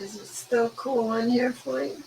Is it still cool in here for you?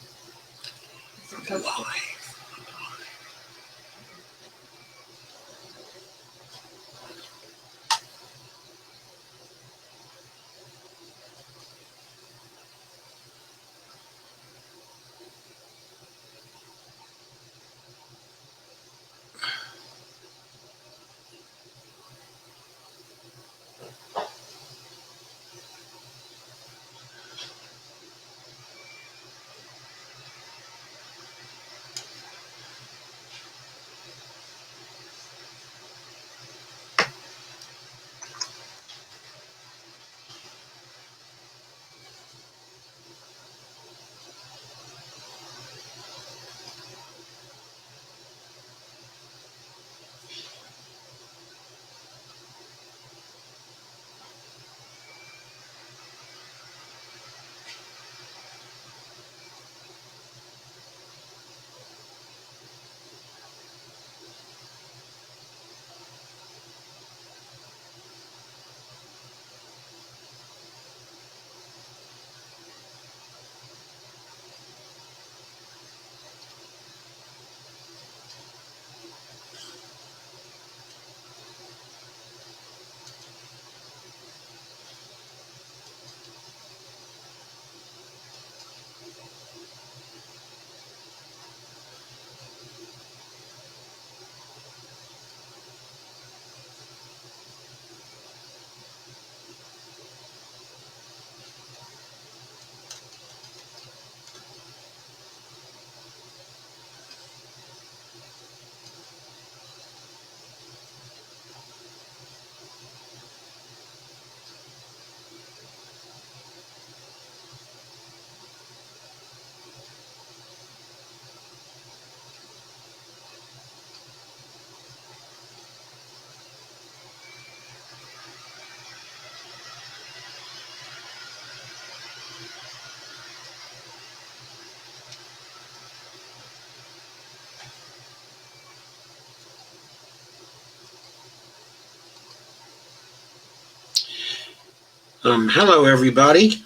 Hello, everybody.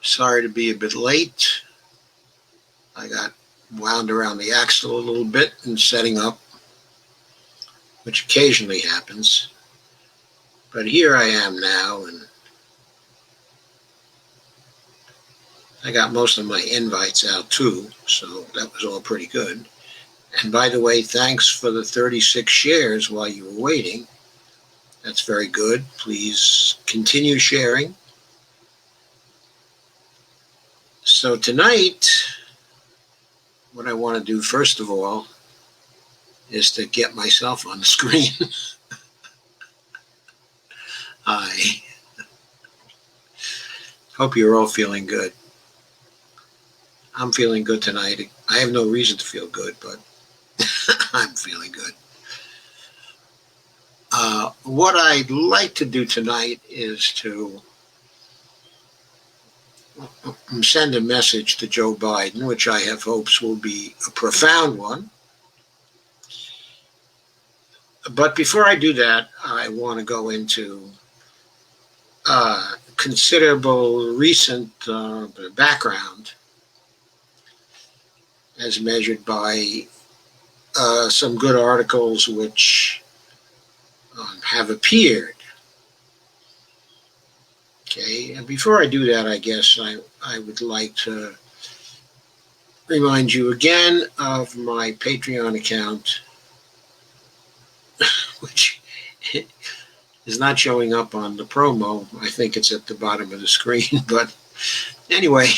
Sorry to be a bit late. I got wound around the axle a little bit in setting up, which occasionally happens. But here I am now, and I got most of my invites out too, so that was all pretty good. And by the way, thanks for the 36 shares while you were waiting. That's very good. Please continue sharing. So tonight, what I want to do first of all is to get myself on the screen. I hope you're all feeling good. I'm feeling good tonight. I have no reason to feel good, but I'm feeling good. What I'd like to do tonight is to send a message to Joe Biden, which I have hopes will be a profound one. But before I do that, I want to go into considerable recent background as measured by some good articles which have appeared. Okay, and before I do that, I guess I would like to remind you again of my Patreon account, which is not showing up on the promo. I think it's at the bottom of the screen, but anyway,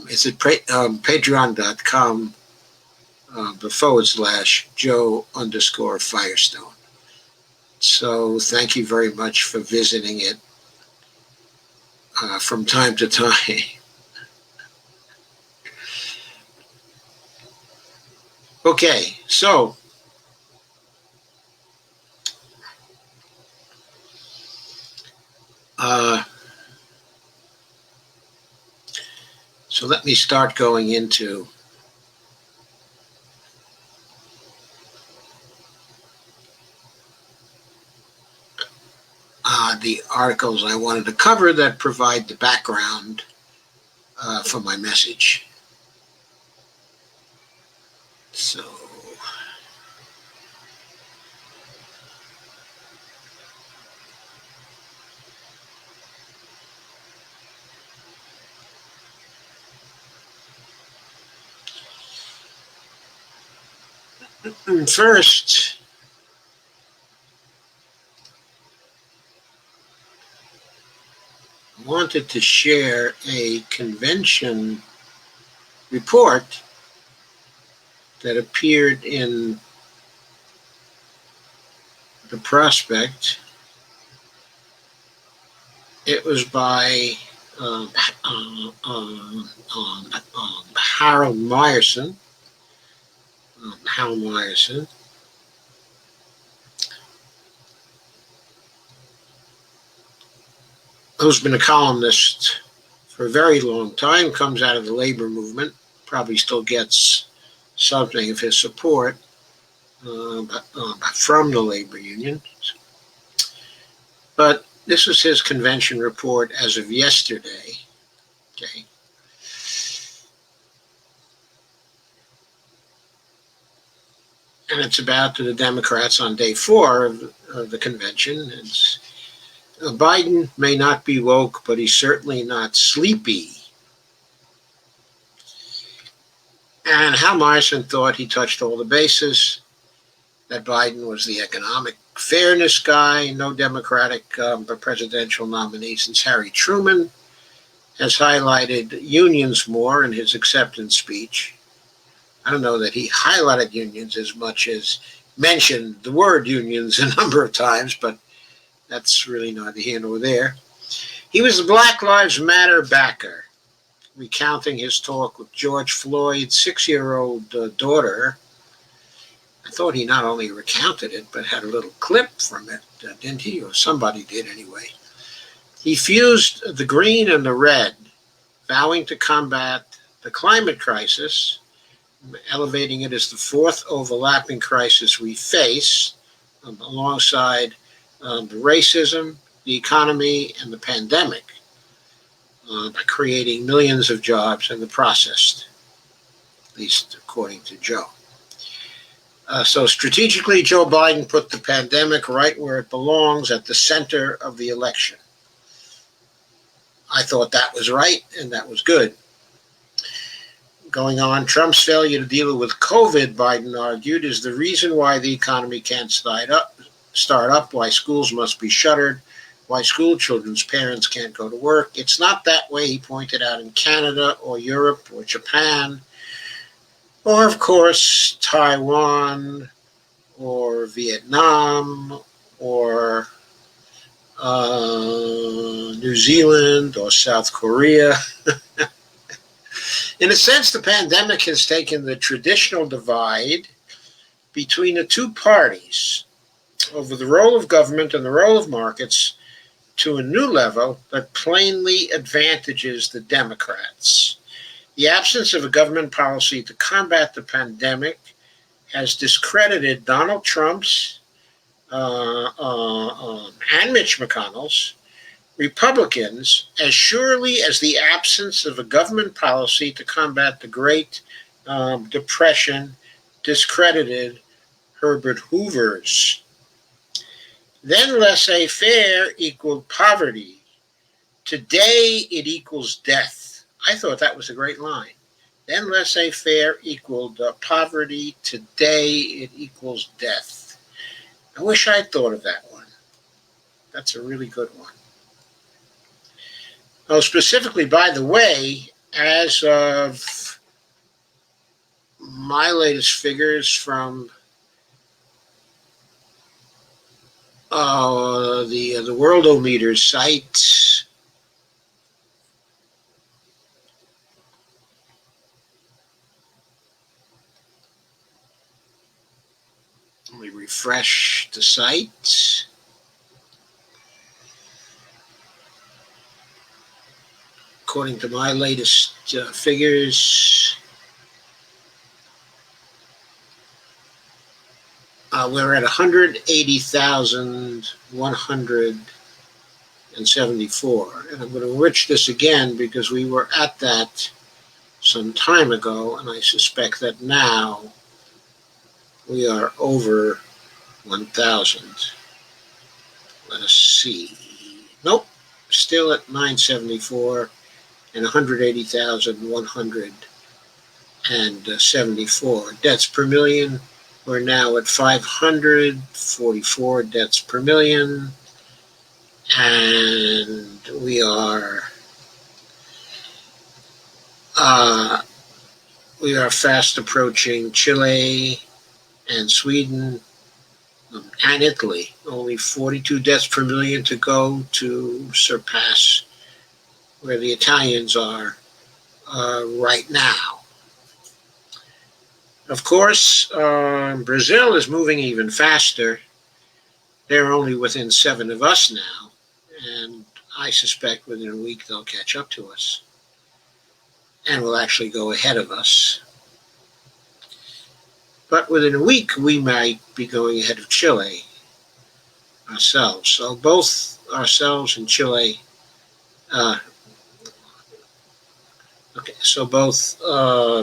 it's at patreon.com /Joe_Firestone. So thank you very much for visiting it from time to time. Okay, so let me start going into the articles I wanted to cover that provide the background for my message. So, first, I wanted to share a convention report that appeared in the Prospect. It was by Harold Meyerson. Hal Meyerson. Who's been a columnist for a very long time, comes out of the labor movement, probably still gets something of his support from the labor union. But this was his convention report as of yesterday. Okay. And it's about the Democrats on day 4 of the convention. Biden may not be woke, but he's certainly not sleepy. And Hal Meyerson thought he touched all the bases, that Biden was the economic fairness guy, no Democratic presidential nominee since Harry Truman, has highlighted unions more in his acceptance speech. I don't know that he highlighted unions as much as mentioned the word unions a number of times, but that's really neither here nor there. He was the Black Lives Matter backer, recounting his talk with George Floyd's 6-year-old daughter. I thought he not only recounted it, but had a little clip from it, didn't he? Or somebody did anyway. He fused the green and the red, vowing to combat the climate crisis, elevating it as the 4th overlapping crisis we face, alongside the racism, the economy, and the pandemic, by creating millions of jobs in the process, at least according to Joe. So strategically, Joe Biden put the pandemic right where it belongs, at the center of the election. I thought that was right, and that was good. Going on, Trump's failure to deal with COVID, Biden argued, is the reason why the economy can't start up, why schools must be shuttered, why school children's parents can't go to work. It's not that way, he pointed out, in Canada or Europe or Japan, or, of course, Taiwan or Vietnam or New Zealand or South Korea. In a sense, the pandemic has taken the traditional divide between the two parties over the role of government and the role of markets to a new level that plainly advantages the Democrats. The absence of a government policy to combat the pandemic has discredited Donald Trump's and Mitch McConnell's Republicans as surely as the absence of a government policy to combat the Great Depression discredited Herbert Hoover's. Then laissez-faire equaled poverty. Today it equals death. I thought that was a great line. Then laissez-faire equaled poverty. Today it equals death. I wish I'd thought of that one. That's a really good one. Oh, specifically, by the way, as of my latest figures from the Worldometer site, let me refresh the site. According to my latest figures, we're at 180,100 and 74. And I'm going to enrich this again because we were at that some time ago, and I suspect that now we are over 1,000. Let us see. Nope, still at 974 and 180,174 deaths per million. We're now at 544 deaths per million, and we are fast approaching Chile and Sweden and Italy. Only 42 deaths per million to go to surpass where the Italians are right now. Of course, Brazil is moving even faster. They're only within 7 of us now, and I suspect within a week they'll catch up to us and will actually go ahead of us. But within a week, we might be going ahead of Chile ourselves. So both ourselves and Chile, both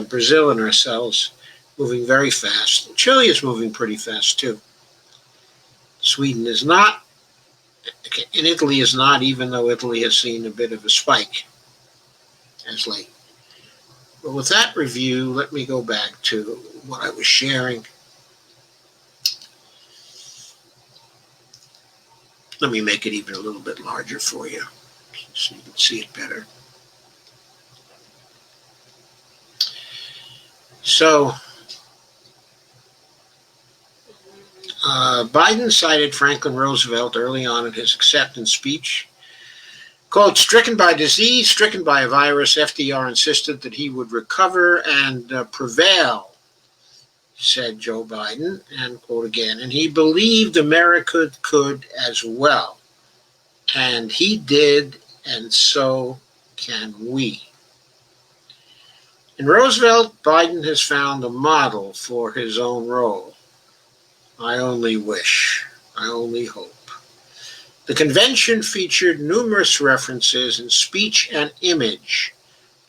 Brazil and ourselves moving very fast. Chile is moving pretty fast too. Sweden is not, and Italy is not, even though Italy has seen a bit of a spike as late. But with that review, let me go back to what I was sharing. Let me make it even a little bit larger for you so you can see it better. So, Biden cited Franklin Roosevelt early on in his acceptance speech. Quote, stricken by disease, stricken by a virus, FDR insisted that he would recover and prevail, said Joe Biden, and quote again, and he believed America could as well. And he did, and so can we. In Roosevelt, Biden has found a model for his own role. I only wish, I only hope. The convention featured numerous references in speech and image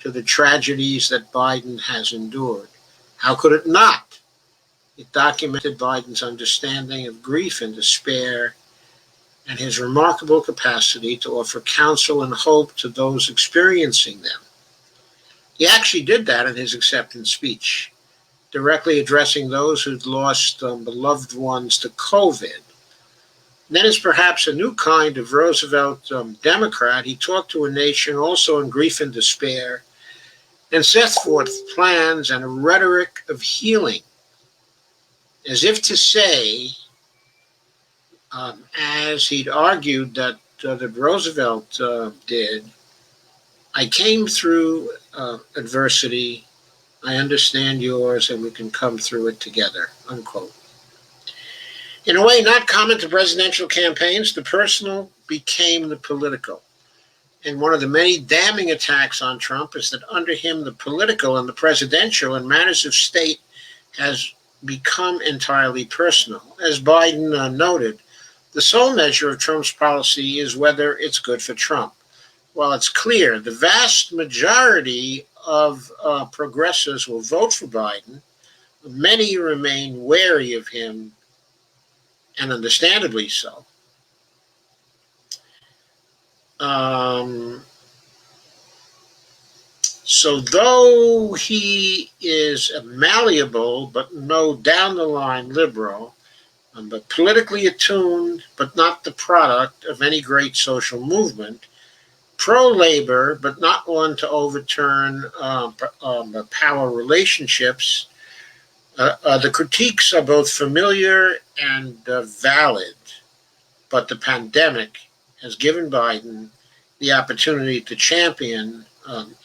to the tragedies that Biden has endured. How could it not? It documented Biden's understanding of grief and despair and his remarkable capacity to offer counsel and hope to those experiencing them. He actually did that in his acceptance speech, directly addressing those who'd lost beloved ones to COVID. Then, as perhaps a new kind of Roosevelt Democrat, he talked to a nation also in grief and despair and set forth plans and a rhetoric of healing, as if to say, as he'd argued that Roosevelt did, I came through adversity, I understand yours, and we can come through it together, unquote. In a way not common to presidential campaigns, the personal became the political. And one of the many damning attacks on Trump is that under him, the political and the presidential and matters of state has become entirely personal. As Biden noted, the sole measure of Trump's policy is whether it's good for Trump. While it's clear the vast majority of progressives will vote for Biden, many remain wary of him, and understandably so. So though he is a malleable but no down-the-line liberal, but politically attuned but not the product of any great social movement, pro-labor but not one to overturn power relationships, the critiques are both familiar and valid, but the pandemic has given Biden the opportunity to champion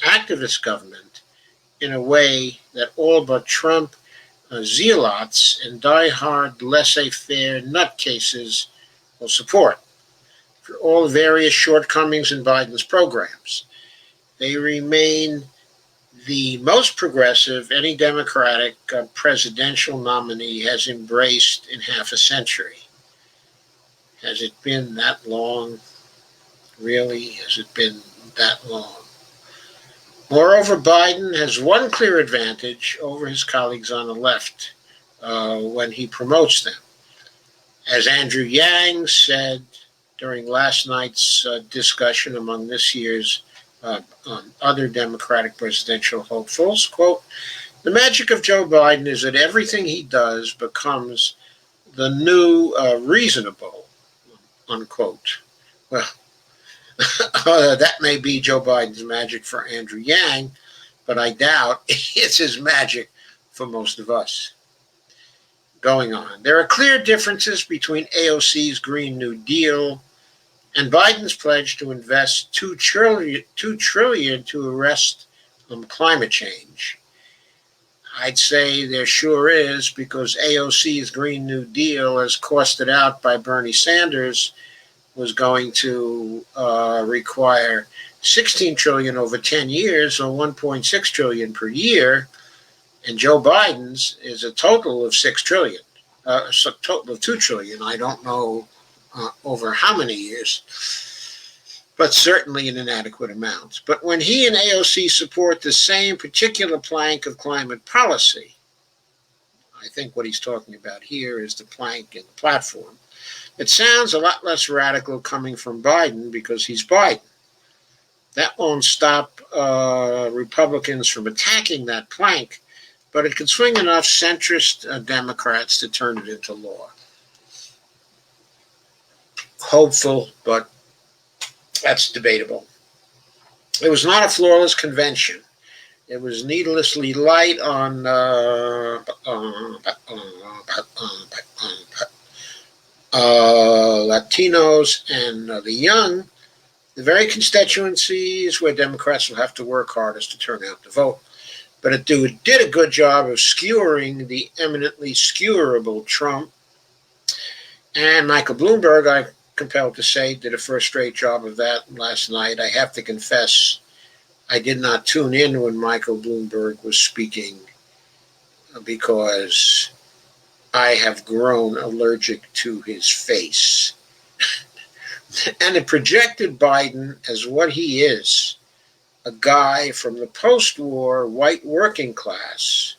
activist government in a way that all but Trump zealots and die-hard laissez-faire nutcases will support. For all the various shortcomings in Biden's programs, they remain the most progressive any Democratic presidential nominee has embraced in half a century. Has it been that long? Really? Has it been that long? Moreover, Biden has one clear advantage over his colleagues on the left when he promotes them. As Andrew Yang said during last night's discussion among this year's other Democratic presidential hopefuls, quote, the magic of Joe Biden is that everything he does becomes the new reasonable, unquote. Well, that may be Joe Biden's magic for Andrew Yang, but I doubt it's his magic for most of us. Going on. There are clear differences between AOC's Green New Deal and Biden's pledge to invest $2 trillion to arrest climate change. I'd say there sure is, because AOC's Green New Deal, as costed out by Bernie Sanders, was going to require $16 trillion over 10 years, or $1.6 trillion per year. And Joe Biden's is a total of $6 trillion, a total of $2 trillion. I don't know over how many years, but certainly an inadequate amount. But when he and AOC support the same particular plank of climate policy, I think what he's talking about here is the plank in the platform. It sounds a lot less radical coming from Biden because he's Biden. That won't stop Republicans from attacking that plank, but it could swing enough centrist Democrats to turn it into law. Hopeful, but that's debatable. It was not a flawless convention. It was needlessly light on Latinos and the young, the very constituencies where Democrats will have to work hardest to turn out to vote. But it did a good job of skewering the eminently skewerable Trump. And Michael Bloomberg, I'm compelled to say, did a first-rate job of that last night. I have to confess, I did not tune in when Michael Bloomberg was speaking because I have grown allergic to his face. And it projected Biden as what he is, a guy from the post-war white working class,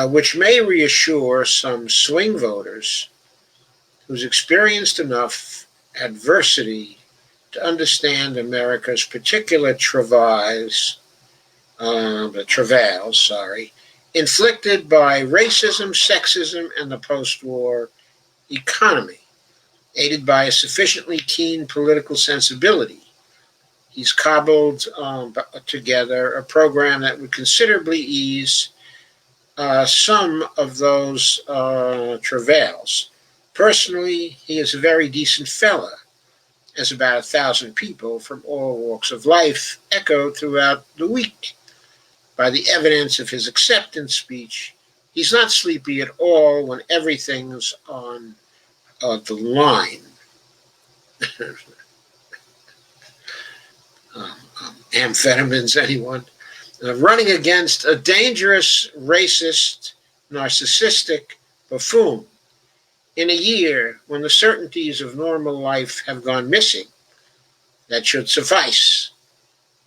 which may reassure some swing voters who's experienced enough adversity to understand America's particular travails, inflicted by racism, sexism, and the post-war economy, aided by a sufficiently keen political sensibility. He's cobbled together a program that would considerably ease some of those travails. Personally, he is a very decent fella, as about 1,000 people from all walks of life echoed throughout the week. By the evidence of his acceptance speech, he's not sleepy at all when everything's on the line. Amphetamines, anyone? Running against a dangerous, racist, narcissistic buffoon in a year when the certainties of normal life have gone missing. That should suffice.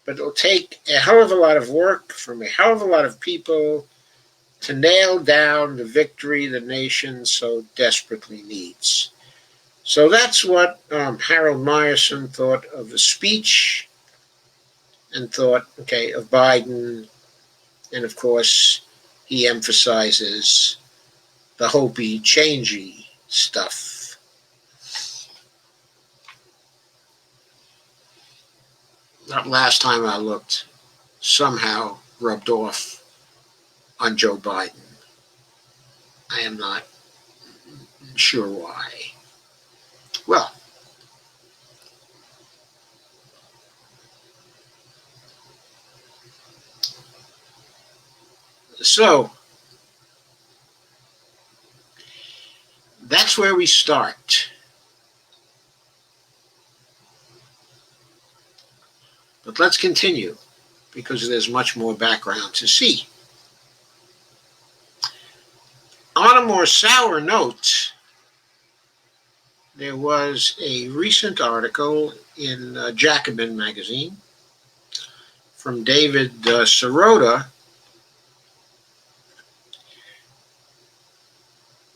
But it'll take a hell of a lot of work from a hell of a lot of people to nail down the victory the nation so desperately needs. So that's what Harold Meyerson thought of the speech, and thought, of Biden. And of course, he emphasizes the hopey, changey stuff. That last time I looked somehow rubbed off on Joe Biden. I am not sure why. Well, so that's where we start. But let's continue, because there's much more background to see. On a more sour note, there was a recent article in Jacobin magazine from David Sirota,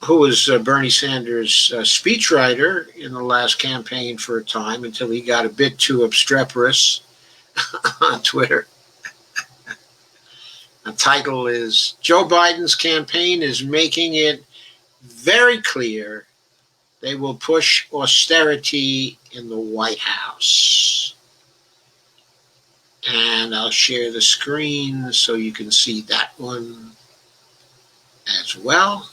who was Bernie Sanders' speechwriter in the last campaign for a time until he got a bit too obstreperous on Twitter. The title is Joe Biden's campaign is making it very clear they will push austerity in the White House. And I'll share the screen so you can see that one as well.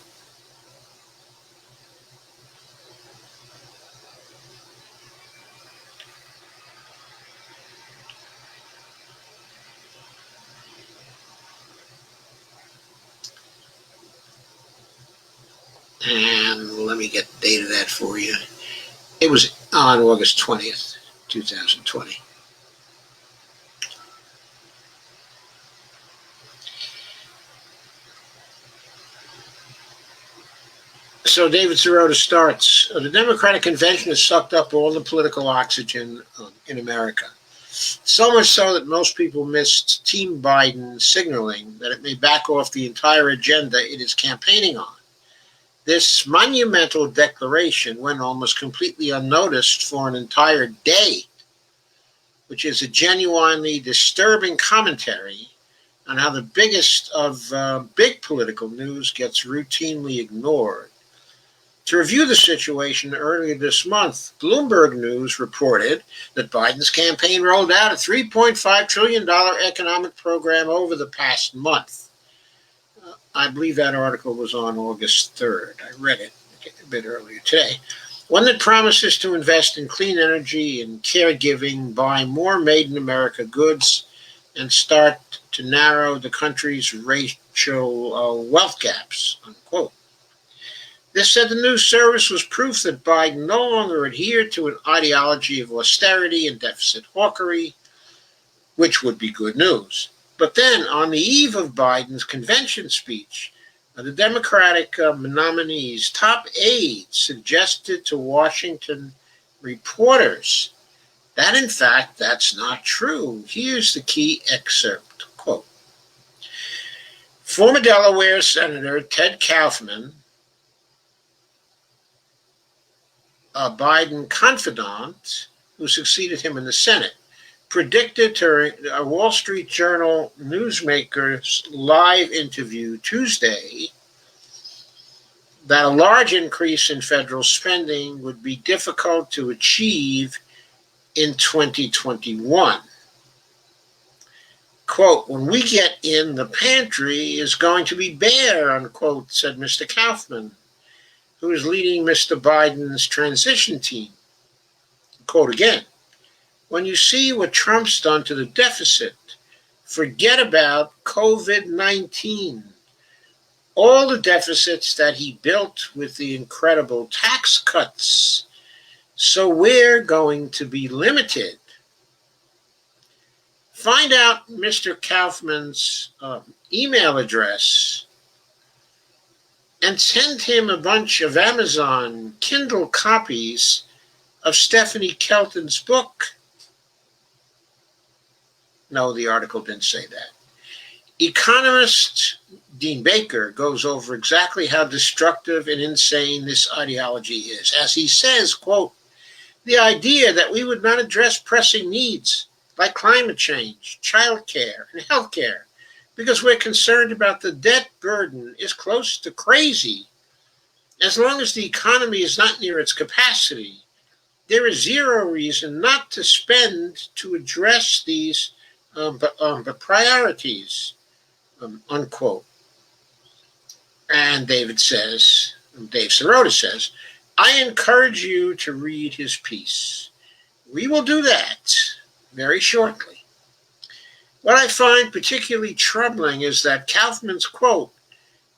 And let me get the date of that for you. It was on August 20th, 2020. So David Sirota starts, the Democratic convention has sucked up all the political oxygen in America. So much so that most people missed Team Biden signaling that it may back off the entire agenda it is campaigning on. This monumental declaration went almost completely unnoticed for an entire day, which is a genuinely disturbing commentary on how the biggest of big political news gets routinely ignored. To review the situation, earlier this month, Bloomberg News reported that Biden's campaign rolled out a $3.5 trillion economic program over the past month. I believe that article was on August 3rd. I read it a bit earlier today. One that promises to invest in clean energy and caregiving, buy more made-in-America goods, and start to narrow the country's racial wealth gaps, unquote. This, said the news service, was proof that Biden no longer adhered to an ideology of austerity and deficit hawkery, which would be good news. But then, on the eve of Biden's convention speech, the Democratic nominee's top aide suggested to Washington reporters that, in fact, that's not true. Here's the key excerpt, quote, former Delaware Senator Ted Kaufman, a Biden confidant who succeeded him in the Senate, predicted during a Wall Street Journal newsmaker's live interview Tuesday that a large increase in federal spending would be difficult to achieve in 2021. Quote, when we get in, the pantry is going to be bare, unquote, said Mr. Kaufman, who is leading Mr. Biden's transition team. Quote again, when you see what Trump's done to the deficit, forget about COVID-19. All the deficits that he built with the incredible tax cuts. So we're going to be limited. Find out Mr. Kaufman's email address and send him a bunch of Amazon Kindle copies of Stephanie Kelton's book. No, the article didn't say that. Economist Dean Baker goes over exactly how destructive and insane this ideology is. As he says, quote, the idea that we would not address pressing needs like climate change, childcare, and healthcare because we're concerned about the debt burden is close to crazy. As long as the economy is not near its capacity, there is zero reason not to spend to address these priorities, unquote. And Dave Sirota says, I encourage you to read his piece. We will do that very shortly. What I find particularly troubling is that Kaufman's quote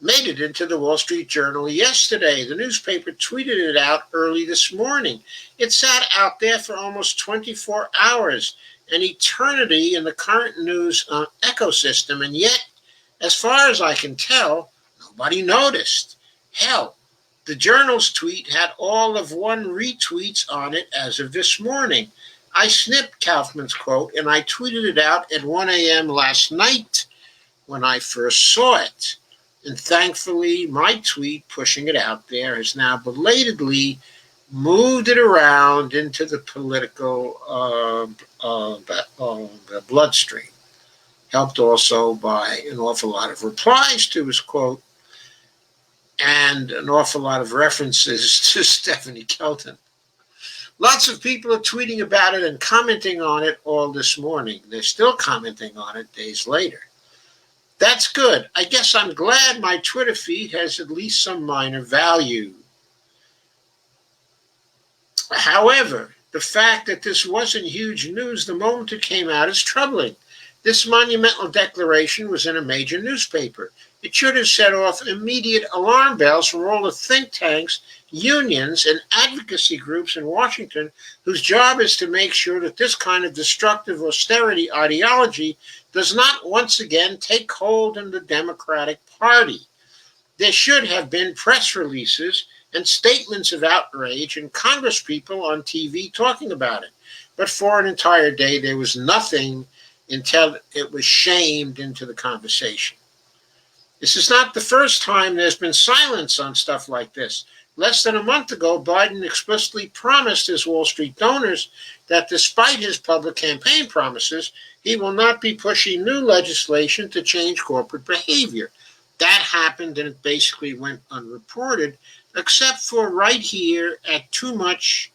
made it into the Wall Street Journal yesterday. The newspaper tweeted it out early this morning. It sat out there for almost 24 hours, an eternity in the current news ecosystem, and yet, as far as I can tell, nobody noticed. Hell, The Journal's tweet had all of 1 retweets on it as of this morning. I snipped Kaufman's quote and I tweeted it out at 1 a.m. last night when I first saw it. And thankfully, my tweet pushing it out there has now belatedly moved it around into the political bloodstream. Helped also by an awful lot of replies to his quote and an awful lot of references to Stephanie Kelton. Lots of people are tweeting about it and commenting on it all this morning. They're still commenting on it days later. That's good. I guess I'm glad my Twitter feed has at least some minor value. However, the fact that this wasn't huge news the moment it came out is troubling. This monumental declaration was in a major newspaper. It should have set off immediate alarm bells for all the think tanks, unions, and advocacy groups in Washington whose job is to make sure that this kind of destructive austerity ideology does not once again take hold in the Democratic Party. There should have been press releases and statements of outrage and congresspeople on TV talking about it. But for an entire day, there was nothing until it was shamed into the conversation. This is not the first time there's been silence on stuff like this. Less than a month ago, Biden explicitly promised his Wall Street donors that despite his public campaign promises, he will not be pushing new legislation to change corporate behavior. That happened and it basically went unreported, except for right here at Too Much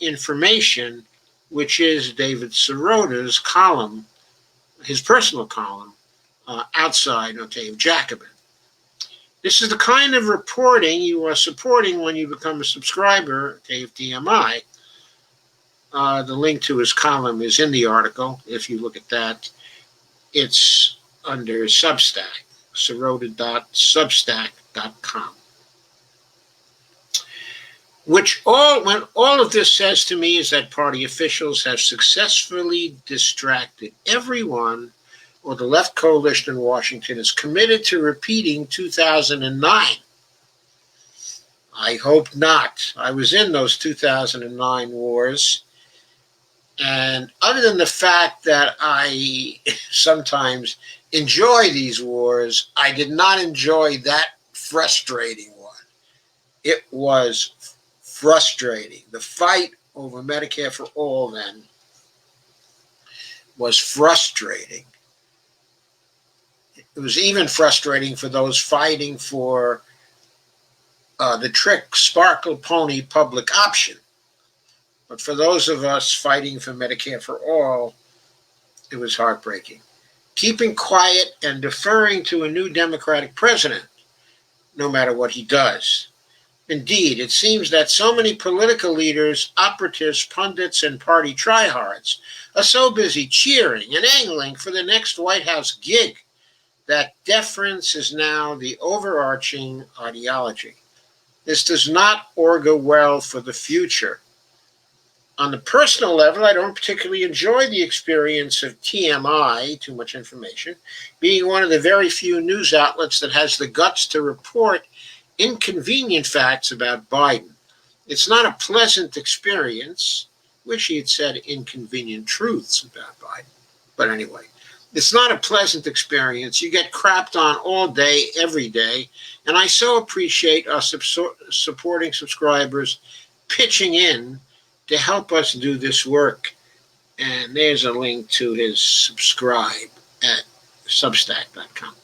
Information, which is David Sirota's column, his personal column, outside Octave Jacobin. This is the kind of reporting you are supporting when you become a subscriber to DMI. The link to his column is in the article. If you look at that, it's under Substack, sirota.substack.com. When all of this says to me is that party officials have successfully distracted everyone, or the left coalition in Washington is committed to repeating 2009. I hope not. I was in those 2009 wars. And other than the fact that I sometimes enjoy these wars, I did not enjoy that frustrating one. It was frustrating. The fight over Medicare for All then was frustrating. It was even frustrating for those fighting for the trick Sparkle Pony public option. But for those of us fighting for Medicare for All, it was heartbreaking. Keeping quiet and deferring to a new Democratic president, no matter what he does. Indeed, it seems that so many political leaders, operatives, pundits, and party tryhards are so busy cheering and angling for the next White House gig that deference is now the overarching ideology. This does not augur well for the future. On the personal level, I don't particularly enjoy the experience of TMI, Too Much Information, being one of the very few news outlets that has the guts to report inconvenient facts about Biden. It's not a pleasant experience. Wish he had said inconvenient truths about Biden. But anyway, it's not a pleasant experience. You get crapped on all day, every day. And I so appreciate our supporting subscribers pitching in to help us do this work. And there's a link to his subscribe at substack.com.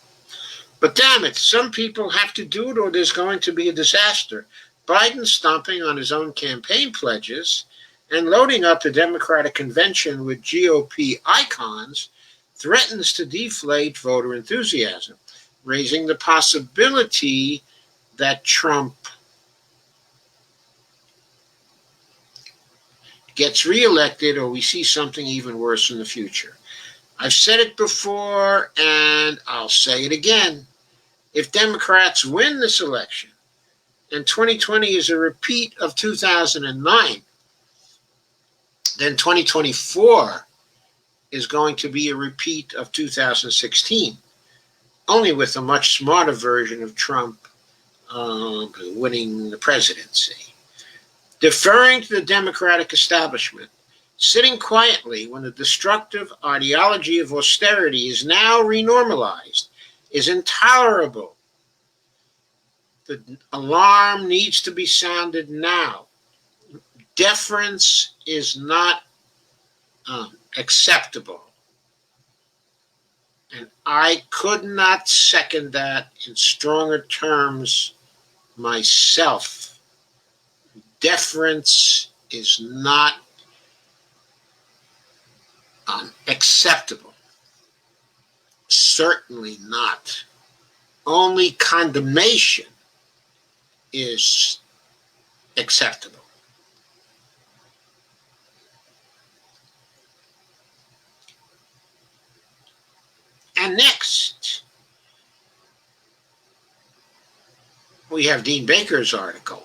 But damn it, some people have to do it or there's going to be a disaster. Biden stomping on his own campaign pledges and loading up the Democratic convention with GOP icons threatens to deflate voter enthusiasm, raising the possibility that Trump gets reelected or we see something even worse in the future. I've said it before and I'll say it again. If Democrats win this election and 2020 is a repeat of 2009, then 2024 is going to be a repeat of 2016, only with a much smarter version of Trump winning the presidency. Deferring to the Democratic establishment, sitting quietly when the destructive ideology of austerity is now renormalized, is intolerable. The alarm needs to be sounded now. Deference is not acceptable. And I could not second that in stronger terms myself. Deference is not acceptable. Certainly not. Only condemnation is acceptable. And next, we have Dean Baker's article.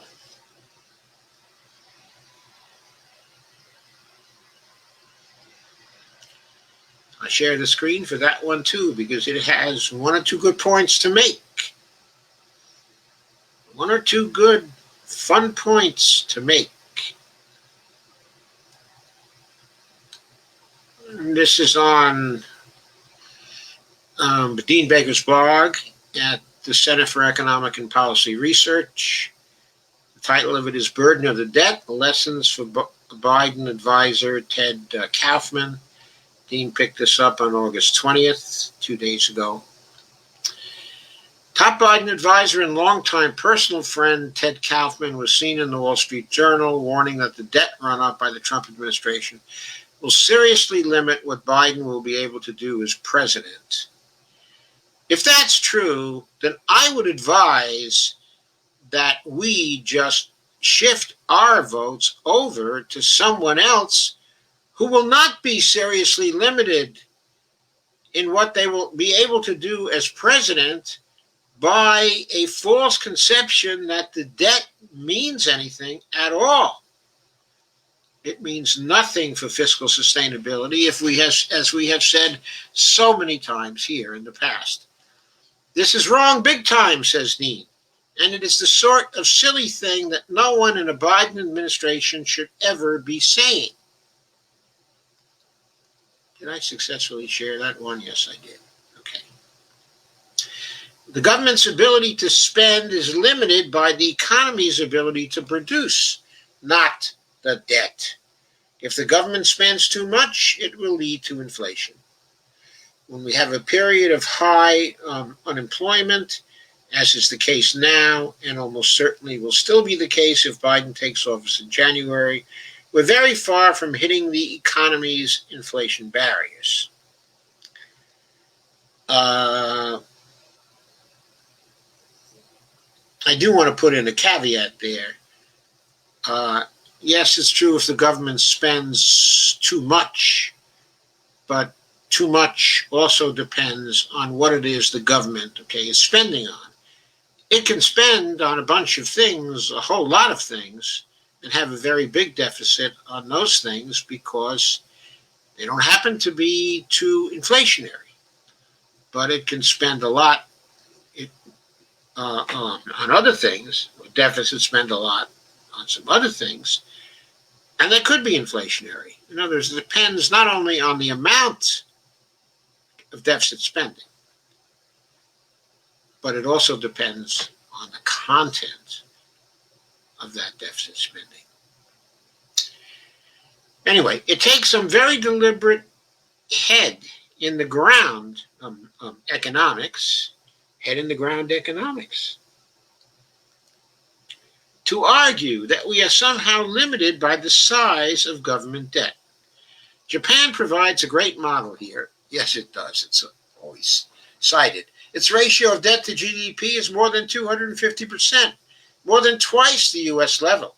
I share the screen for that one too, because it has one or two good points to make. One or two good, fun points to make. And this is on Dean Baker's blog at the Center for Economic and Policy Research. The title of it is Burden of the Debt, Lessons for Biden Advisor Ted Kaufman. Dean picked this up on August 20th, 2 days ago. Top Biden advisor and longtime personal friend Ted Kaufman was seen in the Wall Street Journal warning that the debt run-up by the Trump administration will seriously limit what Biden will be able to do as president. If that's true, then I would advise that we just shift our votes over to someone else who will not be seriously limited in what they will be able to do as president by a false conception that the debt means anything at all. It means nothing for fiscal sustainability, as we have said so many times here in the past. This is wrong big time, says Dean, and it is the sort of silly thing that no one in a Biden administration should ever be saying. Did I successfully share that one? Yes, I did. Okay. The government's ability to spend is limited by the economy's ability to produce, not the debt. If the government spends too much, it will lead to inflation. When we have a period of high unemployment, as is the case now, and almost certainly will still be the case if Biden takes office in January, we're very far from hitting the economy's inflation barriers. I do want to put in a caveat there. Yes, it's true if the government spends too much, but too much also depends on what it is the government, is spending on. It can spend on a bunch of things, a whole lot of things, and have a very big deficit on those things because they don't happen to be too inflationary. But it can spend a lot on other things, deficit spend a lot on some other things, and that could be inflationary. In other words, it depends not only on the amount of deficit spending, but it also depends on the content of that deficit spending. Anyway, it takes some very deliberate head in the ground economics, to argue that we are somehow limited by the size of government debt. Japan provides a great model here. Yes, it does. It's always cited. Its ratio of debt to GDP is more than 250%, more than twice the U.S. level.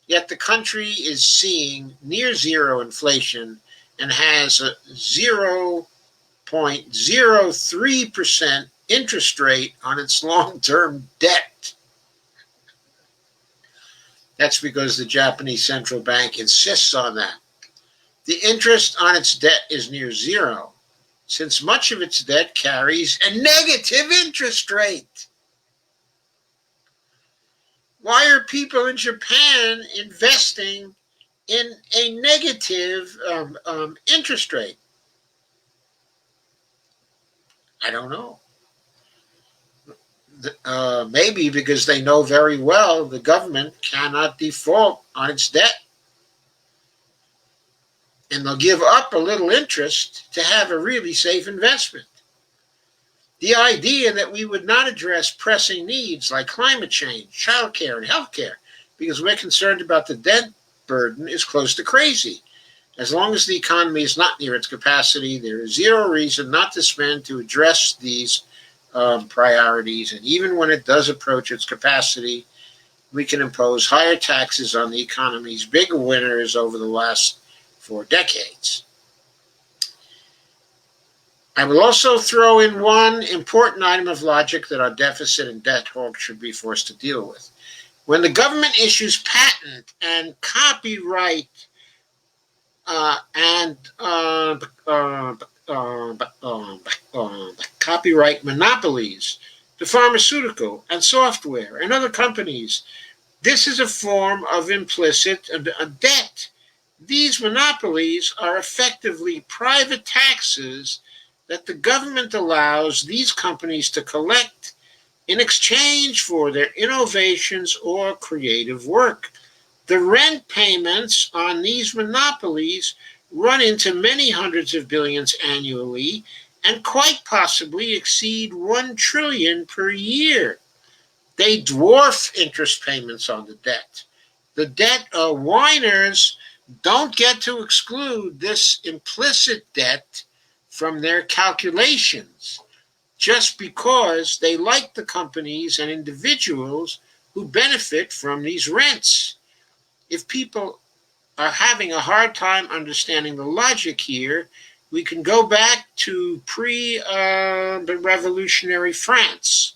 Yet the country is seeing near zero inflation and has a 0.03% interest rate on its long-term debt. That's because the Japanese central bank insists on that. The interest on its debt is near zero, since much of its debt carries a negative interest rate. Why are people in Japan investing in a negative interest rate? I don't know. Maybe because they know very well the government cannot default on its debt. And they'll give up a little interest to have a really safe investment. The idea that we would not address pressing needs like climate change, childcare, and healthcare because we're concerned about the debt burden is close to crazy. As long as the economy is not near its capacity, there is zero reason not to spend to address these priorities. And even when it does approach its capacity, we can impose higher taxes on the economy's big winners over the last 4 decades. I will also throw in one important item of logic that our deficit and debt hawks should be forced to deal with. When the government issues patent and copyright copyright monopolies to pharmaceutical and software and other companies, this is a form of implicit debt. These monopolies are effectively private taxes that the government allows these companies to collect in exchange for their innovations or creative work. The rent payments on these monopolies run into many hundreds of billions annually and quite possibly exceed 1 trillion per year. They dwarf interest payments on the debt. The debt whiners don't get to exclude this implicit debt from their calculations just because they like the companies and individuals who benefit from these rents. If people are having a hard time understanding the logic here, we can go back to pre-revolutionary France.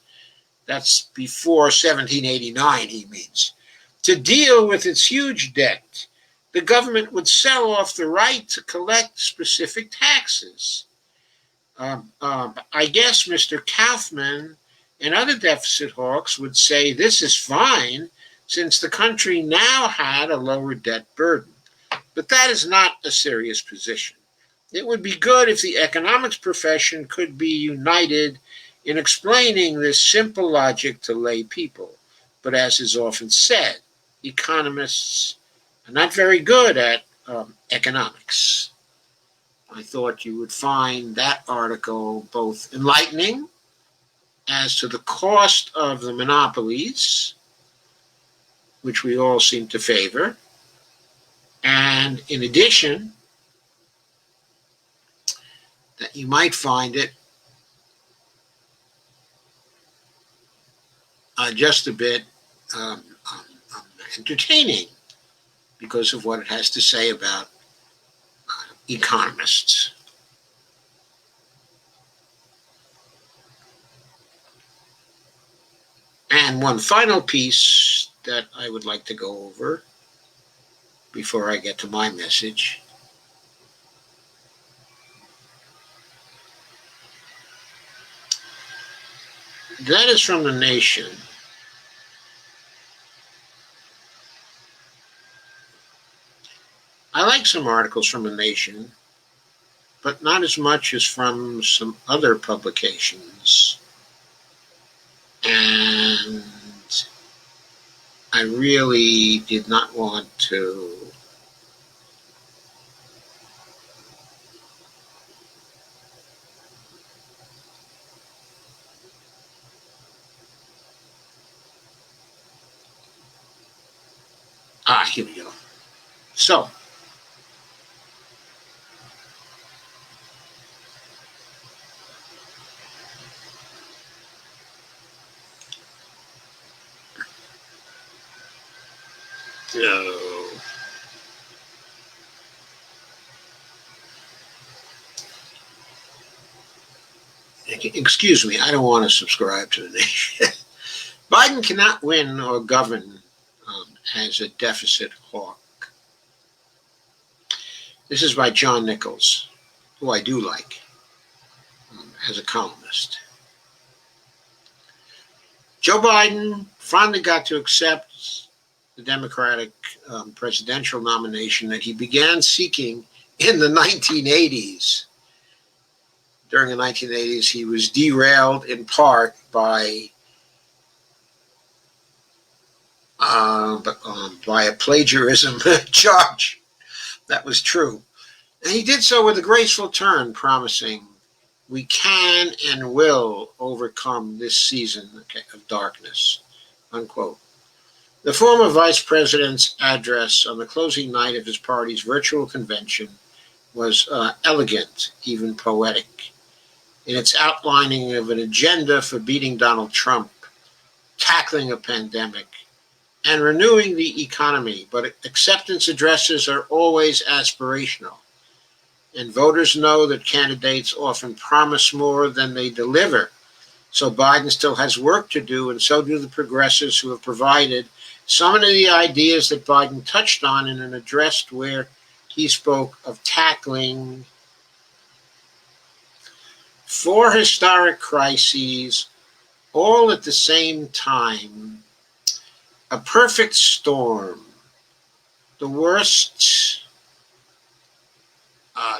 That's before 1789, he means. To deal with its huge debt, the government would sell off the right to collect specific taxes. I guess Mr. Kaufman and other deficit hawks would say this is fine since the country now had a lower debt burden. But that is not a serious position. It would be good if the economics profession could be united in explaining this simple logic to lay people. But as is often said, economists are not very good at economics. I thought you would find that article both enlightening as to the cost of the monopolies, which we all seem to favor, and in addition, that you might find it just a bit entertaining because of what it has to say about economists. And one final piece that I would like to go over before I get to my message. That is from The Nation. I like some articles from The Nation, but not as much as from some other publications. And I really did not want to here we go. So, excuse me, I don't want to subscribe to The Nation. Biden cannot win or govern as a deficit hawk. This is by John Nichols, who I do like as a columnist. Joe Biden finally got to accept the Democratic presidential nomination that he began seeking in the 1980s. During the 1980s, he was derailed in part by a plagiarism charge. That was true. And he did so with a graceful turn, promising, "We can and will overcome this season of darkness," unquote. The former vice president's address on the closing night of his party's virtual convention was elegant, even poetic, in its outlining of an agenda for beating Donald Trump, tackling a pandemic, and renewing the economy. But acceptance addresses are always aspirational, and voters know that candidates often promise more than they deliver. So Biden still has work to do, and so do the progressives who have provided some of the ideas that Biden touched on in an address where he spoke of tackling 4 historic crises all at the same time. A perfect storm. The worst.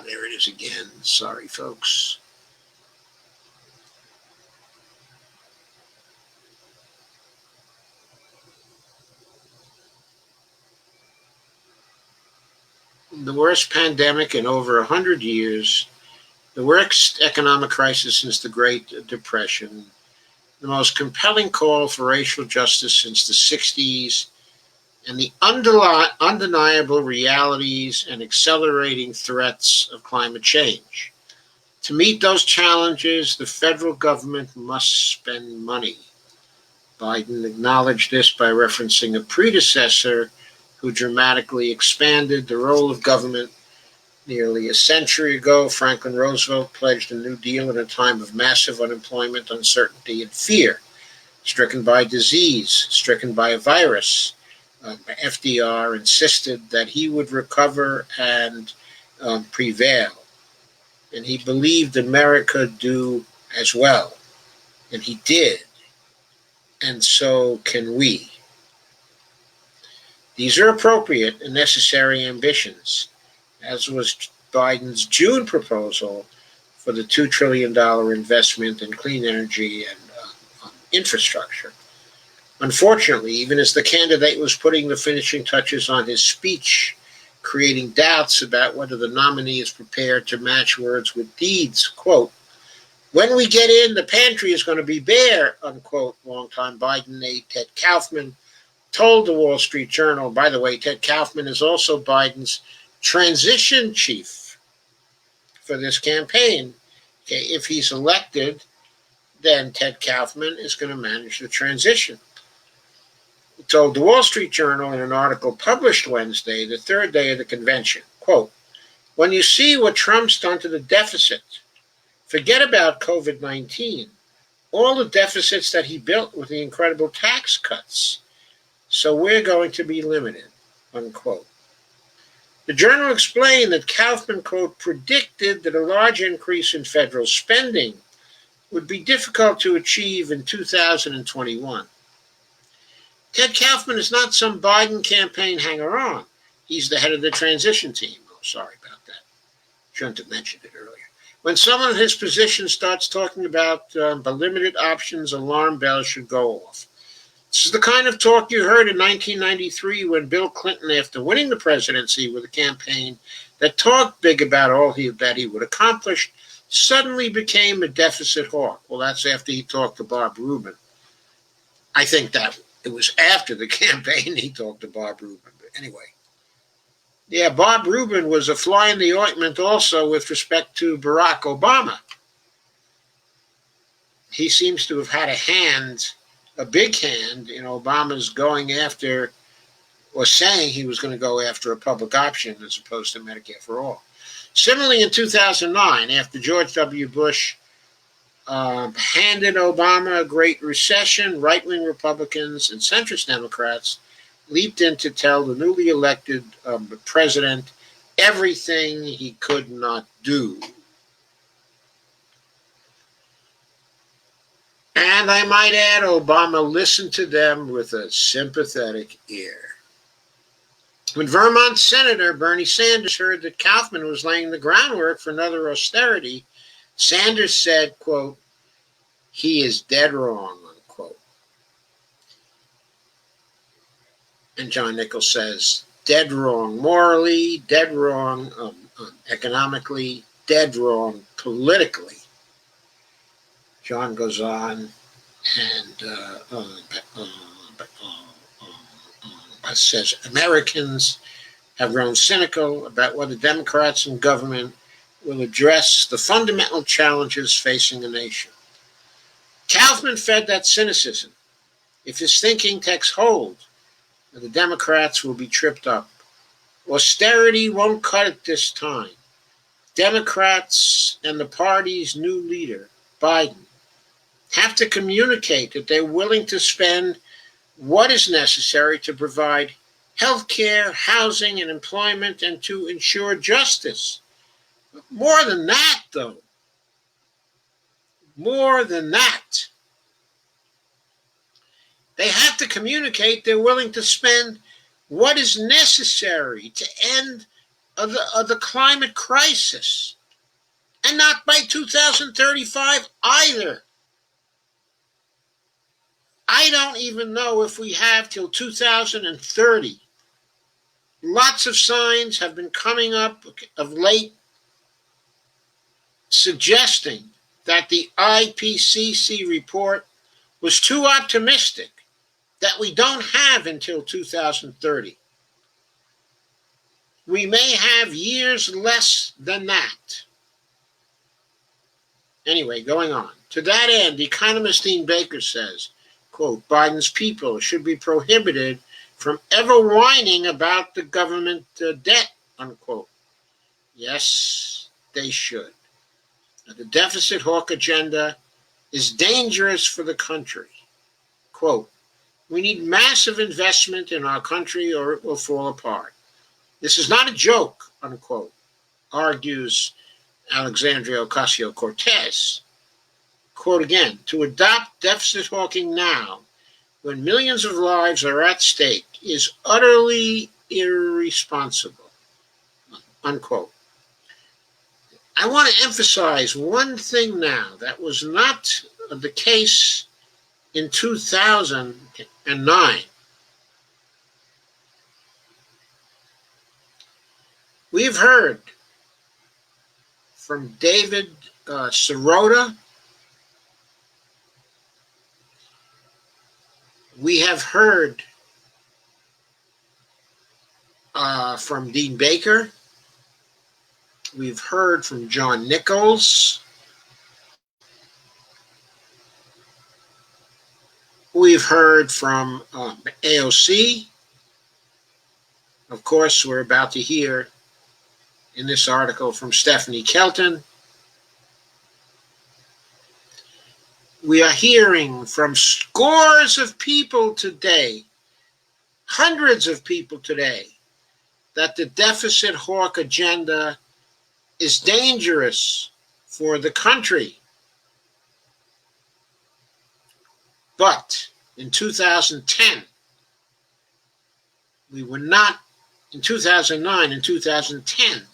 There it is again. Sorry, folks. The worst pandemic in over 100 years, the worst economic crisis since the Great Depression, the most compelling call for racial justice since the 60s, and the undeniable realities and accelerating threats of climate change. To meet those challenges, the federal government must spend money. Biden acknowledged this by referencing a predecessor who dramatically expanded the role of government. Nearly a century ago, Franklin Roosevelt pledged a New Deal in a time of massive unemployment, uncertainty, and fear. Stricken by disease, stricken by a virus, FDR insisted that he would recover and prevail. And he believed America could do as well. And he did. And so can we. These are appropriate and necessary ambitions, as was Biden's June proposal for the $2 trillion investment in clean energy and infrastructure. Unfortunately, even as the candidate was putting the finishing touches on his speech, creating doubts about whether the nominee is prepared to match words with deeds, quote, "When we get in, the pantry is going to be bare," unquote, longtime Biden aide Ted Kaufman told the Wall Street Journal. By the way, Ted Kaufman is also Biden's transition chief for this campaign. Okay, if he's elected, then Ted Kaufman is going to manage the transition. He told the Wall Street Journal in an article published Wednesday, the third day of the convention, quote, "When you see what Trump's done to the deficit, forget about COVID-19, all the deficits that he built with the incredible tax cuts. So we're going to be limited," unquote. The Journal explained that Kaufman, quote, "predicted that a large increase in federal spending would be difficult to achieve in 2021. Ted Kaufman is not some Biden campaign hanger-on. He's the head of the transition team. Oh, sorry about that. Shouldn't have mentioned it earlier. When someone in his position starts talking about the limited options, alarm bells should go off. This is the kind of talk you heard in 1993 when Bill Clinton, after winning the presidency with a campaign that talked big about all that he would accomplish, suddenly became a deficit hawk. Well, that's after he talked to Bob Rubin. I think that it was after the campaign he talked to Bob Rubin. But anyway. Yeah, Bob Rubin was a fly in the ointment also with respect to Barack Obama. He seems to have had a big hand in Obama's going after, or saying he was going to go after a public option as opposed to Medicare for all. Similarly, in 2009, after George W. Bush handed Obama a Great Recession, right-wing Republicans and centrist Democrats leaped in to tell the newly elected president everything he could not do. And I might add, Obama listened to them with a sympathetic ear. When Vermont Senator Bernie Sanders heard that Kaufman was laying the groundwork for another austerity, Sanders said, quote, "He is dead wrong," unquote. And John Nichols says, dead wrong morally, dead wrong economically, dead wrong politically. John goes on and says Americans have grown cynical about whether Democrats in government will address the fundamental challenges facing the nation. Kaufman fed that cynicism. If his thinking takes hold, the Democrats will be tripped up. Austerity won't cut it this time. Democrats and the party's new leader, Biden, have to communicate that they're willing to spend what is necessary to provide health care, housing, and employment, and to ensure justice. More than that, though. More than that. They have to communicate they're willing to spend what is necessary to end the climate crisis. And not by 2035 either. I don't even know if we have till 2030. Lots of signs have been coming up of late suggesting that the IPCC report was too optimistic, that we don't have until 2030. We may have years less than that. Anyway, going on. To that end, economist Dean Baker says, quote, Biden's people should be prohibited from ever whining about the government debt, unquote. Yes, they should. The deficit hawk agenda is dangerous for the country. Quote, we need massive investment in our country or it will fall apart. This is not a joke, unquote, argues Alexandria Ocasio-Cortez. Quote again, to adopt deficit hawking now, when millions of lives are at stake, is utterly irresponsible, unquote. I want to emphasize one thing now that was not the case in 2009. We've heard from David Sirota. We have heard from Dean Baker. We've heard from John Nichols. We've heard from AOC. Of course, we're about to hear in this article from Stephanie Kelton. We are hearing from scores of people today, hundreds of people today, that the deficit hawk agenda is dangerous for the country. But in 2010, we were not, in 2009 and 2010,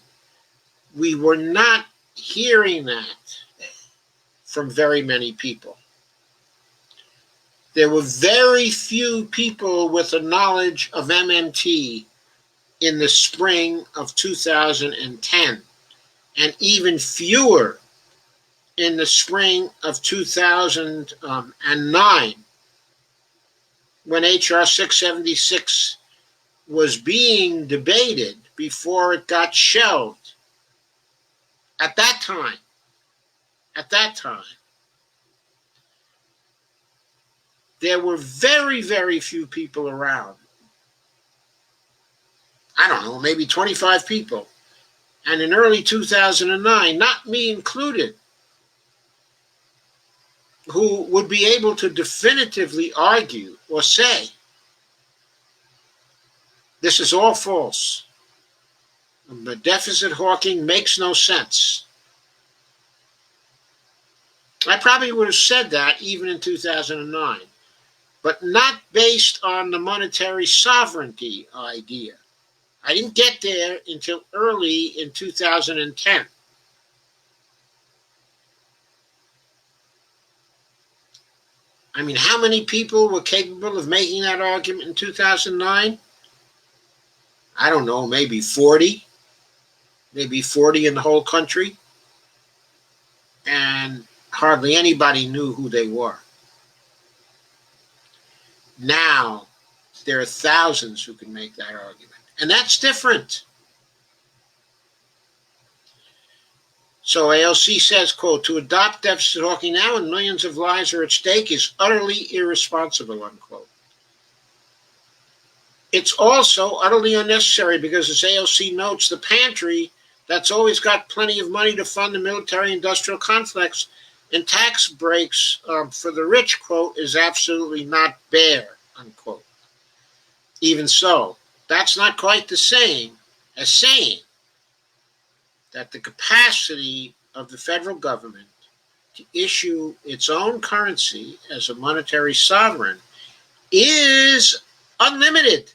we were not hearing that from very many people. There were very few people with a knowledge of MMT in the spring of 2010, and even fewer in the spring of 2009, when H.R. 676 was being debated before it got shelved. At that time, there were very, very few people around. I don't know, maybe 25 people. And in early 2009, not me included, who would be able to definitively argue or say, this is all false. The deficit hawking makes no sense. I probably would have said that even in 2009, but not based on the monetary sovereignty idea. I didn't get there until early in 2010. I mean, how many people were capable of making that argument in 2009? I don't know, maybe 40. Maybe 40 in the whole country. And hardly anybody knew who they were. Now, there are thousands who can make that argument. And that's different. So AOC says, quote, to adopt deficit hawking now when millions of lives are at stake is utterly irresponsible, unquote. It's also utterly unnecessary because, as AOC notes, the pantry that's always got plenty of money to fund the military-industrial complex and tax breaks for the rich, quote, is absolutely not bare, unquote. Even so, that's not quite the same as saying that the capacity of the federal government to issue its own currency as a monetary sovereign is unlimited.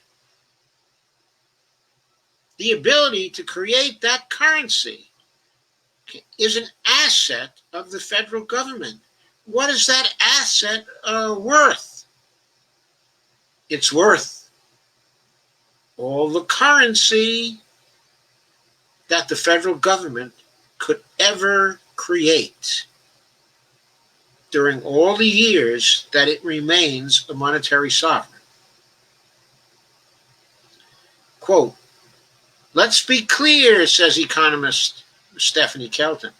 The ability to create that currency is an asset of the federal government. What is that asset worth? It's worth all the currency that the federal government could ever create during all the years that it remains a monetary sovereign. Quote, let's be clear, says economist Stephanie Kelton.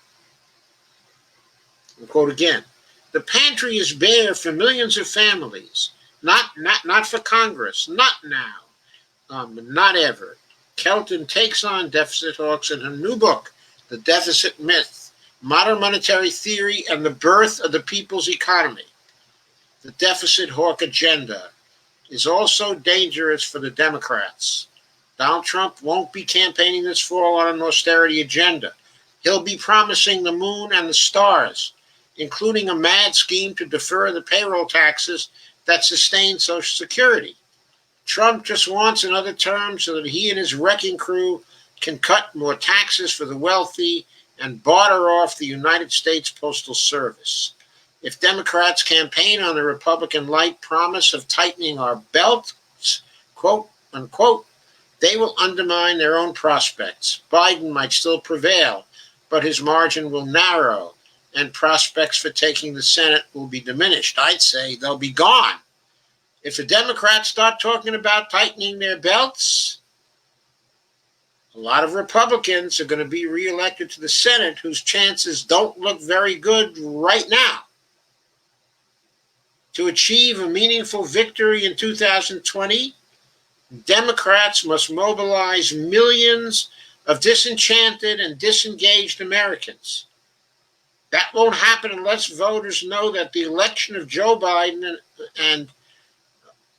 And quote again, the pantry is bare for millions of families, not for Congress, not now, not ever. Kelton takes on deficit hawks in her new book, The Deficit Myth, Modern Monetary Theory and the Birth of the People's Economy. The deficit hawk agenda is also dangerous for the Democrats. Donald Trump won't be campaigning this fall on an austerity agenda. He'll be promising the moon and the stars, including a mad scheme to defer the payroll taxes that sustain Social Security. Trump just wants another term so that he and his wrecking crew can cut more taxes for the wealthy and barter off the United States Postal Service. If Democrats campaign on the Republican light promise of tightening our belts, quote unquote, they will undermine their own prospects. Biden might still prevail, but his margin will narrow and prospects for taking the Senate will be diminished. I'd say they'll be gone. If the Democrats start talking about tightening their belts, a lot of Republicans are going to be reelected to the Senate whose chances don't look very good right now. To achieve a meaningful victory in 2020, Democrats must mobilize millions of disenchanted and disengaged Americans. That won't happen unless voters know that the election of Joe Biden and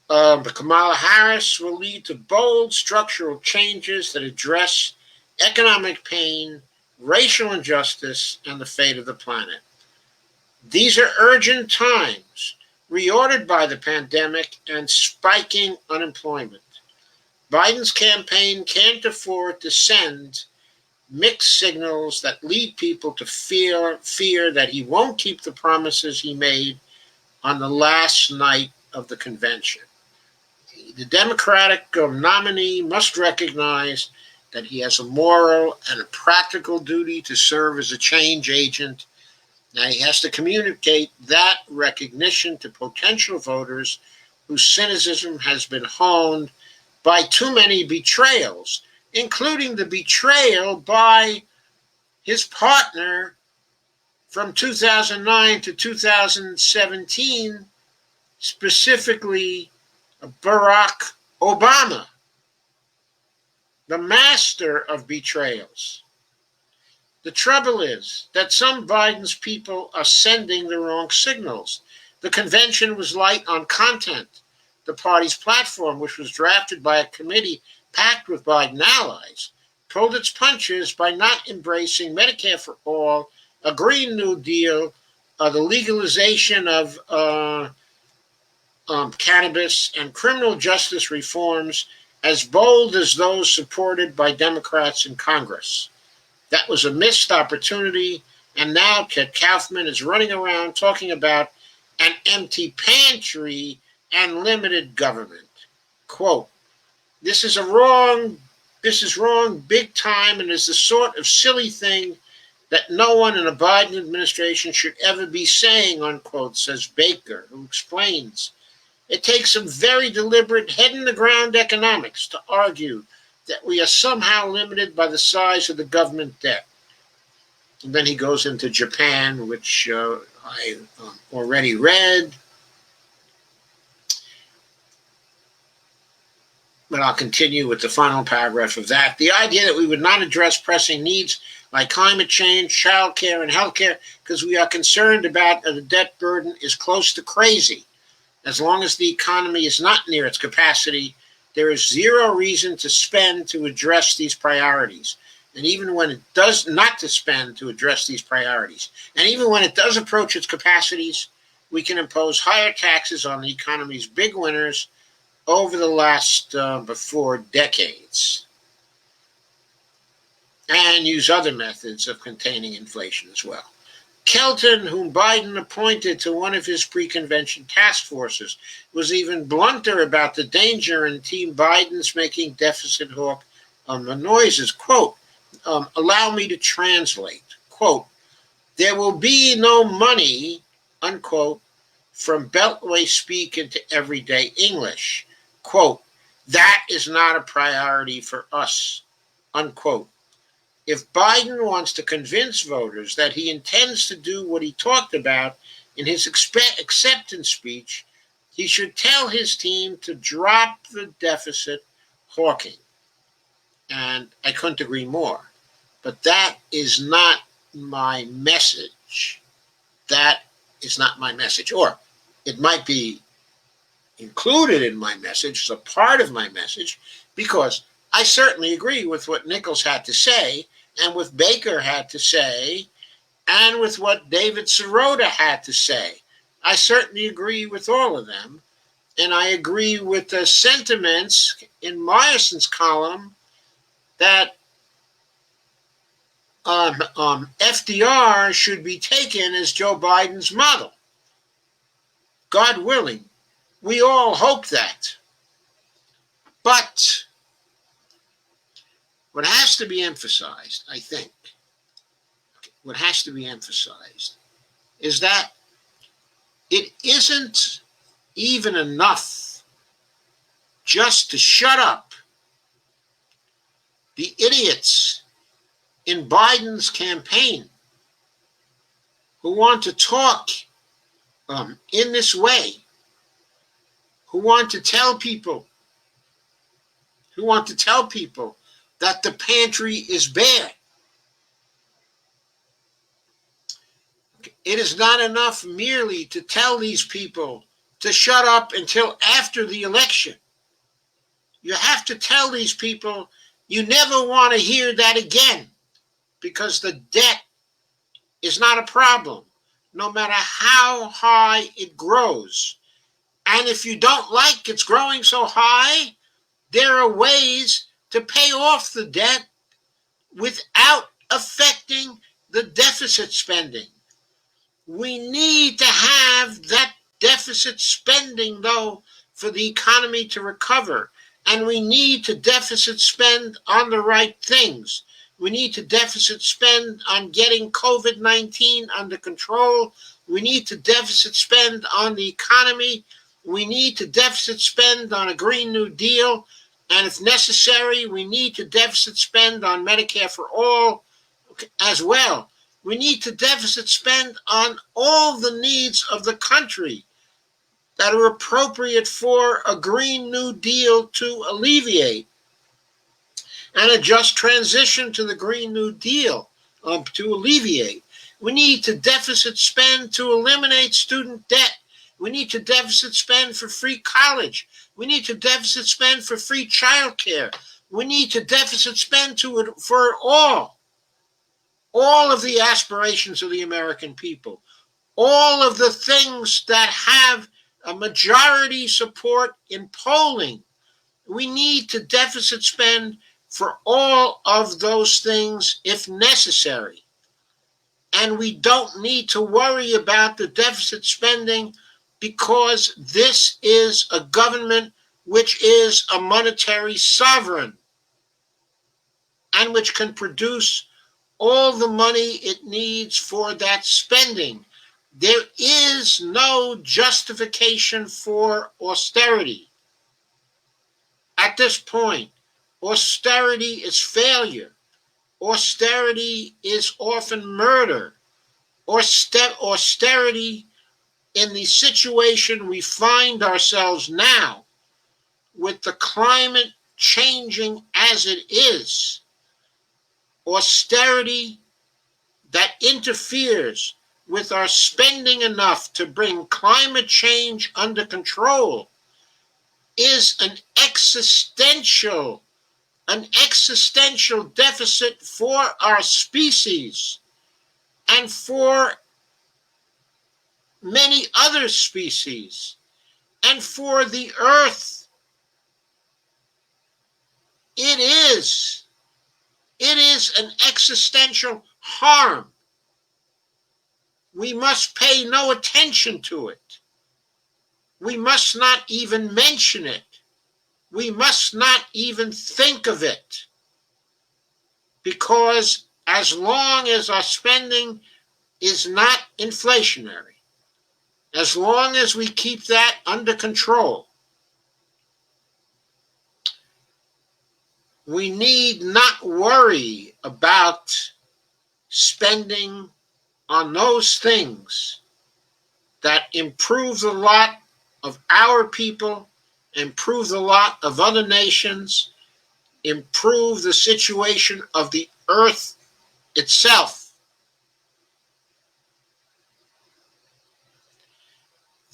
Kamala Harris will lead to bold structural changes that address economic pain, racial injustice, and the fate of the planet. These are urgent times, reordered by the pandemic and spiking unemployment. Biden's campaign can't afford to send mixed signals that lead people to fear that he won't keep the promises he made on the last night of the convention. The Democratic nominee must recognize that he has a moral and a practical duty to serve as a change agent. Now he has to communicate that recognition to potential voters whose cynicism has been honed by too many betrayals, including the betrayal by his partner from 2009 to 2017, specifically Barack Obama, the master of betrayals. The trouble is that some Biden's people are sending the wrong signals. The convention was light on content. The party's platform, which was drafted by a committee packed with Biden allies, pulled its punches by not embracing Medicare for all, a Green New Deal, the legalization of cannabis, and criminal justice reforms, as bold as those supported by Democrats in Congress. That was a missed opportunity, and now Ted Kaufman is running around talking about an empty pantry and limited government. Quote, this is wrong big time and is the sort of silly thing that no one in a Biden administration should ever be saying, unquote, says Baker, who explains. It takes some very deliberate head-in-the-ground economics to argue that we are somehow limited by the size of the government debt. And then he goes into Japan, which I already read. But I'll continue with the final paragraph of that. The idea that we would not address pressing needs like climate change, child care, and health care because we are concerned about the debt burden is close to crazy. As long as the economy is not near its capacity, there is zero reason to spend to address these priorities. And even when it does not to spend to address these priorities, and even when it does approach its capacities, we can impose higher taxes on the economy's big winners over the last 4 decades, and use other methods of containing inflation as well. Kelton, whom Biden appointed to one of his pre-convention task forces, was even blunter about the danger in Team Biden's making deficit hawk noises. Quote, allow me to translate. Quote, there will be no money, unquote, from Beltway speak into everyday English. Quote, that is not a priority for us, unquote. If Biden wants to convince voters that he intends to do what he talked about in his acceptance speech, he should tell his team to drop the deficit hawking. And I couldn't agree more. But that is not my message. That is not my message. Or it might be included in my message as a part of my message, because I certainly agree with what Nichols had to say, and with Baker had to say, and with what David Sirota had to say. I certainly agree with all of them, and I agree with the sentiments in Meyerson's column that FDR should be taken as Joe Biden's model. God willing, we all hope that. But what has to be emphasized, I think, what has to be emphasized is that it isn't even enough just to shut up the idiots in Biden's campaign who want to talk in this way, who want to tell people that the pantry is bare. It is not enough merely to tell these people to shut up until after the election. You have to tell these people you never want to hear that again, because the debt is not a problem, no matter how high it grows. And if you don't like it's growing so high, there are ways to pay off the debt without affecting the deficit spending. We need to have that deficit spending, though, for the economy to recover. And we need to deficit spend on the right things. We need to deficit spend on getting COVID-19 under control. We need to deficit spend on the economy. We need to deficit spend on a Green New Deal. And if necessary, we need to deficit spend on Medicare for all as well. We need to deficit spend on all the needs of the country that are appropriate for a Green New Deal to alleviate, and a just transition to the Green New Deal to alleviate. We need to deficit spend to eliminate student debt. We need to deficit spend for free college. We need to deficit spend for free child care. We need to deficit spend for all of the aspirations of the American people, all of the things that have a majority support in polling, We need to deficit spend for all of those things if necessary. And we don't need to worry about the deficit spending because this is a government which is a monetary sovereign and which can produce all the money it needs for that spending. There is no justification for austerity. At this point, austerity is failure. Austerity is often murder. Austerity in the situation we find ourselves now, with the climate changing as it is, austerity that interferes with our spending enough to bring climate change under control is an existential deficit for our species and for many other species and for the earth. It is an existential harm. We must pay no attention to it. We must not even mention it. We must not even think of it. Because as long as our spending is not inflationary, as long as we keep that under control, we need not worry about spending on those things that improve the lot of our people, improve the lot of other nations, improve the situation of the earth itself.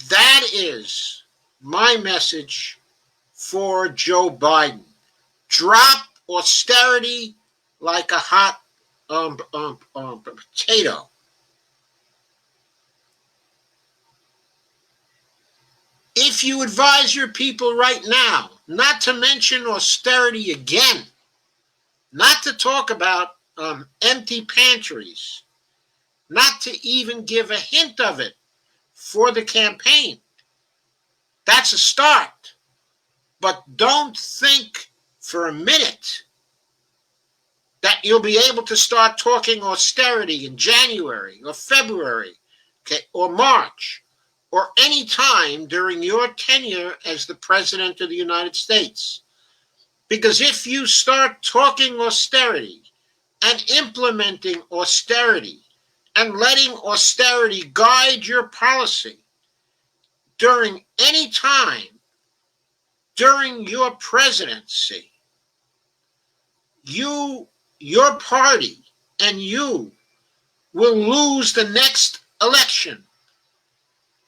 That is my message for Joe Biden. Drop austerity like a hot potato. If you advise your people right now not to mention austerity again, not to talk about empty pantries, not to even give a hint of it for the campaign, that's a start. But don't think for a minute that you'll be able to start talking austerity in January or February, okay, or March, or any time during your tenure as the President of the United States. Because if you start talking austerity and implementing austerity and letting austerity guide your policy during any time during your presidency, your party and you will lose the next election.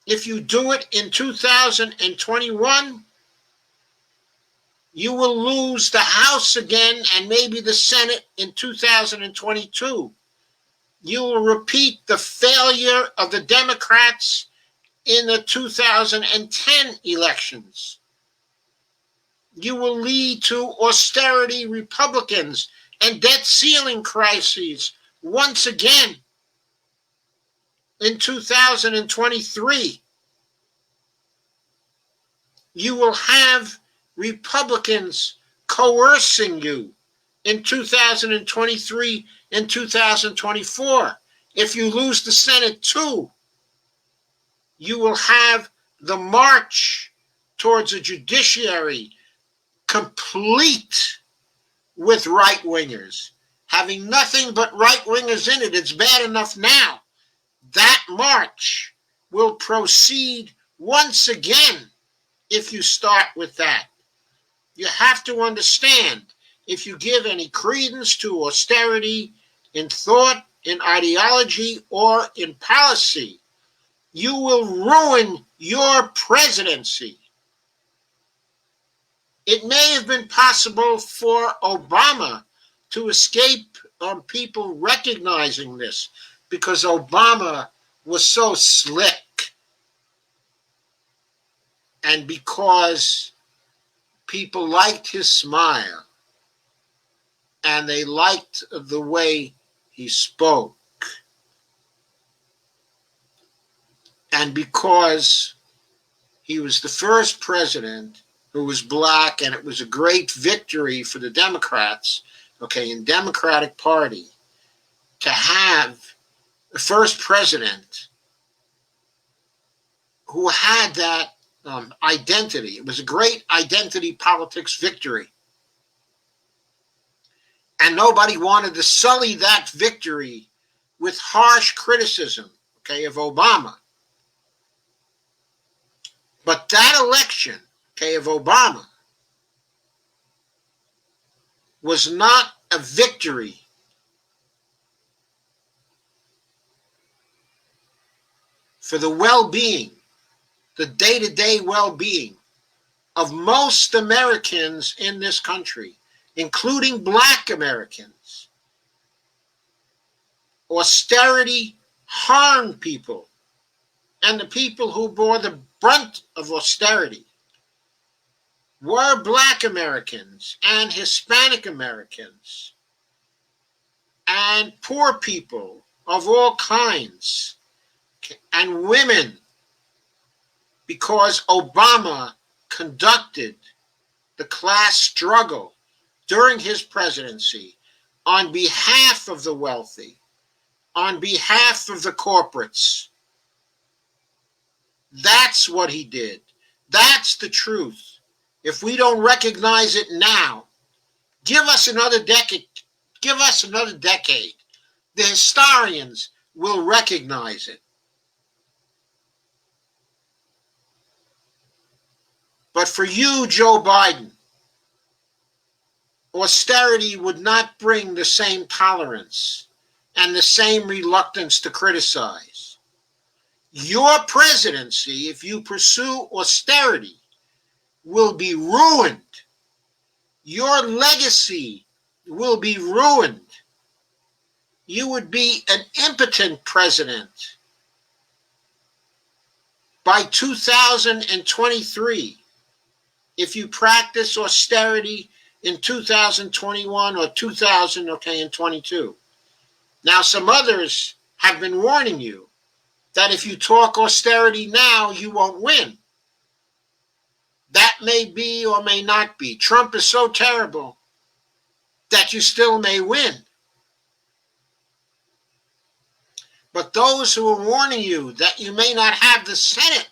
If you do it in 2021, you will lose the House again and maybe the Senate in 2022. You will repeat the failure of the Democrats in the 2010 elections. You will lead to austerity Republicans and debt ceiling crises once again in 2023. You will have Republicans coercing you in 2023 and 2024. If you lose the Senate too, you will have the march towards a judiciary complete with right-wingers, having nothing but right-wingers in it. It's bad enough now. That march will proceed once again if you start with that. You have to understand, if you give any credence to austerity in thought, in ideology, or in policy, you will ruin your presidency. It may have been possible for Obama to escape people recognizing this because Obama was so slick and because people liked his smile, and they liked the way he spoke. And because he was the first president who was black, and it was a great victory for the Democrats, in Democratic Party, to have the first president who had that identity. It was a great identity politics victory. And nobody wanted to sully that victory with harsh criticism, of Obama. But that election, of Obama, was not a victory for the well-being, the day-to-day well-being of most Americans in this country, including black Americans. Austerity harmed people, and the people who bore the brunt of austerity were black Americans and Hispanic Americans and poor people of all kinds and women, because Obama conducted the class struggle during his presidency on behalf of the wealthy, on behalf of the corporates. That's what he did. That's the truth. If we don't recognize it now, give us another decade. Give us another decade. The historians will recognize it. But for you, Joe Biden, austerity would not bring the same tolerance and the same reluctance to criticize. Your presidency, if you pursue austerity, will be ruined. Your legacy will be ruined. You would be an impotent president by 2023 if you practice austerity in 2021 or 2022. Now, some others have been warning you that if you talk austerity now, you won't win. That may be or may not be. Trump is so terrible that you still may win. But those who are warning you that you may not have the Senate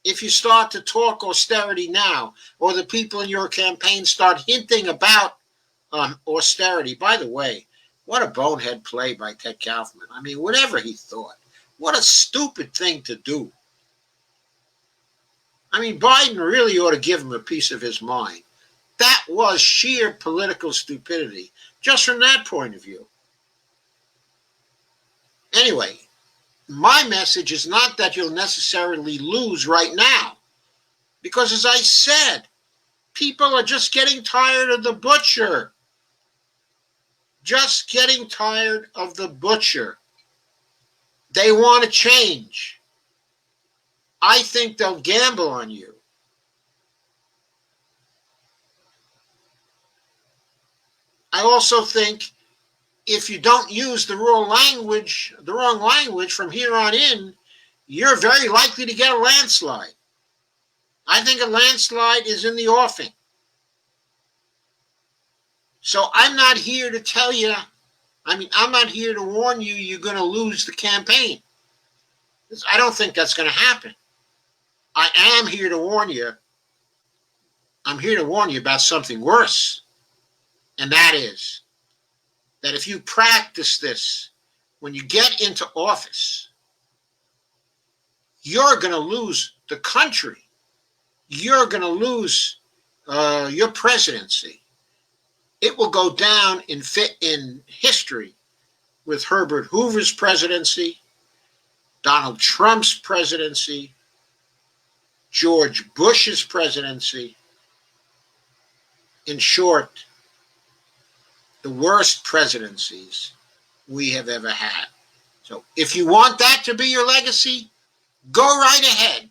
if you start to talk austerity now, or the people in your campaign start hinting about austerity. By the way, what a bonehead play by Ted Kaufman. I mean, whatever he thought. What a stupid thing to do. I mean, Biden really ought to give him a piece of his mind. That was sheer political stupidity, just from that point of view. Anyway, my message is not that you'll necessarily lose right now. Because as I said, people are just getting tired of the butcher. Just getting tired of the butcher. They want to change. I think they'll gamble on you. I also think if you don't use the wrong language from here on in, you're very likely to get a landslide. I think a landslide is in the offing. So I'm not here to tell you, I'm not here to warn you you're going to lose the campaign. I don't think that's going to happen. I am here to warn you. I'm here to warn you about something worse. And that is that if you practice this when you get into office, you're going to lose the country. You're going to lose your presidency. It will go down in history with Herbert Hoover's presidency, Donald Trump's presidency, George Bush's presidency. In short, the worst presidencies we have ever had. So if you want that to be your legacy, go right ahead.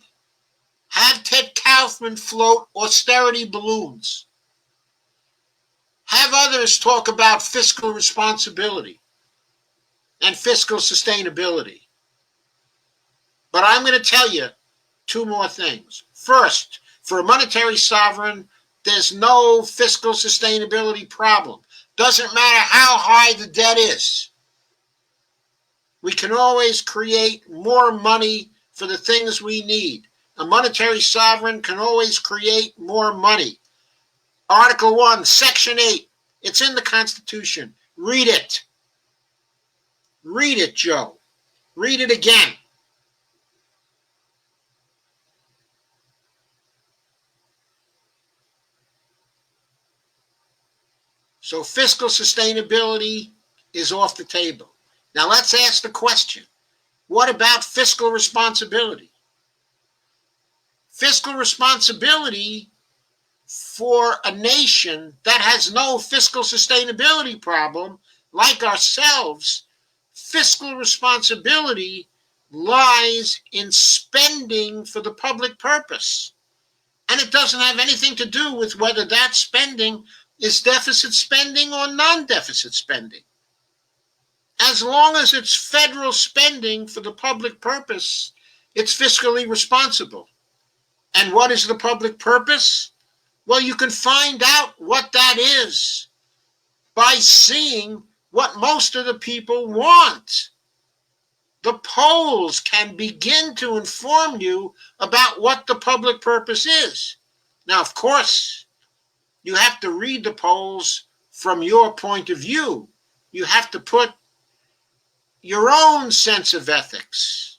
Have Ted Kaufman Kaufman float austerity balloons. Have others talk about fiscal responsibility and fiscal sustainability. But I'm going to tell you two more things. First, for a monetary sovereign, there's no fiscal sustainability problem. Doesn't matter how high the debt is. We can always create more money for the things we need. A monetary sovereign can always create more money. Article 1, Section 8. It's in the Constitution. Read it. Read it, Joe. Read it again. So fiscal sustainability is off the table. Now let's ask the question, what about fiscal responsibility? Fiscal responsibility for a nation that has no fiscal sustainability problem, like ourselves, fiscal responsibility lies in spending for the public purpose. And it doesn't have anything to do with whether that spending is deficit spending or non-deficit spending. As long as it's federal spending for the public purpose, it's fiscally responsible. And what is the public purpose? Well, you can find out what that is by seeing what most of the people want. The polls can begin to inform you about what the public purpose is. Now, of course, you have to read the polls from your point of view. You have to put your own sense of ethics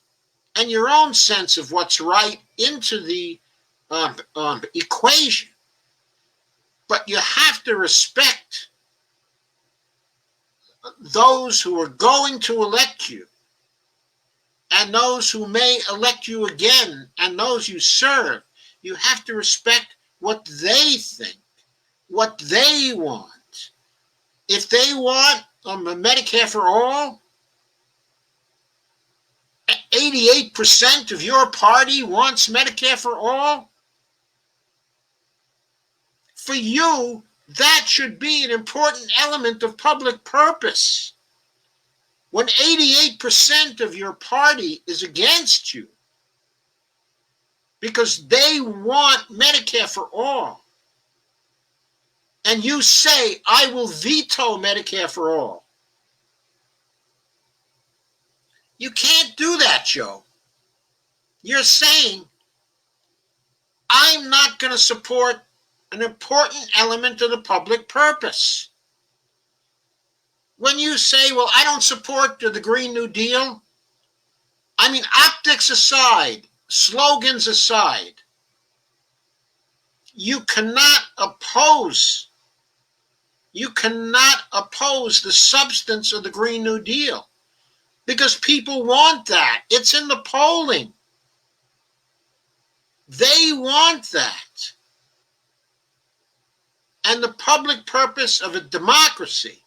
and your own sense of what's right into the equation. But you have to respect those who are going to elect you and those who may elect you again and those you serve. You have to respect what they think, what they want. If they want Medicare for all, 88% of your party wants Medicare for all. For you, that should be an important element of public purpose. When 88% of your party is against you because they want Medicare for all, and you say, I will veto Medicare for all, you can't do that, Joe. You're saying, I'm not going to support an important element of the public purpose. When you say, well, I don't support the Green New Deal, I mean, optics aside, slogans aside, you cannot oppose the substance of the Green New Deal because people want that. It's in the polling. They want that. And the public purpose of a democracy,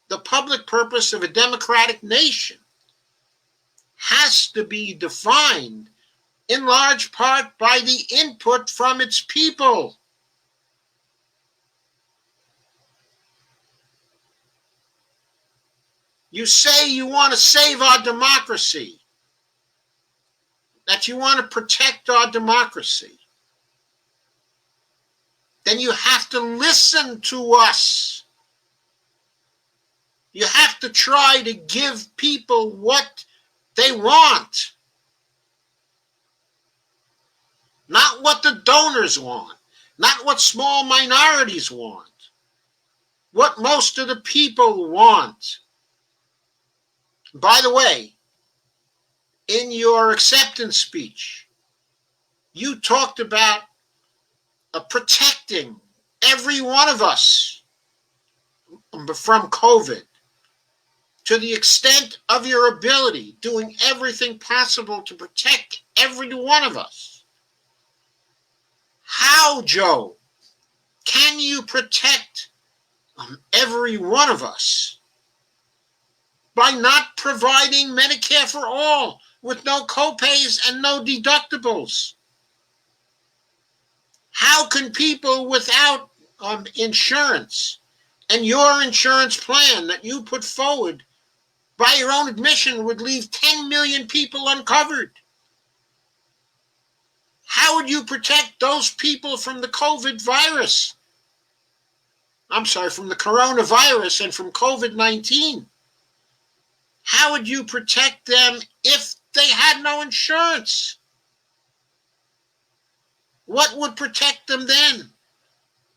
the public purpose of a democratic nation, has to be defined in large part by the input from its people. You say you want to save our democracy, that you want to protect our democracy. Then you have to listen to us. You have to try to give people what they want. Not what the donors want. Not what small minorities want. What most of the people want. By the way, in your acceptance speech, you talked about protecting every one of us from COVID to the extent of your ability, doing everything possible to protect every one of us. How, Joe, can you protect every one of us by not providing Medicare for all with no copays and no deductibles? can people without insurance and your insurance plan that you put forward by your own admission would leave 10 million people uncovered? How would you protect those people from the COVID virus? I'm sorry, from the coronavirus and from COVID-19? How would you protect them if they had no insurance? What would protect them then?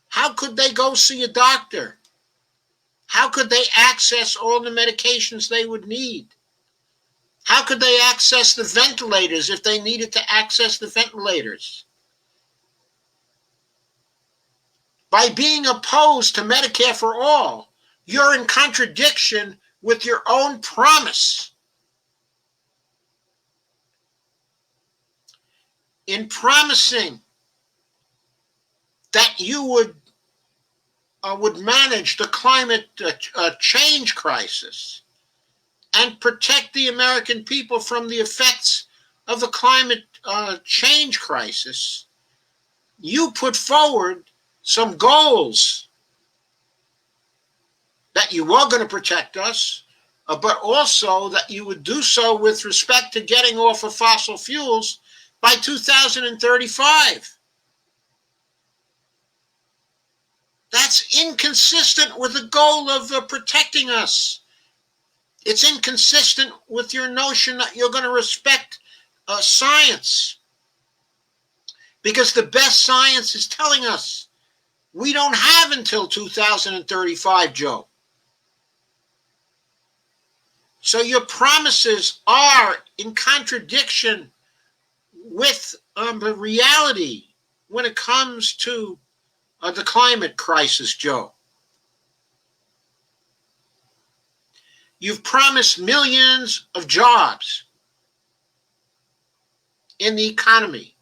How could they go see a doctor? How could they access all the medications they would need? How could they access the ventilators if they needed to access the ventilators? By being opposed to Medicare for all, you're in contradiction with your own promise. In promising that you would manage the climate change crisis and protect the American people from the effects of the climate change crisis, you put forward some goals that you were going to protect us, but also that you would do so with respect to getting off of fossil fuels by 2035. That's inconsistent with the goal of protecting us. It's inconsistent with your notion that you're going to respect science. Because the best science is telling us we don't have until 2035, Joe. So your promises are in contradiction with the reality when it comes to the climate crisis, Joe. You've promised millions of jobs in the economy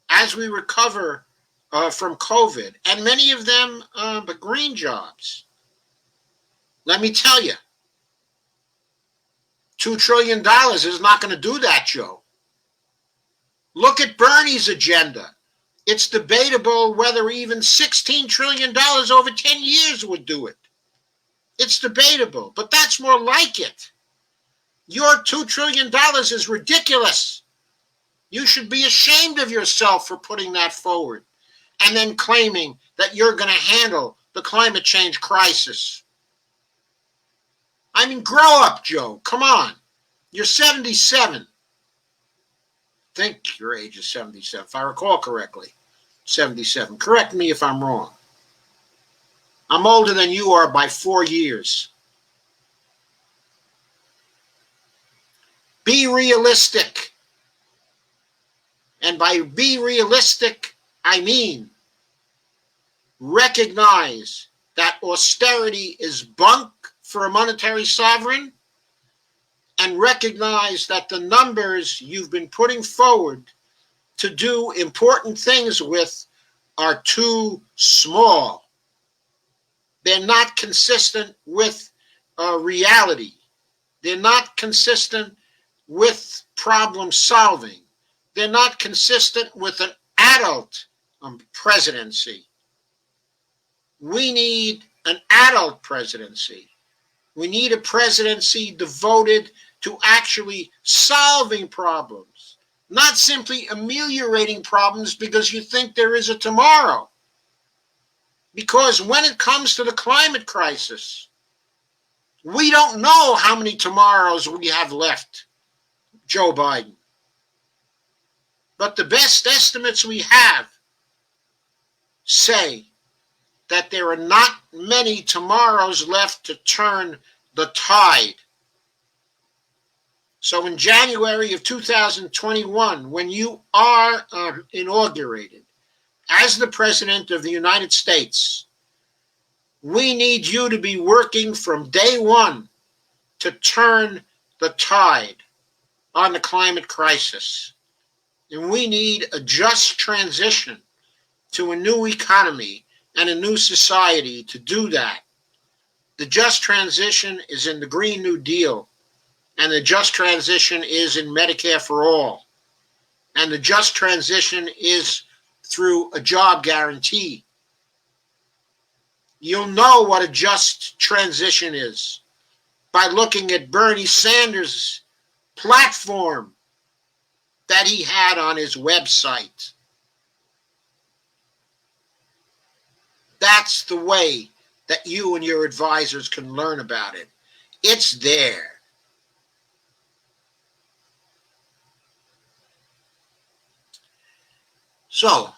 as we recover from COVID, and many of them the green jobs. Let me tell you, $2 trillion is not going to do that, Joe. Look at Bernie's agenda. It's debatable whether even $16 trillion over 10 years would do it. It's debatable, but that's more like it. Your $2 trillion is ridiculous. You should be ashamed of yourself for putting that forward and then claiming that you're going to handle the climate change crisis. I mean, grow up, Joe. Come on. You're 77. I think your age is 77, if I recall correctly. 77. Correct me if I'm wrong. I'm older than you are by 4 years. Be realistic. And by be realistic, I mean recognize that austerity is bunk for a monetary sovereign, and recognize that the numbers you've been putting forward to do important things with are too small. They're not consistent with reality. They're not consistent with problem solving. They're not consistent with an adult presidency. We need an adult presidency. We need a presidency devoted to actually solving problems, not simply ameliorating problems because you think there is a tomorrow. Because when it comes to the climate crisis, we don't know how many tomorrows we have left, Joe Biden. But the best estimates we have say that there are not many tomorrows left to turn the tide. So in January of 2021, when you are inaugurated as the President of the United States, we need you to be working from day one to turn the tide on the climate crisis. And we need a just transition to a new economy and a new society to do that. The just transition is in the Green New Deal, and the just transition is in Medicare for all, and the just transition is through a job guarantee. You'll know what a just transition is by looking at Bernie Sanders' platform that he had on his website. That's the way that you and your advisors can learn about it. It's there. So,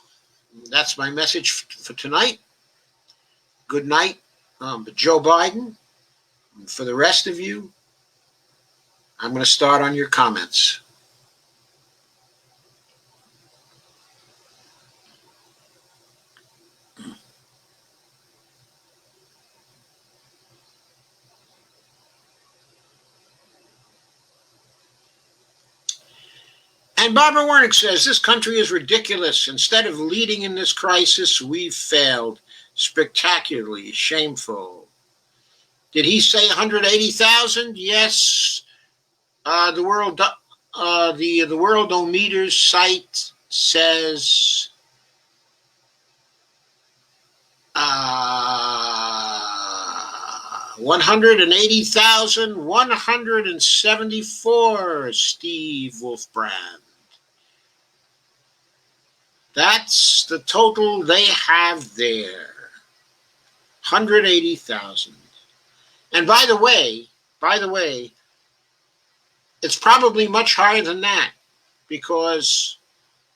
that's my message for tonight. Good night, Joe Biden. For the rest of you, I'm going to start on your comments. And Barbara Wernick says, this country is ridiculous. Instead of leading in this crisis, we've failed. Spectacularly shameful. Did he say 180,000? Yes. The Worldometers site says 180,174, Steve Wolfbrand. That's the total they have there. 180,000. And by the way, it's probably much higher than that, because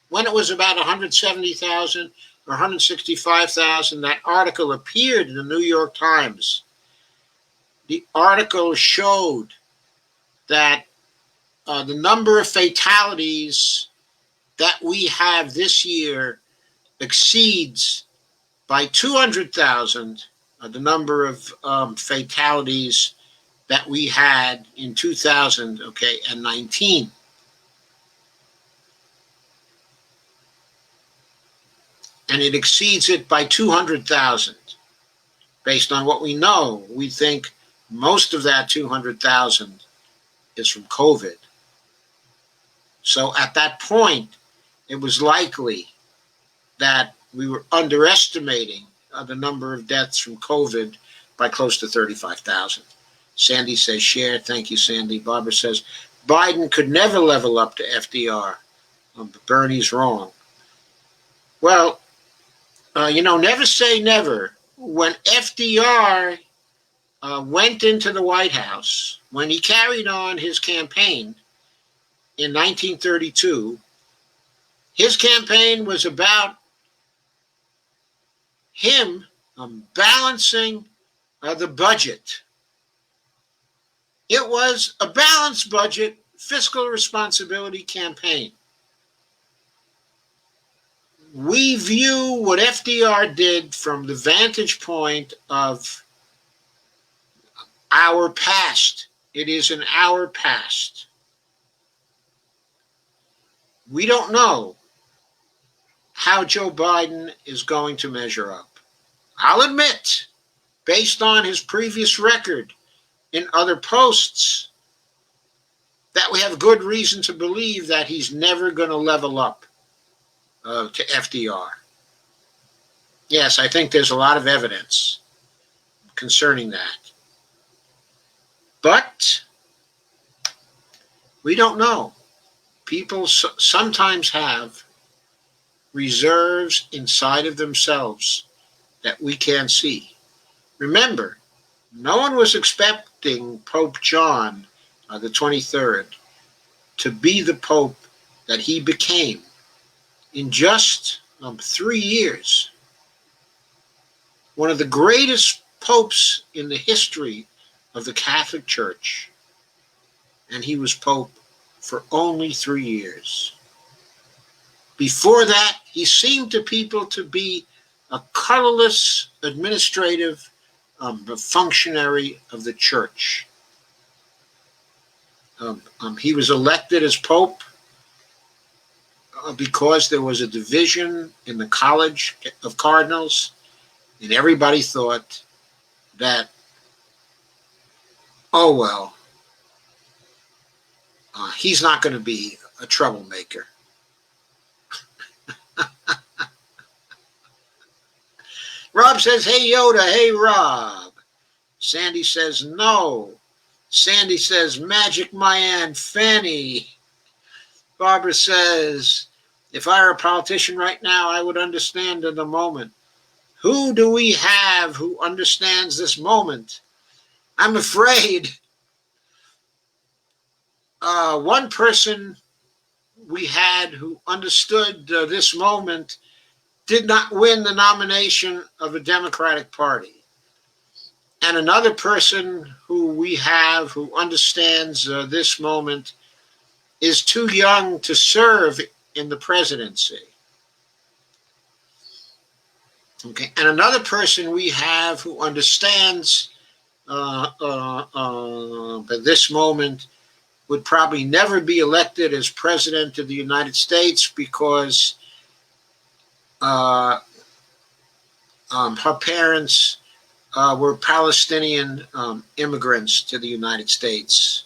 when it was about 170,000 or 165,000, that article appeared in the New York Times. The article showed that the number of fatalities that we have this year exceeds by 200,000 the number of fatalities that we had in 2019. And it exceeds it by 200,000. Based on what we know, we think most of that 200,000 is from COVID. So at that point, it was likely that we were underestimating the number of deaths from COVID by close to 35,000. Sandy says, share. Thank you, Sandy. Barbara says, Biden could never level up to FDR. Bernie's wrong. Well, never say never. When FDR went into the White House, when he carried on his campaign in 1932, his campaign was about him balancing the budget. It was a balanced budget, fiscal responsibility campaign. We view what FDR did from the vantage point of our past. It is in our past. We don't know how Joe Biden is going to measure up. I'll admit, based on his previous record in other posts, that we have good reason to believe that he's never going to level up to FDR. Yes, I think there's a lot of evidence concerning that. But we don't know. People sometimes have reserves inside of themselves that we can't see. Remember, no one was expecting Pope John the 23rd to be the Pope that he became in just 3 years. One of the greatest popes in the history of the Catholic Church. And he was Pope for only 3 years. Before that, he seemed to people to be a colorless administrative functionary of the church. He was elected as Pope because there was a division in the College of Cardinals, and everybody thought that, oh well, he's not going to be a troublemaker. Rob says, hey, Yoda. Hey, Rob. Sandy says, no. Sandy says, Magic my Aunt Fanny. Barbara says, if I were a politician right now, I would understand in the moment. Who do we have who understands this moment? I'm afraid one person we had who understood this moment did not win the nomination of a Democratic Party. And another person who we have who understands this moment is too young to serve in the presidency. Okay, and another person we have who understands that this moment would probably never be elected as president of the United States because her parents were Palestinian immigrants to the United States.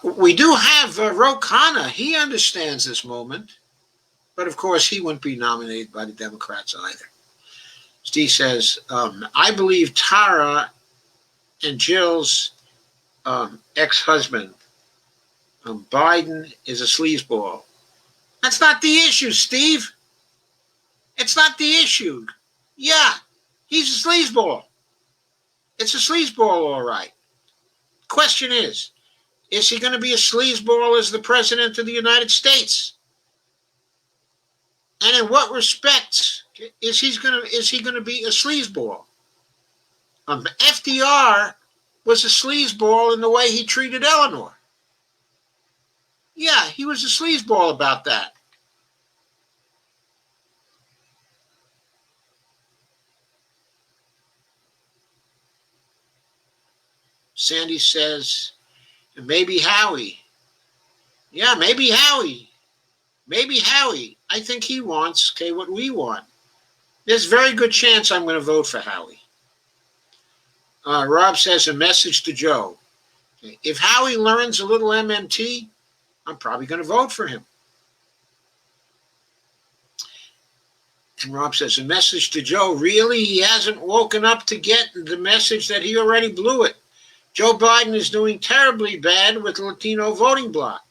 We do have Ro Khanna. He understands this moment, but of course he wouldn't be nominated by the Democrats either. Steve says, I believe Tara and Jill's ex-husband, Biden, is a sleazeball. That's not the issue, Steve. It's not the issue. Yeah, he's a sleazeball. It's a sleazeball, all right. Question is he going to be a sleazeball as the president of the United States? And in what respects is he going to be a sleazeball? FDR was a sleazeball in the way he treated Eleanor. Yeah, he was a sleazeball about that. Sandy says, maybe Howie. Yeah, maybe Howie. Maybe Howie. I think he wants, what we want. There's a very good chance I'm going to vote for Howie. Rob says, a message to Joe. If Howie learns a little MMT, I'm probably going to vote for him. And Rob says, a message to Joe. Really? He hasn't woken up to get the message that he already blew it. Joe Biden is doing terribly bad with the Latino voting bloc.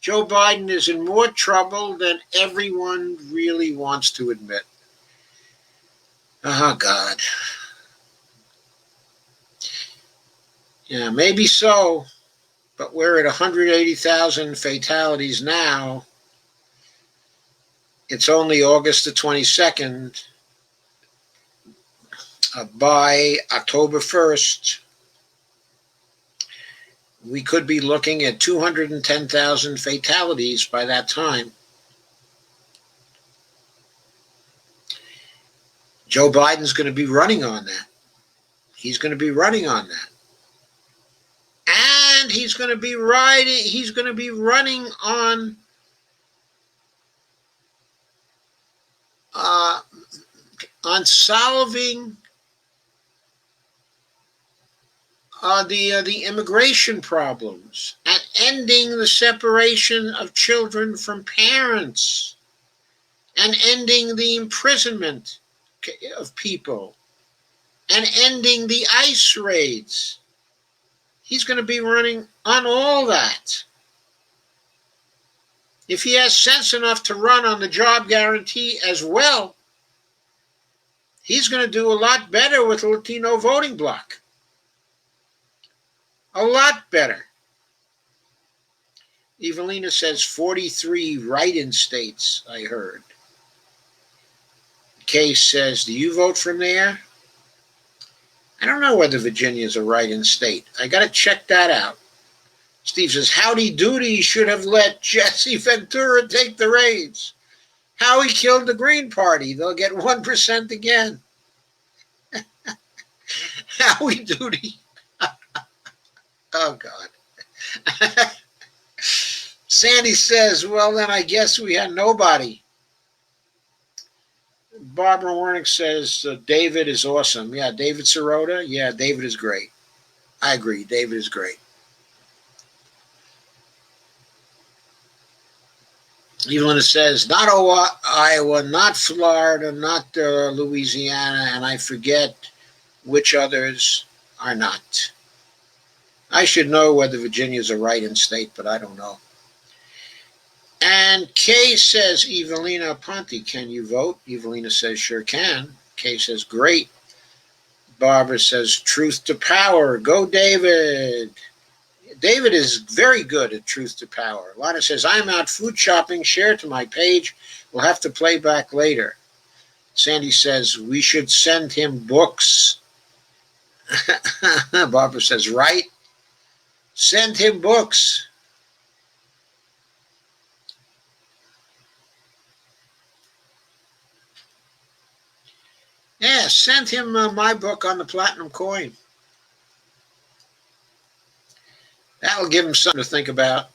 Joe Biden is in more trouble than everyone really wants to admit. Oh, God. Yeah, maybe so, but we're at 180,000 fatalities now. It's only August the 22nd. By October 1st, we could be looking at 210,000 fatalities by that time. Joe Biden's going to be running on that. He's going to be running on that. And he's going to be running on solving the immigration problems and ending the separation of children from parents and ending the imprisonment of people and ending the ICE raids. He's going to be running on all that. If he has sense enough to run on the job guarantee as well, he's going to do a lot better with the Latino voting bloc. A lot better. Evelina says 43 write-in states, I heard. Kay says, do you vote from there? I don't know whether Virginia's a write-in state. I got to check that out. Steve says, Howdy Doody should have let Jesse Ventura take the reins. Howie killed the Green Party. They'll get 1% again. Howie Doody. Oh, God. Sandy says, well, then I guess we had nobody. Barbara Warnick says, David is awesome. Yeah, David Sirota. Yeah, David is great. I agree. David is great. Evelyn says, not Iowa, not Florida, not Louisiana, and I forget which others are not. I should know whether Virginia is a write-in state, but I don't know. And Kay says, Evelina Ponte, can you vote? Evelina says, sure can. Kay says, great. Barbara says, truth to power. Go, David. David is very good at truth to power. Lana says, I'm out food shopping. Share to my page. We'll have to play back later. Sandy says, we should send him books. Barbara says, right. Send him books. Yeah, send him my book on the platinum coin. That will give him something to think about.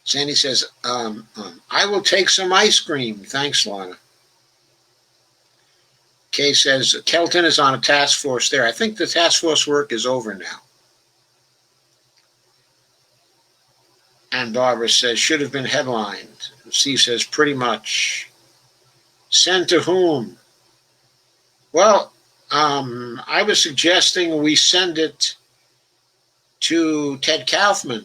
Sandy says, I will take some ice cream. Thanks, Lana. Kay says, Kelton is on a task force there. I think the task force work is over now. And Barbara says, should have been headlined. Steve says, pretty much. Send to whom? Well, I was suggesting we send it to Ted Kaufman.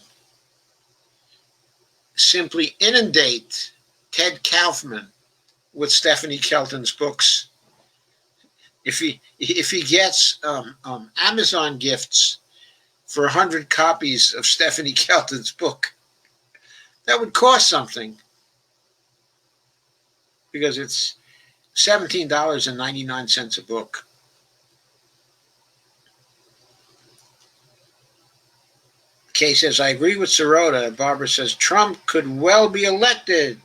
Simply inundate Ted Kaufman with Stephanie Kelton's books. If he gets Amazon gifts for 100 copies of Stephanie Kelton's book, that would cost something, because it's $17.99 a book. Kay says, I agree with Sirota. Barbara says, Trump could well be elected.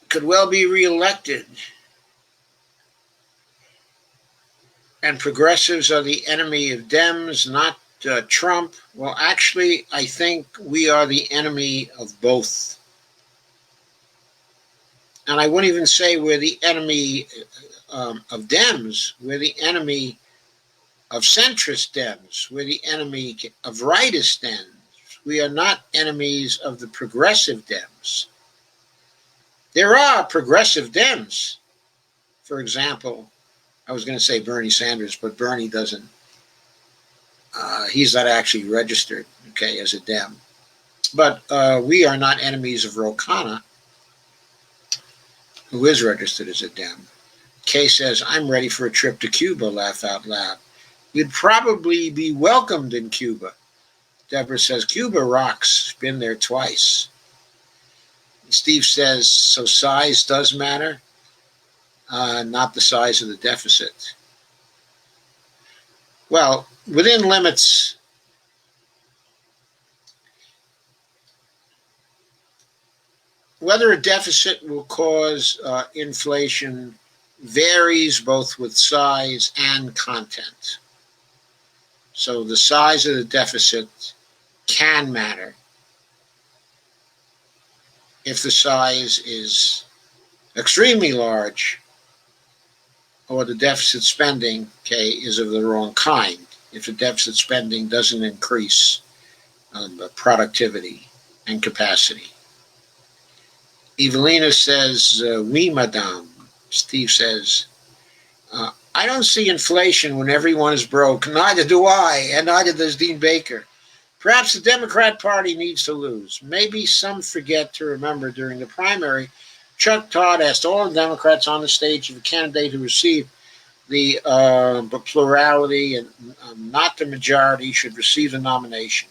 Could well be reelected. And progressives are the enemy of Dems, not Trump. Well, actually, I think we are the enemy of both. And I wouldn't even say we're the enemy of Dems. We're the enemy of centrist Dems. We're the enemy of rightist Dems. We are not enemies of the progressive Dems. There are progressive Dems. For example, I was going to say Bernie Sanders, but Bernie doesn't. He's not actually registered, okay, as a Dem. But we are not enemies of Ro Khanna, who is registered as a Dem. Kay says, I'm ready for a trip to Cuba, laugh out loud. You'd probably be welcomed in Cuba. Deborah says, Cuba rocks. Been there twice. Steve says, so size does matter, not the size of the deficit. Well, within limits, whether a deficit will cause inflation varies both with size and content. So the size of the deficit can matter. If the size is extremely large, or the deficit spending, okay, is of the wrong kind. If the deficit spending doesn't increase productivity and capacity. Evelina says, oui, madame. Steve says, I don't see inflation when everyone is broke. Neither do I, and neither does Dean Baker. Perhaps the Democrat Party needs to lose. Maybe some forget to remember during the primary, Chuck Todd asked all the Democrats on the stage if a candidate who received the plurality and not the majority should receive the nomination.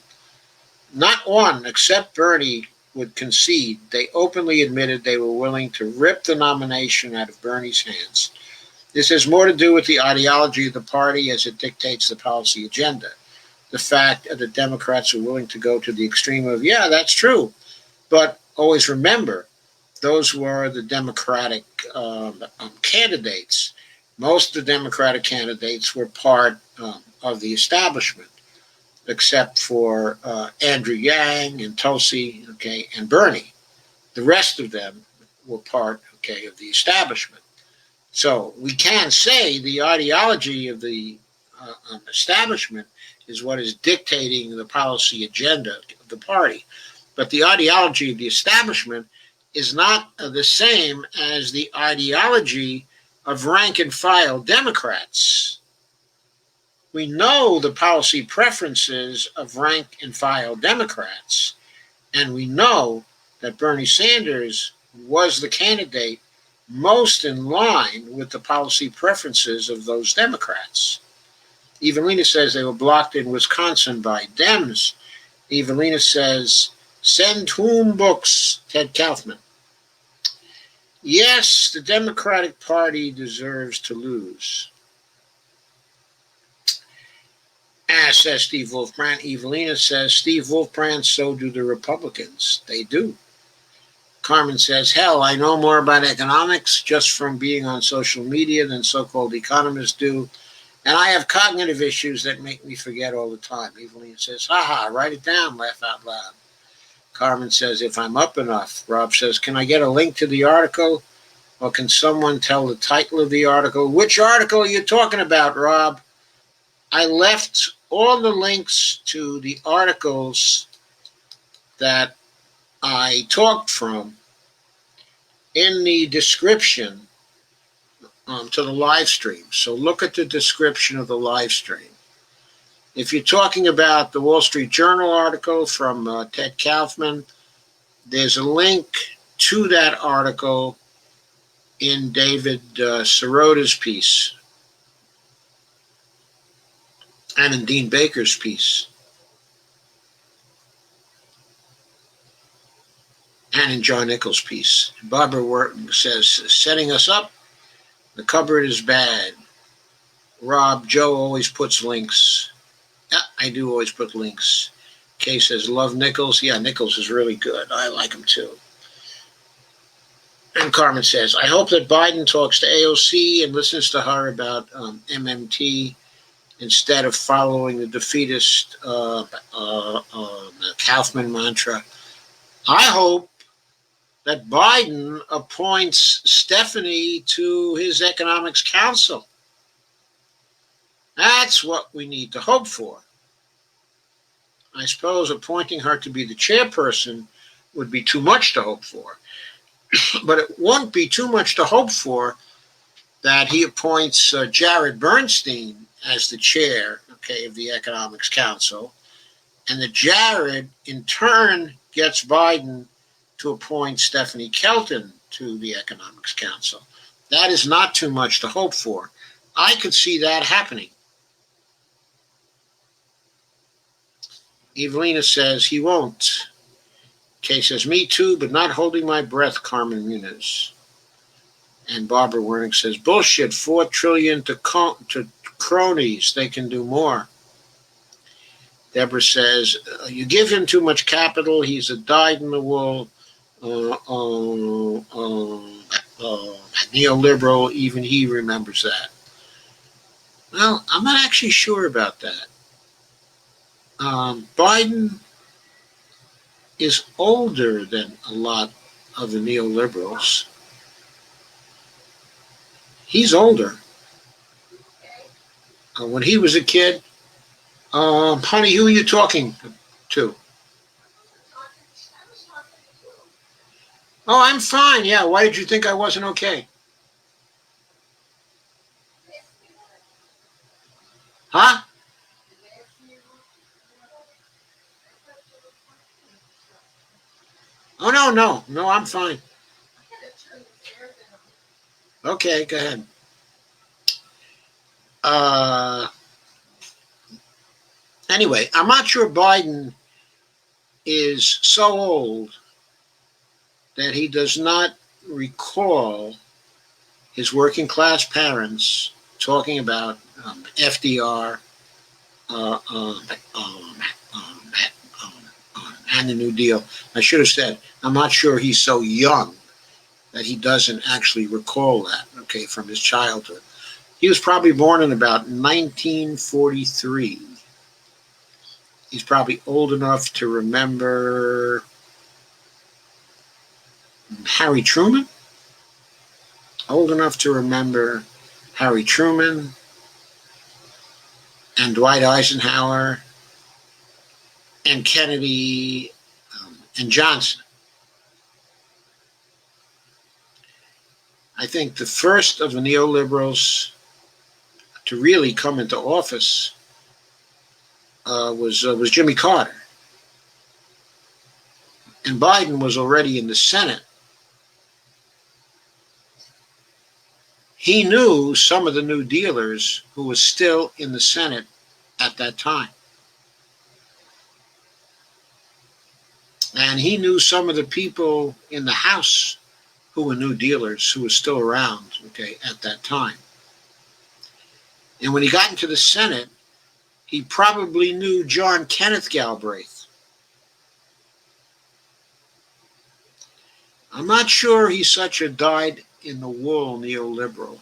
Not one, except Bernie, would concede. They openly admitted they were willing to rip the nomination out of Bernie's hands. This has more to do with the ideology of the party as it dictates the policy agenda. The fact that the Democrats are willing to go to the extreme of, yeah, that's true. But always remember, those were the Democratic candidates. Most of the Democratic candidates were part of the establishment, except for Andrew Yang and Tulsi, okay, and Bernie. The rest of them were part, okay, of the establishment. So we can say the ideology of the establishment is what is dictating the policy agenda of the party. But the ideology of the establishment is not the same as the ideology of rank and file Democrats. We know the policy preferences of rank and file Democrats, and we know that Bernie Sanders was the candidate most in line with the policy preferences of those Democrats. Evelina says they were blocked in Wisconsin by Dems. Evelina says, send whom books, Ted Kaufman. Yes, the Democratic Party deserves to lose. Says Steve Wolfbrand. Evelina says, Steve Wolfbrand, so do the Republicans. They do. Carmen says, hell, I know more about economics just from being on social media than so-called economists do. And I have cognitive issues that make me forget all the time. Evelina says, haha, write it down, laugh out loud. Carmen says, if I'm up enough. Rob says, can I get a link to the article? Or can someone tell the title of the article? Which article are you talking about, Rob? I left all the links to the articles that I talked from in the description to the live stream. So look at the description of the live stream. If you're talking about the Wall Street Journal article from Ted Kaufman, there's a link to that article in David Sirota's piece and in Dean Baker's piece and in John Nichols' piece. Barbara Wharton says, setting us up, the cupboard is bad. Rob, Joe always puts links. Yeah, I do always put links. Kay says, love Nichols. Yeah, Nichols is really good. I like him too. And Carmen says, I hope that Biden talks to AOC and listens to her about MMT instead of following the defeatist Kaufman mantra. I hope that Biden appoints Stephanie to his economics council. That's what we need to hope for. I suppose appointing her to be the chairperson would be too much to hope for. But it won't be too much to hope for that he appoints Jared Bernstein as the chair, of the Economics Council, and that Jared, in turn, gets Biden to appoint Stephanie Kelton to the Economics Council. That is not too much to hope for. I could see that happening. Evelina says he won't. Kay says, me too, but not holding my breath, Carmen Muniz. And Barbara Wernick says, bullshit, $4 trillion to cronies. They can do more. Deborah says, you give him too much capital. He's a dyed-in-the-wool neoliberal. Even he remembers that. Well, I'm not actually sure about that. Biden is older than a lot of the neoliberals. He's older. When he was a kid, honey, who are you talking to? Oh, I'm fine. Yeah. Why did you think I wasn't okay? Huh? Oh, no, I'm fine. Okay, go ahead. Anyway, I'm not sure Biden is so old that he does not recall his working class parents talking about FDR and the New Deal. I should have said, I'm not sure he's so young that he doesn't actually recall that, from his childhood. He was probably born in about 1943. He's probably old enough to remember Harry Truman. Old enough to remember Harry Truman and Dwight Eisenhower and Kennedy and Johnson. I think the first of the neoliberals to really come into office was Jimmy Carter. And Biden was already in the Senate. He knew some of the New Dealers who were still in the Senate at that time. And he knew some of the people in the House who were New Dealers who were still around, okay, at that time. And when he got into the Senate, he probably knew John Kenneth Galbraith. I'm not sure he's such a dyed-in-the-wool neoliberal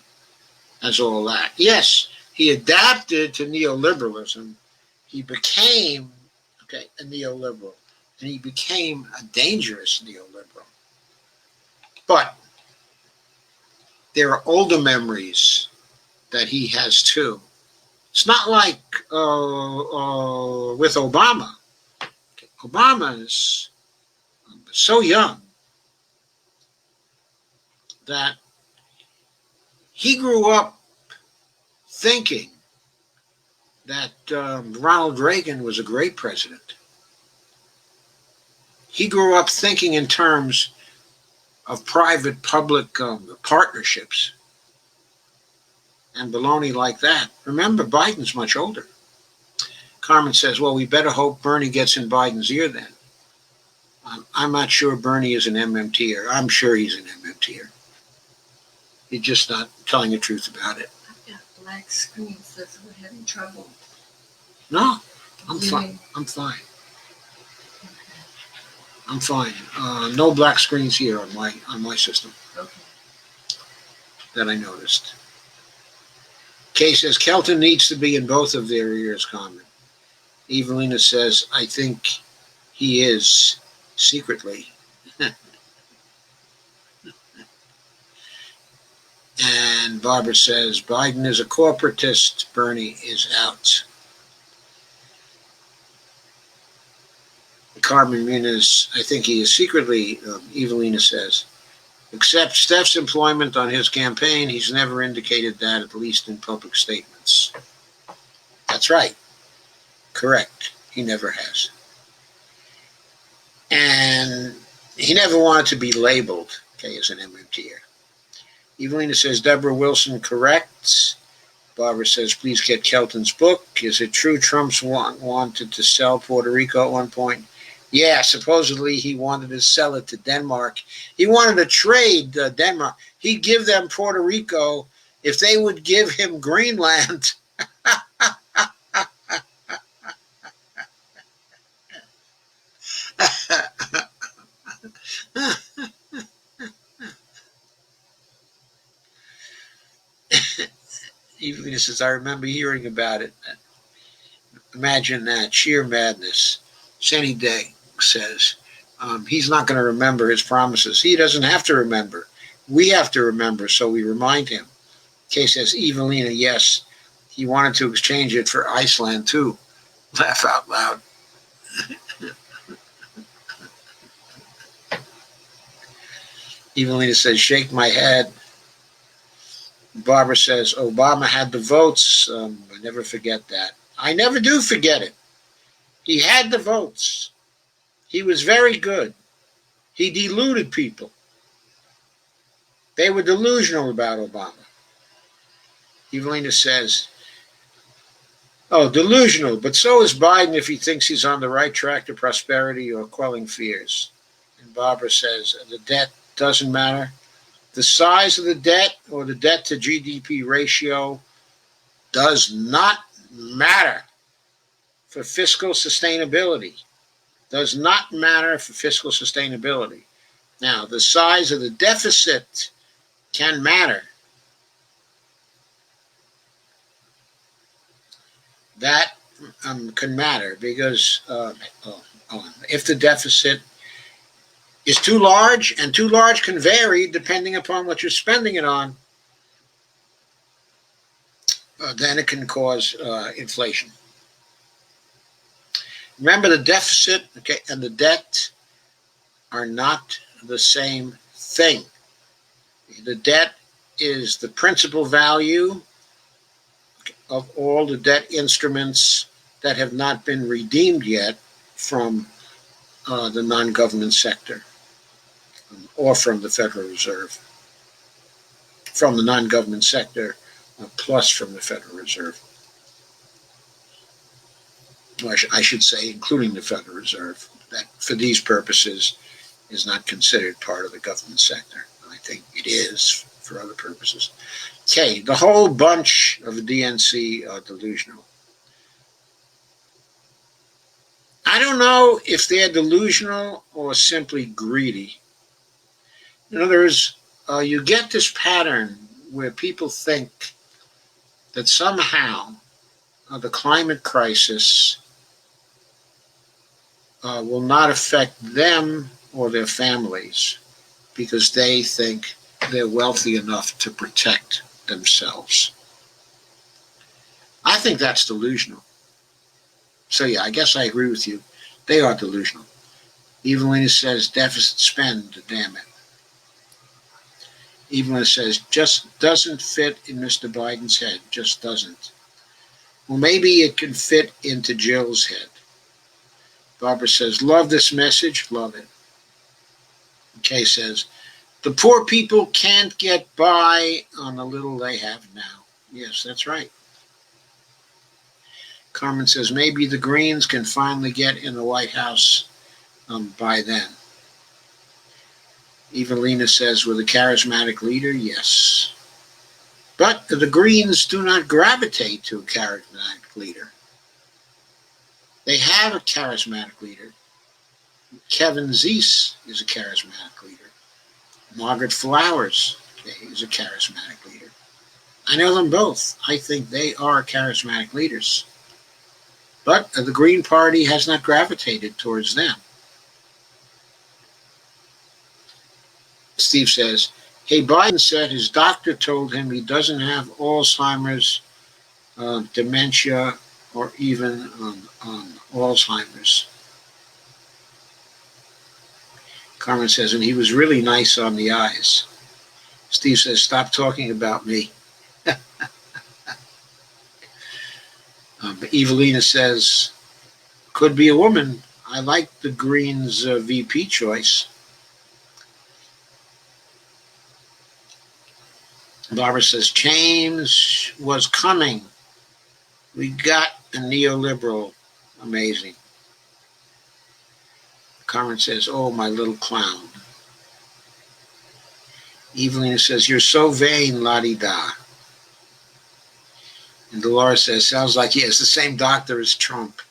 as all that. Yes, he adapted to neoliberalism. He became, okay, a neoliberal. And he became a dangerous neoliberal. But there are older memories that he has too. It's not like with Obama. Obama is so young that he grew up thinking that Ronald Reagan was a great president. He grew up thinking in terms of private-public partnerships and baloney like that. Remember, Biden's much older. Carmen says, well, we better hope Bernie gets in Biden's ear then. I'm not sure Bernie is an MMTer. I'm sure he's an MMTer. He's just not telling the truth about it. I've got black screens. That's what we're having trouble. No, I'm fine. I'm fine. I'm fine. No black screens here on my system. Okay. That I noticed. Kay says Kelton needs to be in both of their ears, Carmen. Evelina says, I think he is secretly. And Barbara says, Biden is a corporatist, Bernie is out. Carmen Muniz, I think he is secretly, Evelina says, except Steph's employment on his campaign, he's never indicated that, at least in public statements. That's right. Correct. He never has. And he never wanted to be labeled, okay, as an MMTer. Evelina says, Deborah Wilson corrects. Barbara says, please get Kelton's book. Is it true Trump's wanted to sell Puerto Rico at one point? Yeah, supposedly he wanted to sell it to Denmark. He wanted to trade Denmark. He'd give them Puerto Rico if they would give him Greenland. Evelina says, I remember hearing about it. Imagine that, sheer madness. Sunny Day says, he's not going to remember his promises. He doesn't have to remember. We have to remember, so we remind him. Kay says, Evelina, yes, he wanted to exchange it for Iceland too. Laugh out loud. Evelina says, shake my head. Barbara says, Obama had the votes. I never forget that. I never do forget it. He had the votes. He was very good. He deluded people. They were delusional about Obama. Evelina says, oh, delusional, but so is Biden if he thinks he's on the right track to prosperity or quelling fears. And Barbara says, the debt doesn't matter. The size of the debt or the debt to GDP ratio does not matter for fiscal sustainability. Does not matter for fiscal sustainability. Now, the size of the deficit can matter. That can matter because if the deficit is too large, and too large can vary depending upon what you're spending it on, then it can cause inflation. Remember, the deficit, okay, and the debt are not the same thing. The debt is the principal value of all the debt instruments that have not been redeemed yet from the non-government sector or from the Federal Reserve. From the non-government sector plus from the Federal Reserve. Well, I should say including the Federal Reserve, that for these purposes is not considered part of the government sector. I think it is for other purposes. Okay, the whole bunch of the DNC are delusional. I don't know if they're delusional or simply greedy. In other words, you get this pattern where people think that somehow the climate crisis will not affect them or their families because they think they're wealthy enough to protect themselves. I think that's delusional. So yeah, I guess I agree with you. They are delusional. Even when it says deficit spend, damn it. Even when it says just doesn't fit in Mr. Biden's head, just doesn't. Well, maybe it can fit into Jill's head. Barbara says, love this message, love it. Kay says, the poor people can't get by on the little they have now. Yes, that's right. Carmen says, maybe the Greens can finally get in the White House by then. Evelina says, with a charismatic leader, yes. But the Greens do not gravitate to a charismatic leader. They have a charismatic leader. Kevin Zeese is a charismatic leader. Margaret Flowers is a charismatic leader. I know them both. I think they are charismatic leaders. But the Green Party has not gravitated towards them. Steve says, hey, Biden said his doctor told him he doesn't have Alzheimer's, dementia, or even Alzheimer's. Carmen says, and he was really nice on the eyes. Steve says, stop talking about me. Evelina says, could be a woman. I like the Greens VP choice. Barbara says, change was coming. We got a neoliberal. Amazing. Carmen says, oh, my little clown. Evelina says, you're so vain, la-di-da. And Dolores says, sounds like he has the same doctor as Trump.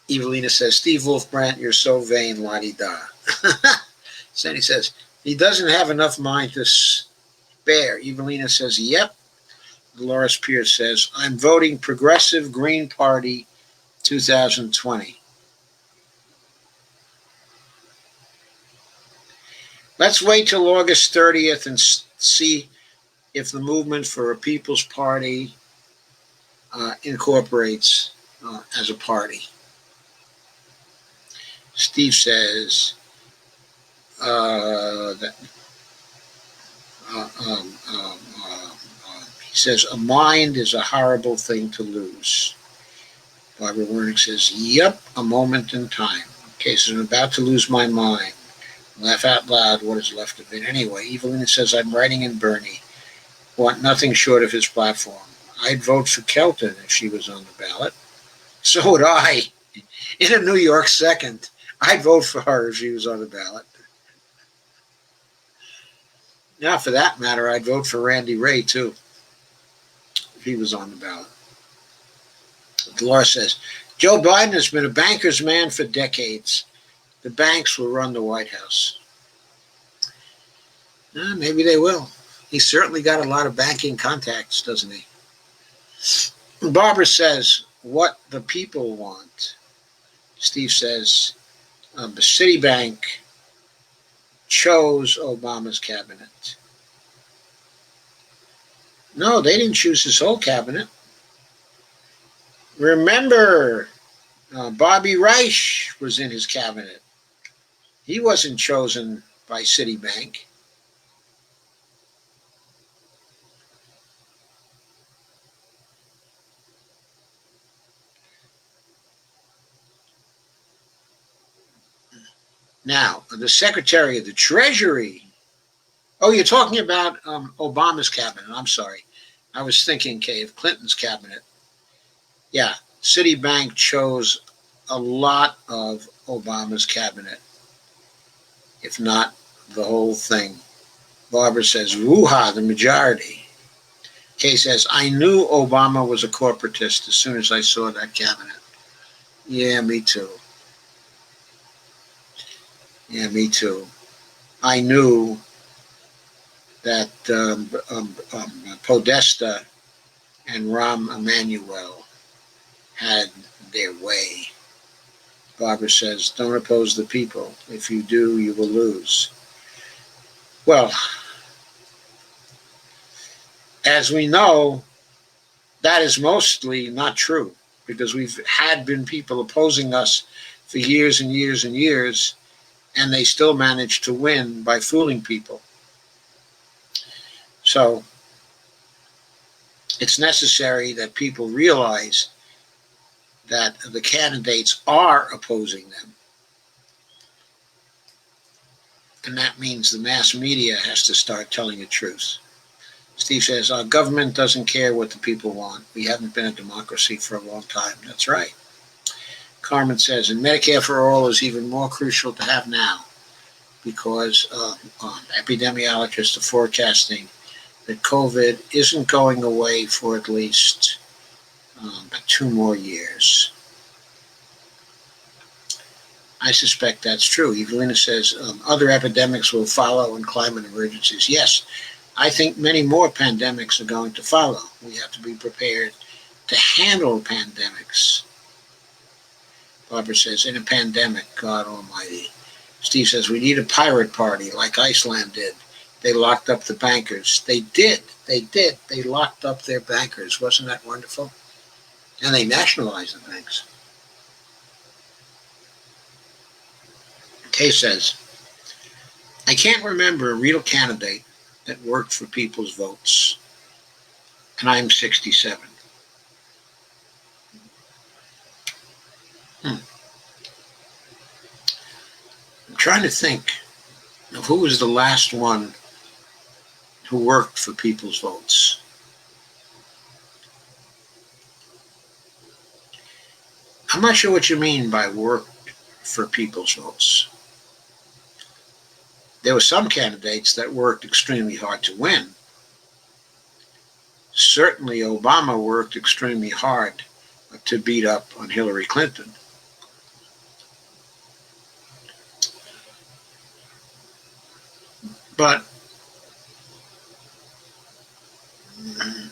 Evelina says, Steve Wolfbrandt, you're so vain, la-di-da. Sandy says, he doesn't have enough mind to spare. Evelina says, yep. Dolores Pierce says, I'm voting Progressive Green Party 2020. Let's wait till August 30th and see if the movement for a People's Party incorporates as a party. Steve says he says, a mind is a horrible thing to lose. Barbara Wernick says, yep, a moment in time. Okay, so I'm about to lose my mind. Laugh out loud, what is left of it. Anyway, Evelina says, I'm writing in Bernie. Want nothing short of his platform. I'd vote for Kelton if she was on the ballot. So would I. In a New York second, I'd vote for her if she was on the ballot. Now, for that matter, I'd vote for Randy Ray, too, if he was on the ballot. Dolores says, Joe Biden has been a banker's man for decades. The banks will run the White House. Maybe they will. He's certainly got a lot of banking contacts, doesn't he? Barbara says, what the people want. Steve says, the Citibank chose Obama's cabinet. No, they didn't choose his whole cabinet. Remember, Bobby Reich was in his cabinet. He wasn't chosen by Citibank. Now, the Secretary of the Treasury. Oh, you're talking about Obama's cabinet. I'm sorry. I was thinking, Kay, of Clinton's cabinet. Yeah, Citibank chose a lot of Obama's cabinet, if not the whole thing. Barbara says, woo-ha, the majority. Kay says, I knew Obama was a corporatist as soon as I saw that cabinet. Yeah, me too. Yeah, me too. I knew that Podesta and Rahm Emanuel had their way. Barbara says, don't oppose the people. If you do, you will lose. Well, as we know, that is mostly not true because we've had been people opposing us for years and years and years, and they still manage to win by fooling people. So it's necessary that people realize that the candidates are opposing them. And that means the mass media has to start telling the truth. Steve says, our government doesn't care what the people want. We haven't been a democracy for a long time. That's right. Carmen says, and Medicare for All is even more crucial to have now because epidemiologists are forecasting that COVID isn't going away for at least 2 more years. I suspect that's true. Evelina says other epidemics will follow and climate emergencies. Yes, I think many more pandemics are going to follow. We have to be prepared to handle pandemics. Barbara says, in a pandemic, God Almighty. Steve says, we need a pirate party like Iceland did. They locked up the bankers. They did. They locked up their bankers. Wasn't that wonderful? And they nationalized the banks. Kay says, I can't remember a real candidate that worked for people's votes. And I'm 67. I'm trying to think of who was the last one who worked for people's votes. I'm not sure what you mean by work for people's votes. There were some candidates that worked extremely hard to win. Certainly Obama worked extremely hard to beat up on Hillary Clinton. But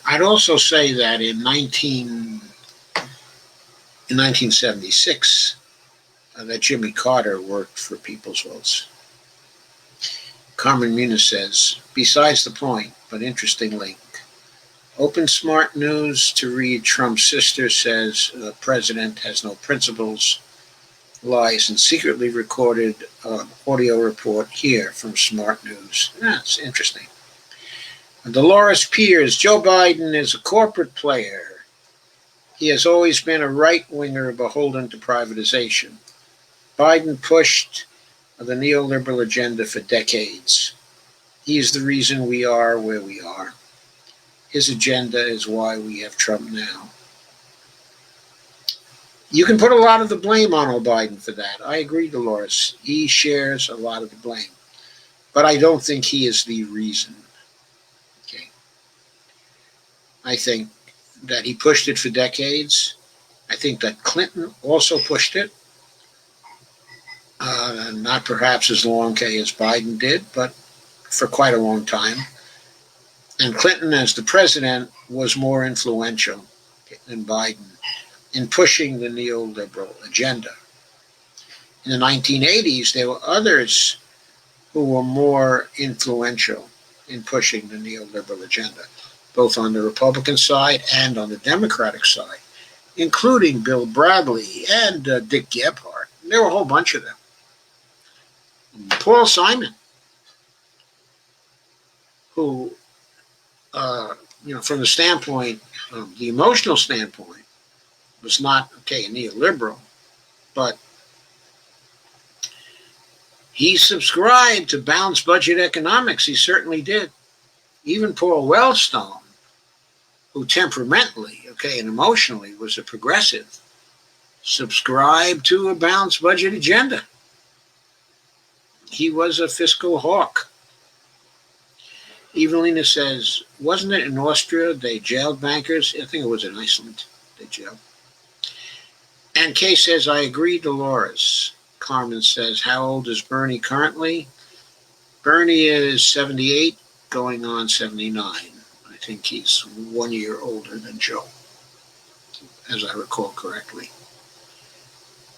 I'd also say that in 1976, that Jimmy Carter worked for people's votes. Carmen Muniz says, besides the point, but interesting link. Open Smart News to read Trump's sister says the president has no principles, lies, and secretly recorded audio report here from Smart News. That's interesting. Dolores Pierce, Joe Biden is a corporate player. He has always been a right-winger beholden to privatization. Biden pushed the neoliberal agenda for decades. He is the reason we are where we are. His agenda is why we have Trump now. You can put a lot of the blame on Biden for that. I agree, Dolores. He shares a lot of the blame. But I don't think he is the reason. Okay. I think that he pushed it for decades. I think that Clinton also pushed it. Not perhaps as long as Biden did, but for quite a long time. And Clinton, as the president, was more influential than Biden in pushing the neoliberal agenda. In the 1980s, there were others who were more influential in pushing the neoliberal agenda, both on the Republican side and on the Democratic side. including Bill Bradley and Dick Gephardt. There were a whole bunch of them. Paul Simon, who, from the standpoint, the emotional standpoint, was not, a neoliberal, but he subscribed to balanced budget economics. He certainly did. Even Paul Wellstone, who temperamentally, and emotionally was a progressive, subscribed to a balanced budget agenda. He was a fiscal hawk. Evelina says, wasn't it in Austria they jailed bankers? I think it was in Iceland they jailed. And Kay says, I agree, Dolores. Carmen says, how old is Bernie currently? Bernie is 78, going on 79. I think he's 1 year older than Joe, as I recall correctly.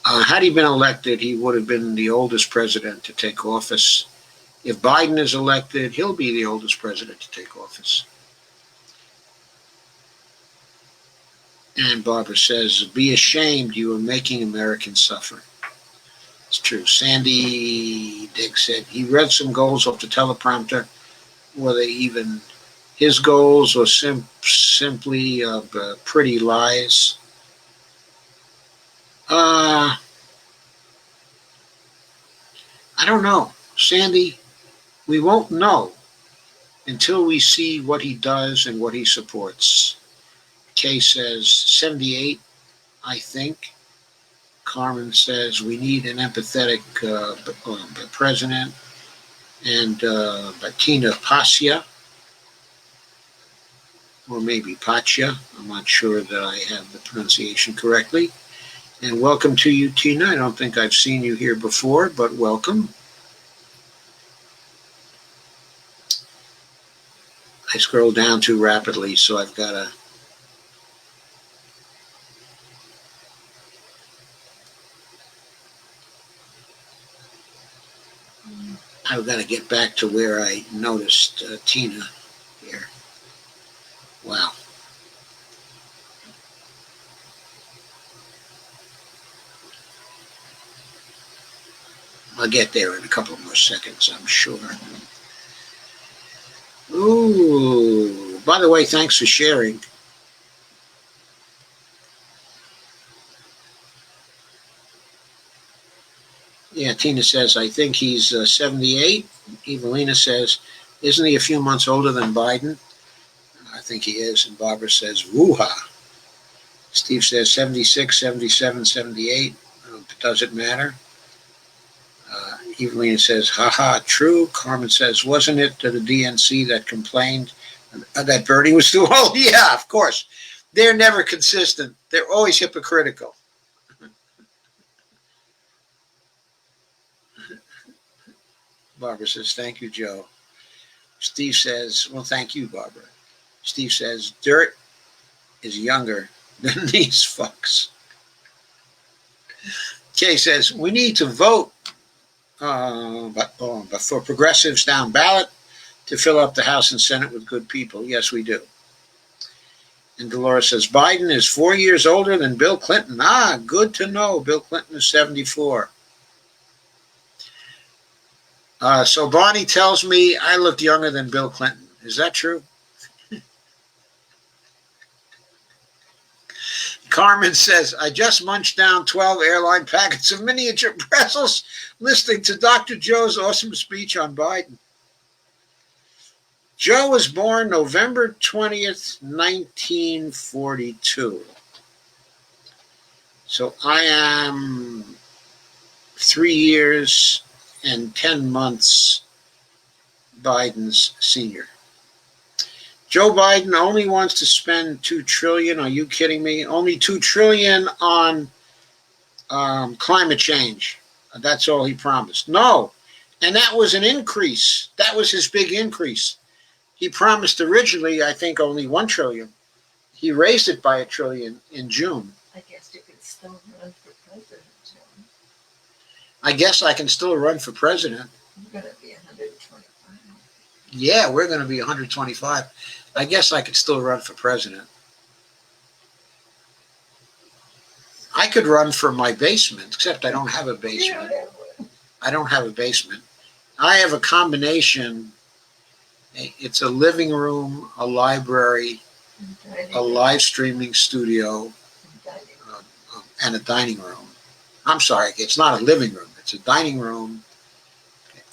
Had he been elected, he would have been the oldest president to take office. If Biden is elected, he'll be the oldest president to take office. And Barbara says, be ashamed, you are making Americans suffer. It's true. Sandy Dick said he read some goals off the teleprompter. Were they even his goals or simply pretty lies? I don't know. Sandy, we won't know until we see what he does and what he supports. Kay says 78, I think. Carmen says we need an empathetic president. And Bettina Passia, or maybe Pacha, I'm not sure that I have the pronunciation correctly. And welcome to you, Tina. I don't think I've seen you here before, but welcome. I scroll down too rapidly, so I've got to... get back to where I noticed Tina here. Wow. I'll get there in a couple more seconds, I'm sure. Ooh, by the way, thanks for sharing. Yeah, Tina says, I think he's 78. Evelina says, isn't he a few months older than Biden? I think he is. And Barbara says, woo-ha. Steve says 76, 77, 78. Does it matter? Evelina says, haha, true. Carmen says, wasn't it the DNC that complained that Bernie was too old? Yeah, of course. They're never consistent. They're always hypocritical. Barbara says, thank you, Joe. Steve says, well, thank you, Barbara. Steve says, dirt is younger than these fucks. Kay says, we need to vote but for progressives down ballot to fill up the House and Senate with good people. Yes, we do. And Dolores says, Biden is 4 years older than Bill Clinton. Ah, good to know. Bill Clinton is 74. So Bonnie tells me I look younger than Bill Clinton. Is that true? Carmen says, I just munched down 12 airline packets of miniature pretzels listening to Dr. Joe's awesome speech on Biden. Joe was born November 20th, 1942. So I am 3 years and 10 months Biden's senior. Joe Biden only wants to spend $2 trillion. Are you kidding me? Only $2 trillion on climate change. That's all he promised. No, and that was an increase. That was his big increase. He promised originally, I think, only $1 trillion. He raised it by $1 trillion in June. I guess you could still run for president, John. I guess I can still run for president. You're going to be 125. Yeah, we're going to be 125. I guess I could still run for president. I could run from my basement, except I don't have a You don't basement. have one. I don't have a basement. I have a combination. It's a living room, a library, Dining a room, live streaming studio, dining room. and a dining room. I'm sorry, it's not a living room. It's a dining room,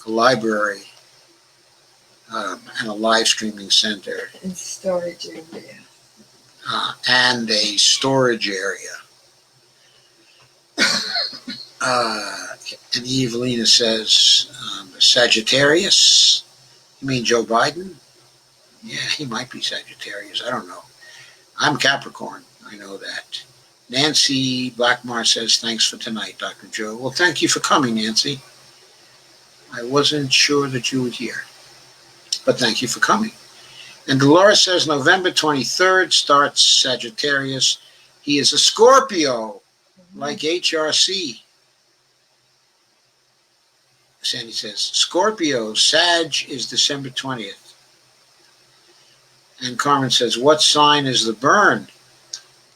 a library, and a live streaming center, And storage area. and a storage area. And Evelina says, Sagittarius? You mean Joe Biden? Yeah, he might be Sagittarius. I don't know. I'm Capricorn. I know that. Nancy Blackmar says, thanks for tonight, Dr. Joe. Well, thank you for coming, Nancy. I wasn't sure that you were here, but thank you for coming. And Dolores says, November 23rd starts Sagittarius. He is a Scorpio, like HRC. Sandy says, Scorpio, Sag is December 20th. And Carmen says, what sign is the burn?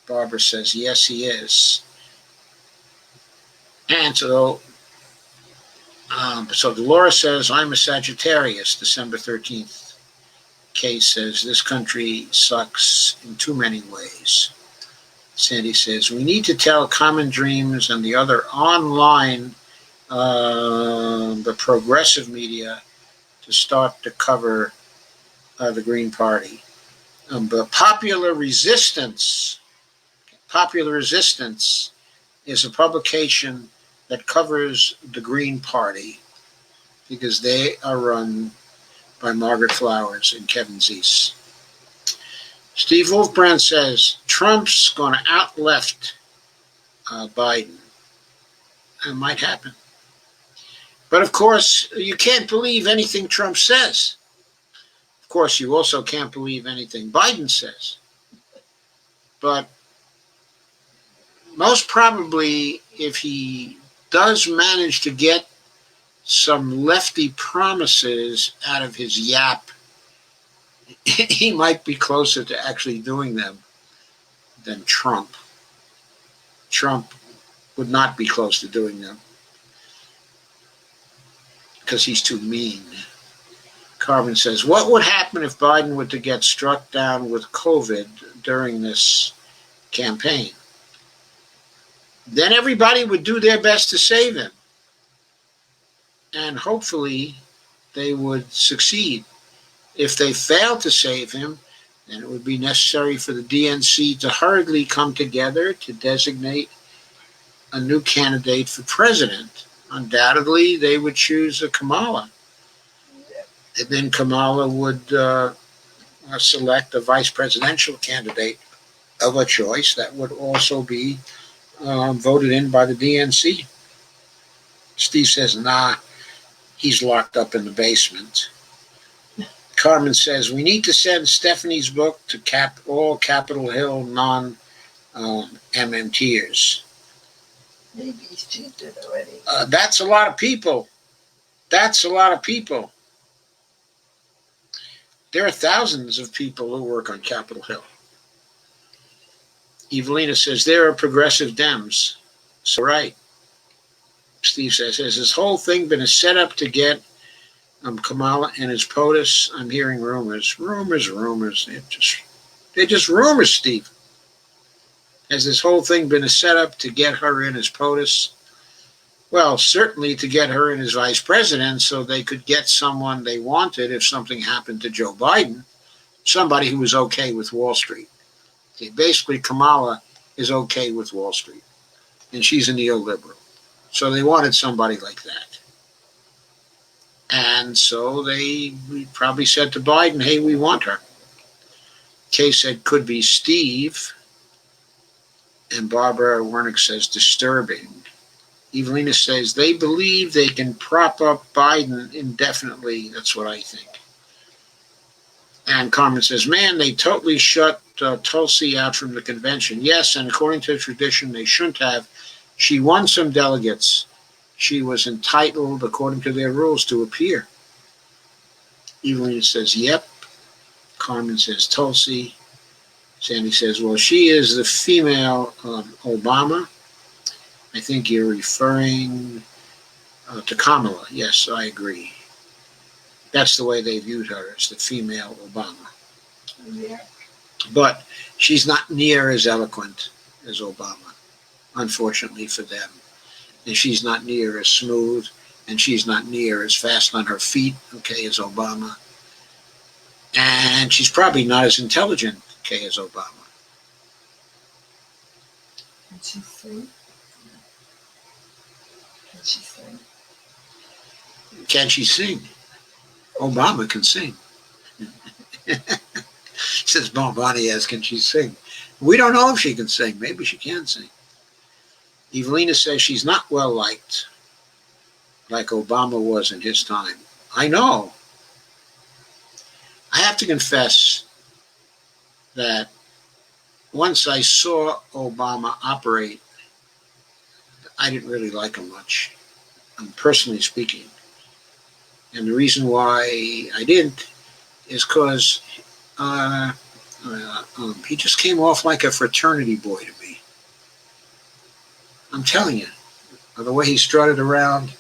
Barbara says, yes, he is. And so Dolores says, I'm a Sagittarius, December 13th. Kay says, this country sucks in too many ways. Sandy says, we need to tell Common Dreams and the other online, the progressive media, to start to cover the Green Party. But Popular Resistance is a publication that covers the Green Party because they are run by Margaret Flowers and Kevin Zeese. Steve Wolfbrand says Trump's going to out-left Biden. It might happen. But of course, you can't believe anything Trump says. Of course, you also can't believe anything Biden says. But most probably, if he does manage to get some lefty promises out of his yap, he might be closer to actually doing them than Trump. Trump would not be close to doing them because he's too mean. Carmen says, what would happen if Biden were to get struck down with COVID during this campaign? Then everybody would do their best to save him. And hopefully they would succeed. If they fail to save him, then it would be necessary for the DNC to hurriedly come together to designate a new candidate for president. Undoubtedly, they would choose a Kamala. And then Kamala would select a vice presidential candidate of a choice that would also be voted in by the DNC. Steve says, nah, he's locked up in the basement. Carmen says, we need to send Stephanie's book to all Capitol Hill non-MMTers. Maybe she did already. That's a lot of people. That's a lot of people. There are thousands of people who work on Capitol Hill. Evelina says, there are progressive Dems. So right. Steve says, has this whole thing been a setup to get Kamala and his POTUS? I'm hearing rumors. Rumors. They're just rumors, Steve. Has this whole thing been a setup to get her in as POTUS? Well, certainly to get her in as vice president so they could get someone they wanted if something happened to Joe Biden, somebody who was okay with Wall Street. Okay, basically, Kamala is okay with Wall Street, and she's a neoliberal. So they wanted somebody like that. And so they probably said to Biden, hey, we want her. Kay said, could be Steve. And Barbara Wernick says, disturbing. Evelina says, they believe they can prop up Biden indefinitely. That's what I think. And Carmen says, man, they totally shut Tulsi out from the convention. Yes, and according to tradition, they shouldn't have. She won some delegates. She was entitled, according to their rules, to appear. Evelina says, yep. Carmen says, Tulsi. Sandy says, well, she is the female Obama. I think you're referring to Kamala. Yes, I agree. That's the way they viewed her, as the female Obama. Yeah. But she's not near as eloquent as Obama, unfortunately for them. And she's not near as smooth, and she's not near as fast on her feet, okay, as Obama. And she's probably not as intelligent, okay, as Obama. Can she sing? Can she sing? Can she sing? Obama can sing. Says Bonnie asks, can she sing? We don't know if she can sing. Maybe she can sing. Evelina says she's not well liked like Obama was in his time. I know. I have to confess that once I saw Obama operate, I didn't really like him much, personally speaking. And the reason why I didn't is because he just came off like a fraternity boy to me. I'm telling you, the way he strutted around,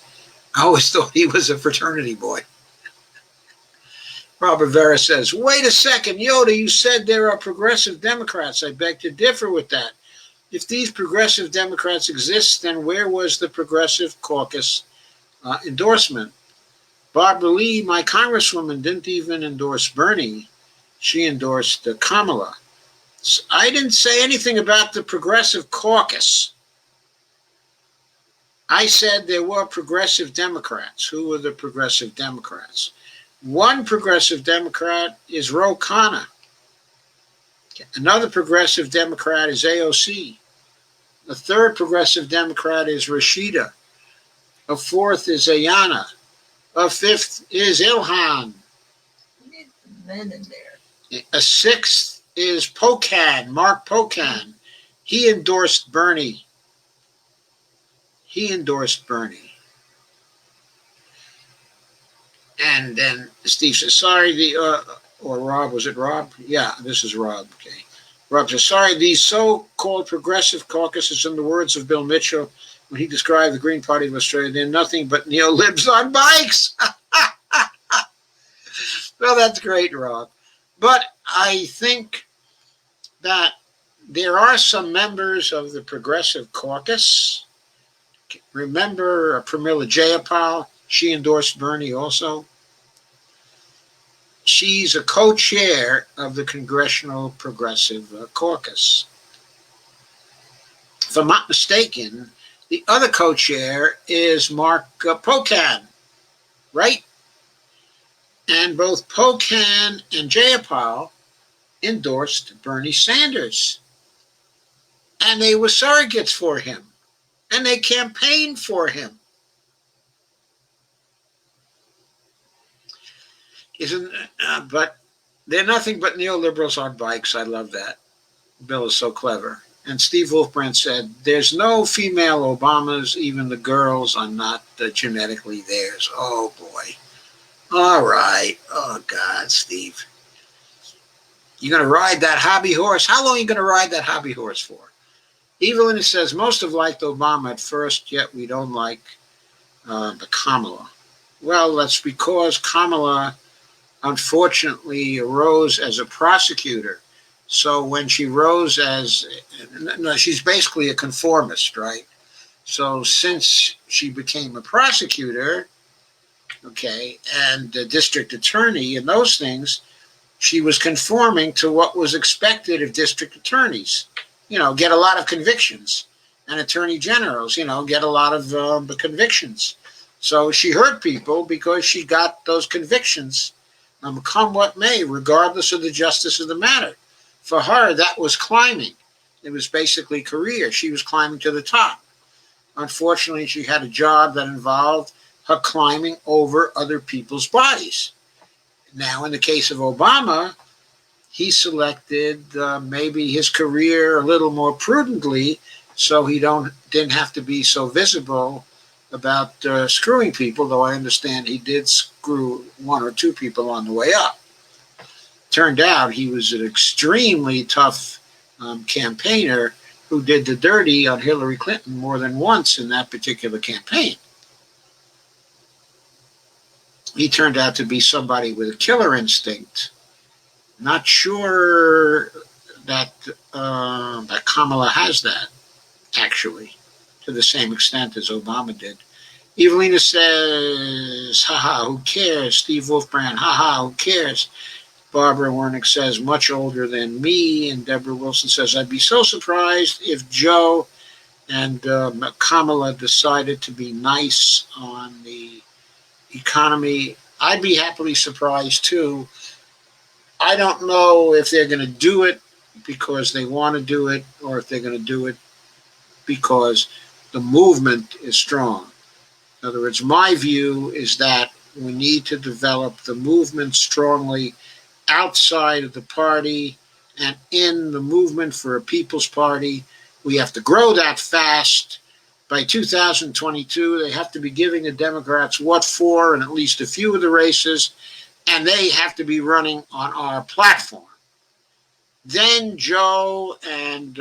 I always thought he was a fraternity boy. Robert Vera says, wait a second, Yoda, you said there are progressive Democrats. I beg to differ with that. If these progressive Democrats exist, then where was the Progressive Caucus endorsement? Barbara Lee, my congresswoman, didn't even endorse Bernie. She endorsed Kamala. So I didn't say anything about the Progressive Caucus. I said there were progressive Democrats. Who were the progressive Democrats? One progressive Democrat is Ro Khanna. Another progressive Democrat is AOC. The third progressive Democrat is Rashida. A fourth is Ayanna. A fifth is Ilhan. We need some men in there. A sixth is Pocan, Mark Pocan. He endorsed Bernie. And then Steve says, sorry, or Rob, was it Rob? Yeah, this is Rob, okay. Rob says, sorry, these so-called progressive caucuses, in the words of Bill Mitchell, when he described the Green Party of Australia, they're nothing but neo-libs on bikes. Well, that's great, Rob. But I think that there are some members of the Progressive Caucus. Remember Pramila Jayapal? She endorsed Bernie also. She's a co-chair of the Congressional Progressive Caucus. If I'm not mistaken, the other co-chair is Mark Pocan, right? And both Pocan and Jayapal endorsed Bernie Sanders. And they were surrogates for him. And they campaigned for him. But they're nothing but neoliberals on bikes. I love that. Bill is so clever. And Steve Wolfbrand said, there's no female Obamas, even the girls are not genetically theirs. Oh, boy. All right. Oh, God, Steve. You're going to ride that hobby horse? How long are you going to ride that hobby horse for? Evelyn says, most have liked Obama at first, yet we don't like the Kamala. Well, that's because Kamala, unfortunately, arose as a prosecutor. So when she rose as, no, she's basically a conformist, right? So since she became a prosecutor, okay, and a district attorney and those things, she was conforming to what was expected of district attorneys. You know, get a lot of convictions, and attorney generals, you know, get a lot of convictions. So she hurt people because she got those convictions, come what may, regardless of the justice of the matter. For her, that was climbing. It was basically career. She was climbing to the top. Unfortunately, she had a job that involved her climbing over other people's bodies. Now, in the case of Obama, he selected maybe his career a little more prudently, so he didn't have to be so visible about screwing people, though I understand he did screw one or two people on the way up. Turned out he was an extremely tough campaigner who who did the dirty on Hillary Clinton more than once in that particular campaign. He turned out to be somebody with a killer instinct. Not sure that that Kamala has that, actually, to the same extent as Obama did. Evelina says, haha, who cares? Steve Wolfbrand, haha, who cares? Barbara Wernick says, much older than me. And Deborah Wilson says, I'd be so surprised if Joe and Kamala decided to be nice on the economy. I'd be happily surprised, too. I don't know if they're going to do it because they want to do it or if they're going to do it because the movement is strong. In other words, my view is that we need to develop the movement strongly outside of the party and in the movement for a People's Party. We have to grow that fast. By 2022, they have to be giving the Democrats what for in at least a few of the races, and they have to be running on our platform. Then Joe and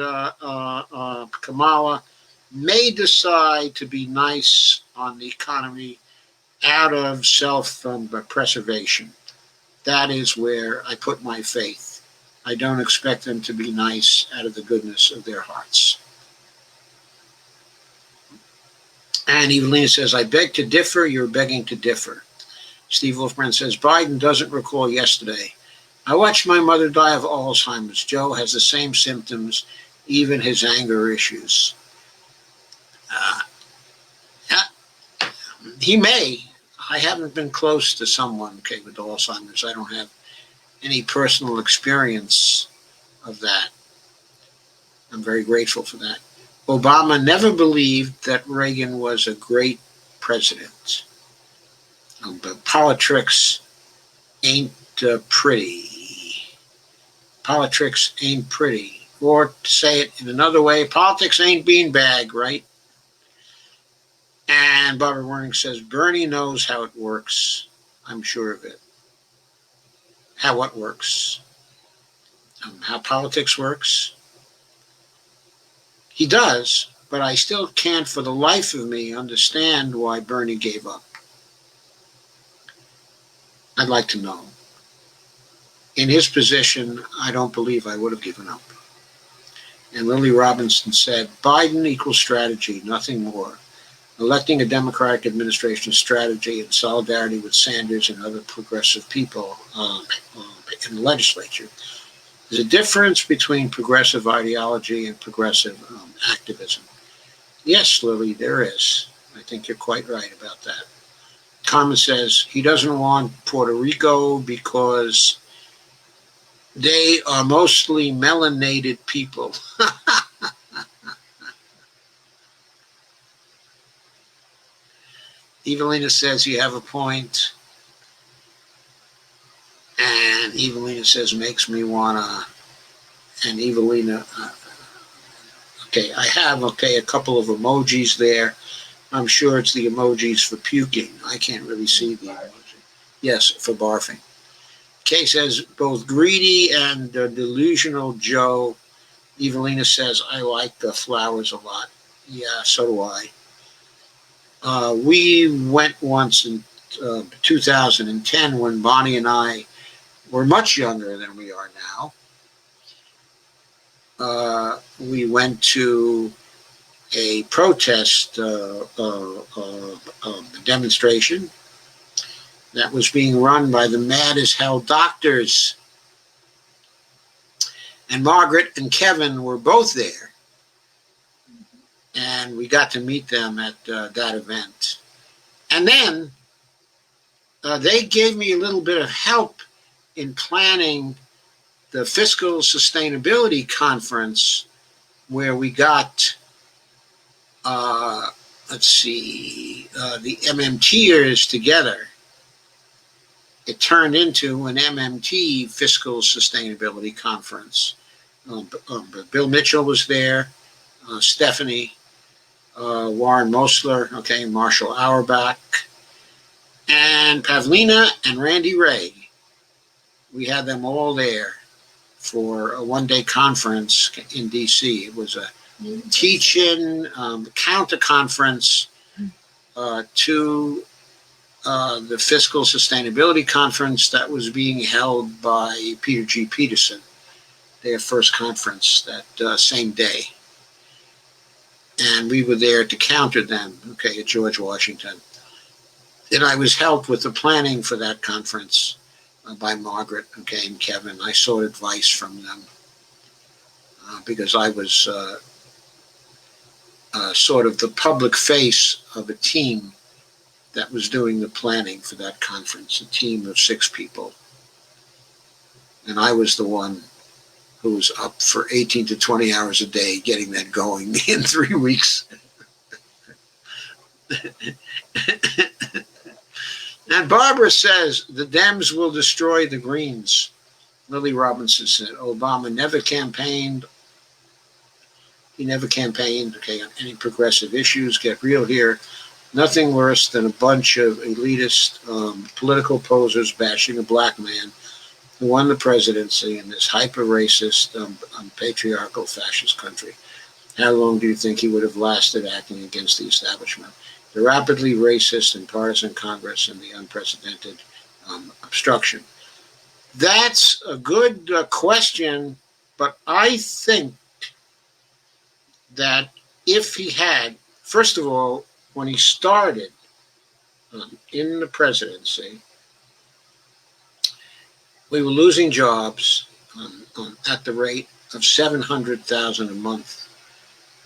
Kamala may decide to be nice on the economy out of self-preservation. That is where I put my faith. I don't expect them to be nice out of the goodness of their hearts. And Evelina says, I beg to differ, you're begging to differ. Steve Wolfbrand says, Biden doesn't recall yesterday. I watched my mother die of Alzheimer's. Joe has the same symptoms, even his anger issues. He may. I haven't been close to someone with Alzheimer's. I don't have any personal experience of that. I'm very grateful for that. Obama never believed that Reagan was a great president. But politics ain't pretty. Politics ain't pretty. Or to say it in another way, politics ain't beanbag, right? And Barbara Wernick says, Bernie knows how it works. I'm sure of it. How what works? How politics works? He does, but I still can't for the life of me understand why Bernie gave up. I'd like to know. In his position, I don't believe I would have given up. And Lily Robinson said, Biden equals strategy, nothing more. Electing a Democratic administration strategy in solidarity with Sanders and other progressive people in the legislature. There's a difference between progressive ideology and progressive activism. Yes, Lily, there is. I think you're quite right about that. Carmen says he doesn't want Puerto Rico because they are mostly melanated people. Evelina says you have a point. And Evelina says makes me wanna. And Evelina, I have a couple of emojis there. I'm sure it's the emojis for puking. I can't really see the emoji. Yes, for barfing. Kay says both greedy and delusional Joe. Evelina says I like the flowers a lot. Yeah, so do I. We went once in 2010 when Bonnie and I were much younger than we are now. We went to a protest demonstration that was being run by the Mad as Hell Doctors. And Margaret and Kevin were both there. And we got to meet them at that event. And then they gave me a little bit of help in planning the Fiscal Sustainability Conference where we got, the MMTers together. It turned into an MMT Fiscal Sustainability Conference. Bill Mitchell was there, Stephanie, Warren Mosler, Marshall Auerbach, and Pavlina and Randy Ray. We had them all there for a one-day conference in D.C. It was a teach-in counter conference to the Fiscal Sustainability Conference that was being held by Peter G. Peterson, their first conference that same day. And we were there to counter them, okay, at George Washington. And I was helped with the planning for that conference by Margaret, okay, and Kevin. I sought advice from them because I was sort of the public face of a team that was doing the planning for that conference, a team of 6 people. And I was the one who was up for 18 to 20 hours a day getting that going in 3 weeks. And Barbara says, the Dems will destroy the Greens. Lily Robinson said, Obama never campaigned. He never campaigned, okay, on any progressive issues. Get real here. Nothing worse than a bunch of elitist political posers bashing a black man who won the presidency in this hyper-racist, patriarchal, fascist country. How long do you think he would have lasted acting against the establishment? The rapidly racist and partisan Congress and the unprecedented obstruction. That's a good question, but I think that if he had, first of all, when he started in the presidency, we were losing jobs at the rate of 700,000 a month.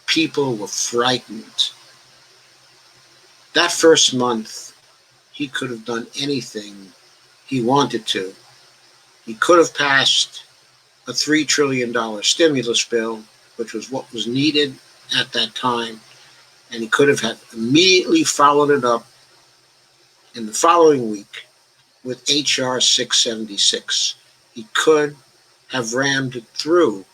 People were frightened. That first month, he could have done anything he wanted to. He could have passed a $3 trillion stimulus bill, which was what was needed at that time, and he could have had immediately followed it up in the following week with H.R. 676. He could have rammed it through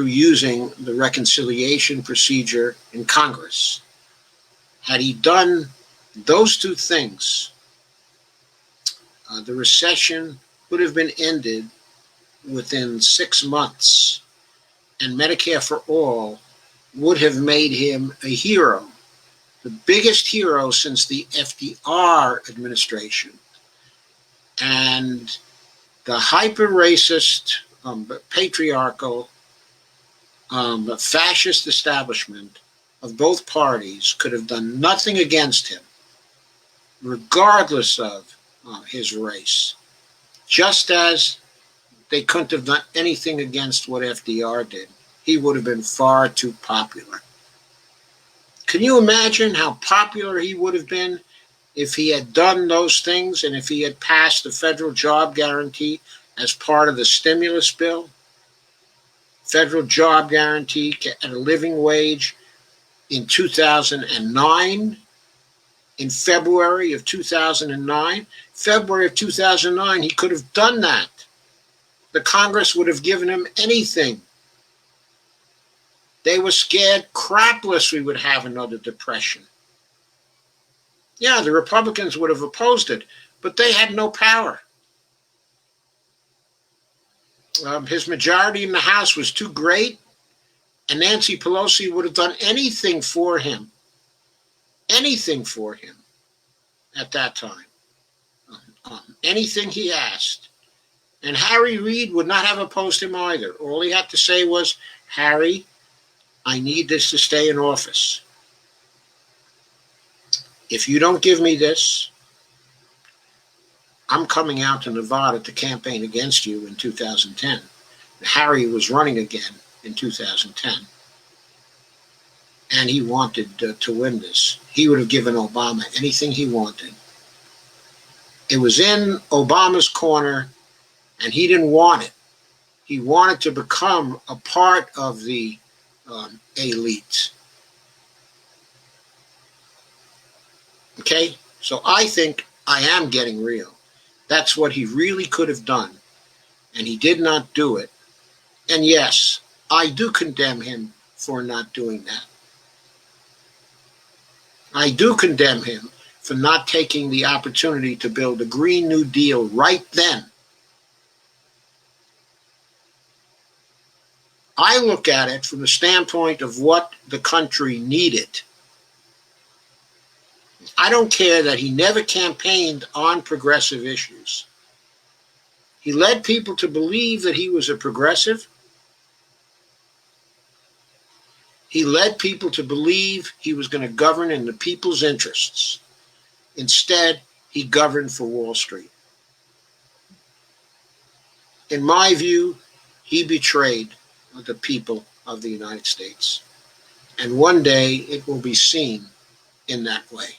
using the reconciliation procedure in Congress. Had he done those 2 things, the recession would have been ended within 6 months, and Medicare for All would have made him a hero, the biggest hero since the FDR administration. And the hyper-racist, patriarchal, fascist establishment of both parties could have done nothing against him, regardless of his race, just as they couldn't have done anything against what FDR did. He would have been far too popular. Can you imagine how popular he would have been if he had done those things and if he had passed the federal job guarantee as part of the stimulus bill? Federal job guarantee at a living wage in 2009, in February of 2009. February of 2009, he could have done that. The Congress would have given him anything. They were scared crapless we would have another depression. Yeah, the Republicans would have opposed it, but they had no power. His majority in the House was too great, and Nancy Pelosi would have done anything for him at that time, anything he asked. And Harry Reid would not have opposed him either. All he had to say was, Harry, I need this to stay in office. If you don't give me this, I'm coming out to Nevada to campaign against you in 2010. Harry was running again in 2010. And he wanted to win this. He would have given Obama anything he wanted. It was in Obama's corner, and he didn't want it. He wanted to become a part of the elite. Okay? So I think I am getting real. That's what he really could have done. And he did not do it. And yes, I do condemn him for not doing that. I do condemn him for not taking the opportunity to build a Green New Deal right then. I look at it from the standpoint of what the country needed. I don't care that he never campaigned on progressive issues. He led people to believe that he was a progressive. He led people to believe he was going to govern in the people's interests. Instead, he governed for Wall Street. In my view, he betrayed the people of the United States. And one day it will be seen in that way.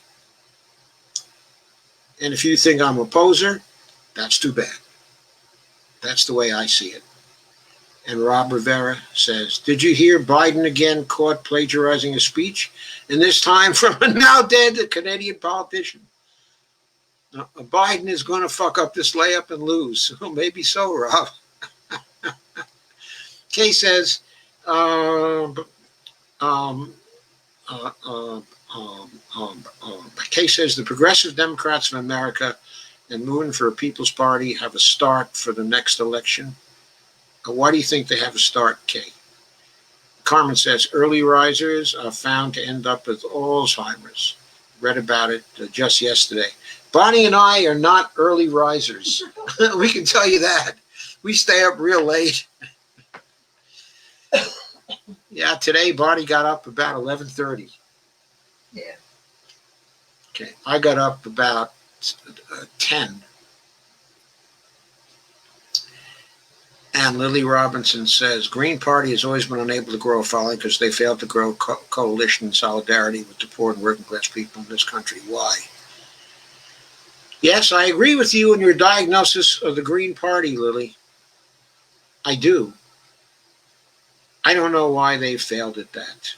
And if you think I'm a poser, that's too bad. That's the way I see it. And Rob Rivera says, did you hear Biden again caught plagiarizing a speech? And this time from a now dead Canadian politician. Biden is going to fuck up this layup and lose. Well, maybe so, Rob. Kay says, Kay says the Progressive Democrats of America and moving for a People's Party have a start for the next election. Why do you think they have a start, Kay? Carmen says early risers are found to end up with Alzheimer's. Read about it just yesterday. Bonnie and I are not early risers. We can tell you that. We stay up real late. Yeah, today Bonnie got up about 11:30. Yeah. Okay, I got up about 10. And Lily Robinson says, Green Party has always been unable to grow a following because they failed to grow coalition and solidarity with the poor and working class people in this country. Why? Yes, I agree with you in your diagnosis of the Green Party, Lily. I do. I don't know why they failed at that.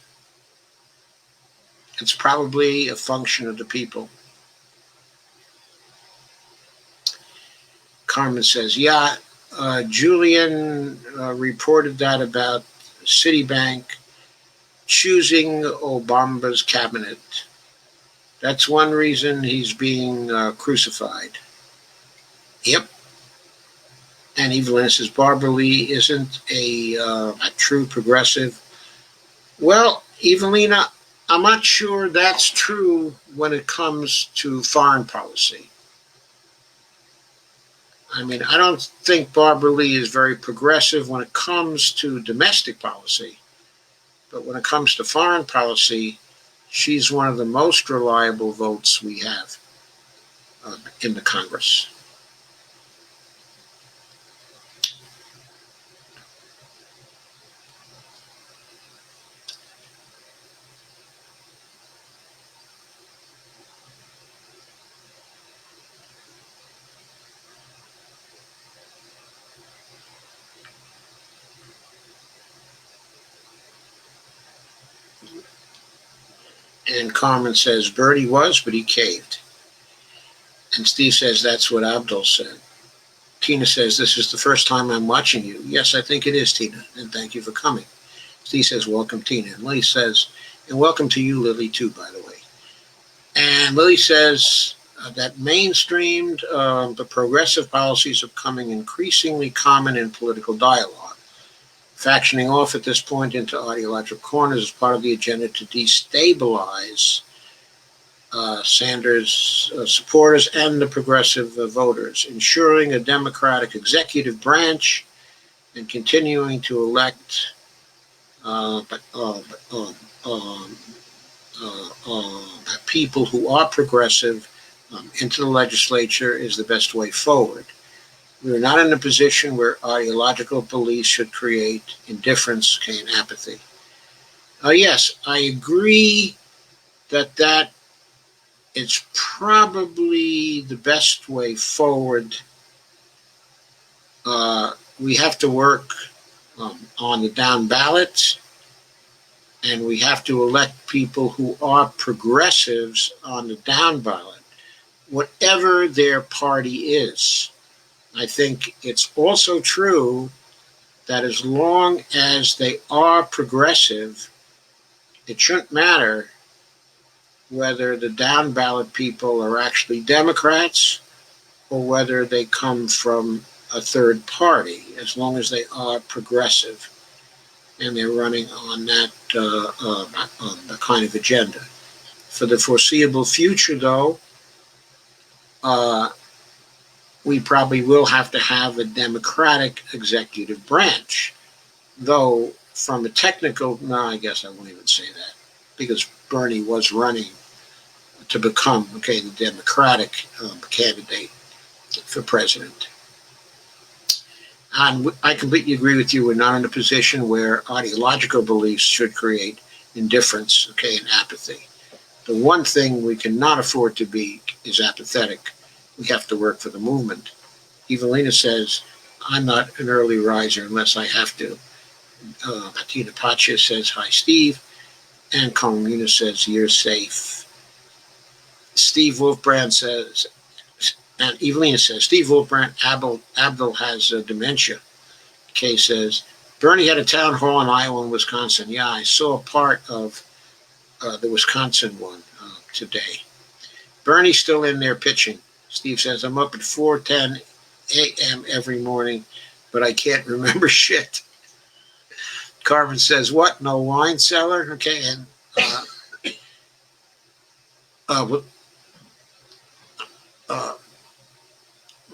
It's probably a function of the people. Carmen says, yeah, Julian reported that about Citibank choosing Obama's cabinet. That's one reason he's being crucified. Yep. And Evelyn says, Barbara Lee isn't a true progressive. Well, Evelina, I'm not sure that's true when it comes to foreign policy. I mean, I don't think Barbara Lee is very progressive when it comes to domestic policy. But when it comes to foreign policy, she's one of the most reliable votes we have in the Congress. And Carmen says, Bertie was, but he caved. And Steve says, that's what Abdul said. Tina says, this is the first time I'm watching you. Yes, I think it is, Tina, and thank you for coming. Steve says, welcome, Tina. And Lily says, and welcome to you, Lily, too, by the way. And Lily says that mainstreamed, the progressive policies are becoming increasingly common in political dialogue. Factioning off at this point into ideological corners is part of the agenda to destabilize Sanders' supporters and the progressive voters, ensuring a democratic executive branch and continuing to elect people who are progressive into the legislature is the best way forward. We are not in a position where ideological beliefs should create indifference and apathy. Yes, I agree that is probably the best way forward. We have to work on the down ballot, and we have to elect people who are progressives on the down ballot, whatever their party is. I think it's also true that as long as they are progressive, it shouldn't matter whether the down ballot people are actually Democrats or whether they come from a third party, as long as they are progressive. and they're running on that the kind of agenda. For the foreseeable future, though, we probably will have to have a Democratic executive branch. Though, from a technical, no, I guess I won't even say that, because Bernie was running to become, the Democratic candidate for president. And I completely agree with you. We're not in a position where ideological beliefs should create indifference, and apathy. The one thing we cannot afford to be is apathetic. We have to work for the movement. Evelina says, I'm not an early riser unless I have to. Tina Pacha says, hi, Steve. And Carmina says, you're safe. Steve Wolfbrand says, and Evelina says, Steve Wolfbrand, Abdul has dementia. Kay says, Bernie had a town hall in Iowa and Wisconsin. Yeah, I saw part of the Wisconsin one today. Bernie's still in there pitching. Steve says, I'm up at 4:10 a.m. every morning, but I can't remember shit. Carmen says, what? No wine cellar? Okay, and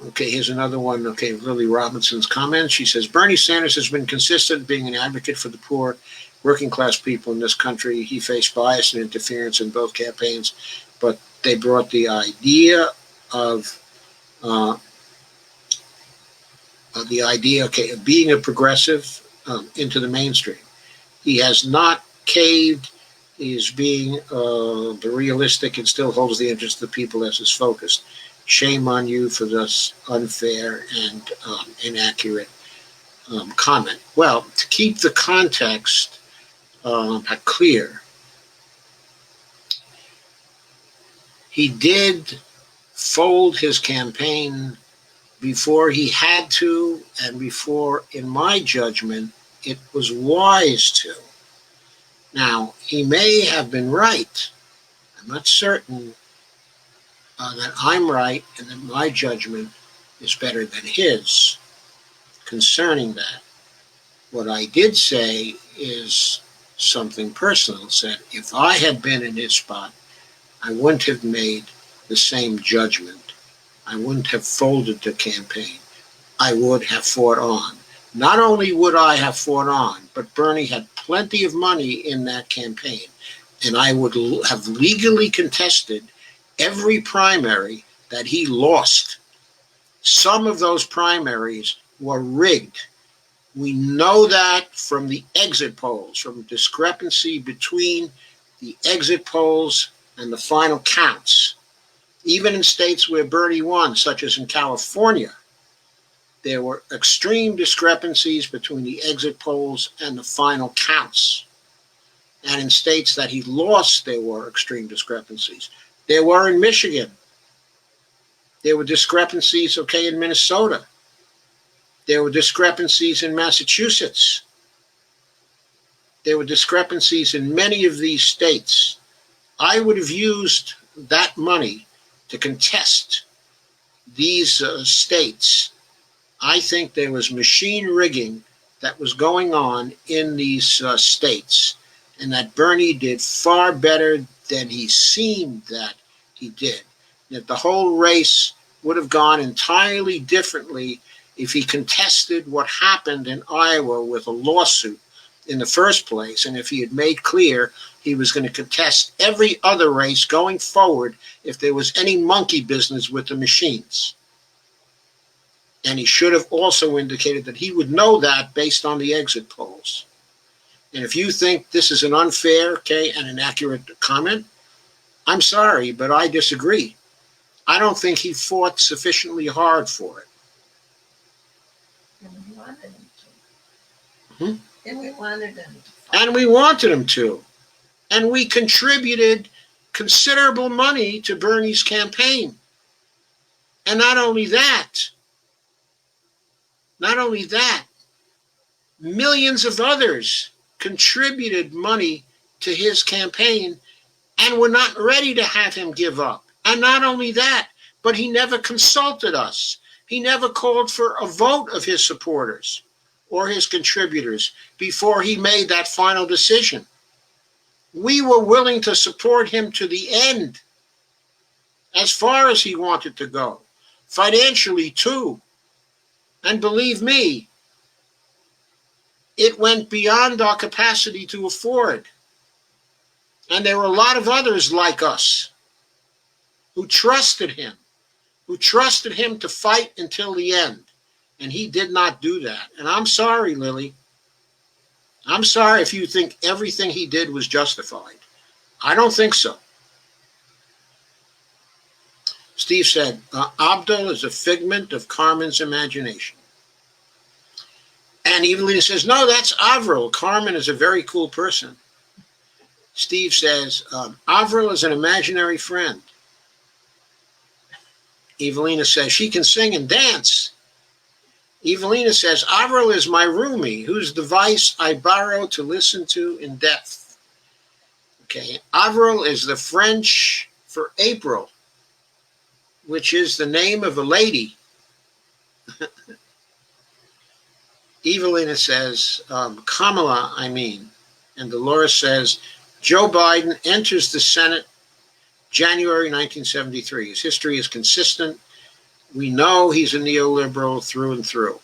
okay, here's another one. Okay, Lily Robinson's comment. She says, Bernie Sanders has been consistent being an advocate for the poor, working class people in this country. He faced bias and interference in both campaigns, but they brought the idea of being a progressive into the mainstream. He has not caved. He is being realistic and still holds the interest of the people as his focus. Shame on you for this unfair and inaccurate comment. Well, to keep the context clear, he did fold his campaign before he had to, and before, in my judgment, it was wise to. Now, he may have been right. I'm not certain that I'm right and that my judgment is better than his concerning that. What I did say is something personal. Said, if I had been in his spot, I wouldn't have made the same judgment. I wouldn't have folded the campaign. I would have fought on. Not only would I have fought on, but Bernie had plenty of money in that campaign, and I would have legally contested every primary that he lost. Some of those primaries were rigged. We know that from the exit polls, from discrepancy between the exit polls and the final counts. Even in states where Bernie won, such as in California, there were extreme discrepancies between the exit polls and the final counts. And in states that he lost, there were extreme discrepancies. There were in Michigan. There were discrepancies, in Minnesota. There were discrepancies in Massachusetts. There were discrepancies in many of these states. I would have used that money to contest these states. I think there was machine rigging that was going on in these states, and that Bernie did far better than he seemed that he did. That the whole race would have gone entirely differently if he contested what happened in Iowa with a lawsuit in the first place, and if he had made clear he was going to contest every other race going forward if there was any monkey business with the machines. And he should have also indicated that he would know that based on the exit polls. And if you think this is an unfair, and inaccurate comment, I'm sorry, but I disagree. I don't think he fought sufficiently hard for it. And we wanted him to. Hmm? And we wanted him to fight. And we wanted him to. And we contributed considerable money to Bernie's campaign. And not only that, millions of others contributed money to his campaign and were not ready to have him give up. And not only that, but he never consulted us. He never called for a vote of his supporters or his contributors before he made that final decision. We were willing to support him to the end, as far as he wanted to go, financially too. And believe me, it went beyond our capacity to afford. And there were a lot of others like us who trusted him to fight until the end. And he did not do that. And I'm sorry, Lily. I'm sorry if you think everything he did was justified. I don't think so. Steve said, Abdul is a figment of Carmen's imagination. And Evelina says, no, that's Avril. Carmen is a very cool person. Steve says, Avril is an imaginary friend. Evelina says, she can sing and dance. Evelina says, Avril is my roomie, whose device I borrow to listen to in depth. Okay, Avril is the French for April, which is the name of a lady. Evelina says, Kamala, I mean. And Dolores says, Joe Biden enters the Senate January 1973. His history is consistent. We know he's a neoliberal through and through.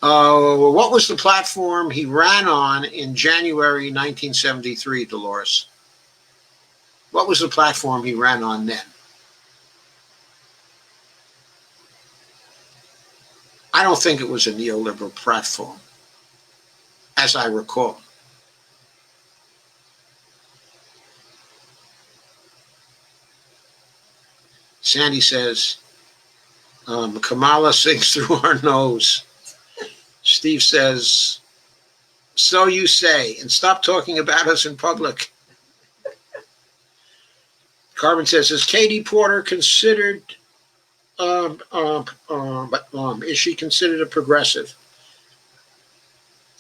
What was the platform he ran on in January 1973, Dolores? What was the platform he ran on then? I don't think it was a neoliberal platform, as I recall. Sandy says, Kamala sings through our nose. Steve says, so you say, and stop talking about us in public. Carmen says, is Katie Porter considered, is she considered a progressive?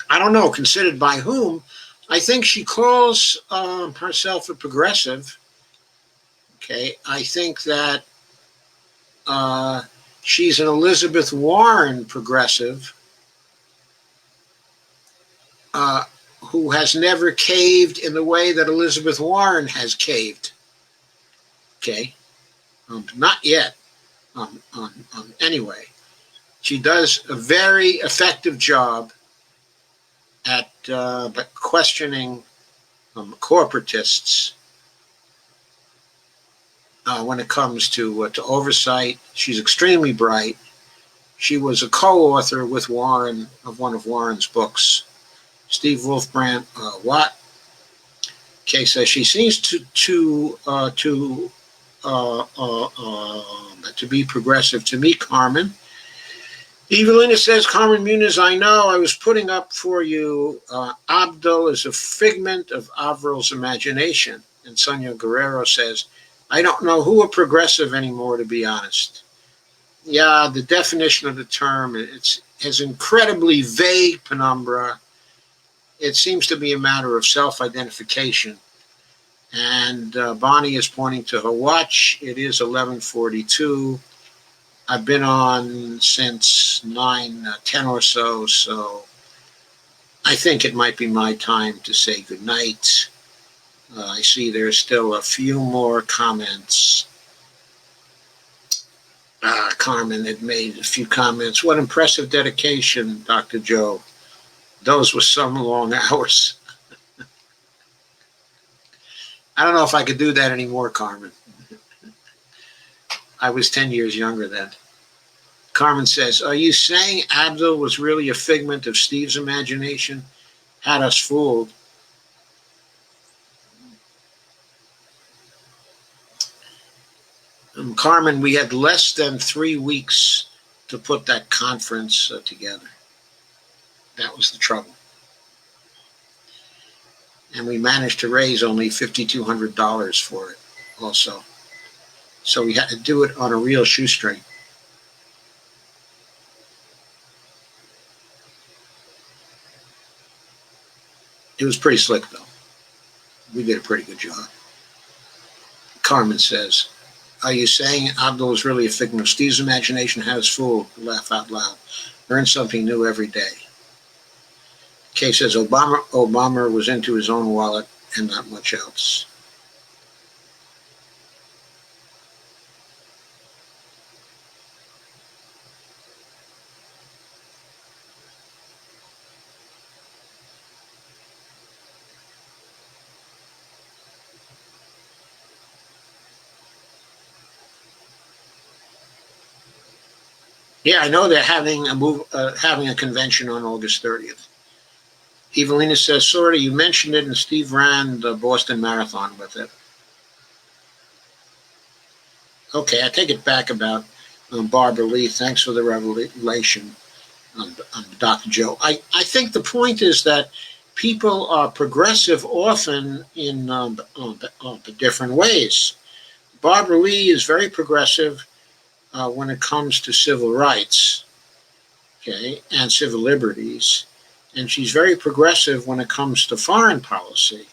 I don't know, considered by whom? I think she calls herself a progressive. Okay, I think that she's an Elizabeth Warren progressive who has never caved in the way that Elizabeth Warren has caved. Okay, not yet. Anyway, she does a very effective job at questioning corporatists when it comes to oversight. She's extremely bright. She was a co-author with Warren of one of Warren's books. Steve Wolfbrandt, what? Okay, so she seems to be progressive to me, Carmen. Evelina says, Carmen Muniz, I know, I was putting up for you, Abdul is a figment of Avril's imagination. And Sonia Guerrero says, I don't know who a progressive anymore, to be honest. Yeah, the definition of the term, has incredibly vague penumbra. It seems to be a matter of self-identification. And Bonnie is pointing to her watch. It is 11:42. I've been on since 9:10 or so I think it might be my time to say goodnight. I see there's still a few more comments. Carmen had made a few comments. What impressive dedication, Dr. Joe. Those were some long hours. I don't know if I could do that anymore, Carmen. I was 10 years younger then. Carmen says, are you saying Abdul was really a figment of Steve's imagination? Had us fooled. Carmen, we had less than 3 weeks to put that conference together. That was the trouble. And we managed to raise only $5,200 for it also. So we had to do it on a real shoestring. It was pretty slick, though. We did a pretty good job. Carmen says, Are you saying Abdul is really a figment of Steve's imagination? How is fooled? Laugh out loud. Learn something new every day. Kay says Obama was into his own wallet and not much else. Yeah, I know they're having a convention on August 30th. Evelina says, "Sorta, you mentioned it, and Steve ran the Boston Marathon with it." Okay, I take it back about Barbara Lee. Thanks for the revelation, Dr. Joe. I think the point is that people are progressive often in different ways. Barbara Lee is very progressive when it comes to civil rights, okay, and civil liberties. And she's very progressive when it comes to foreign policy.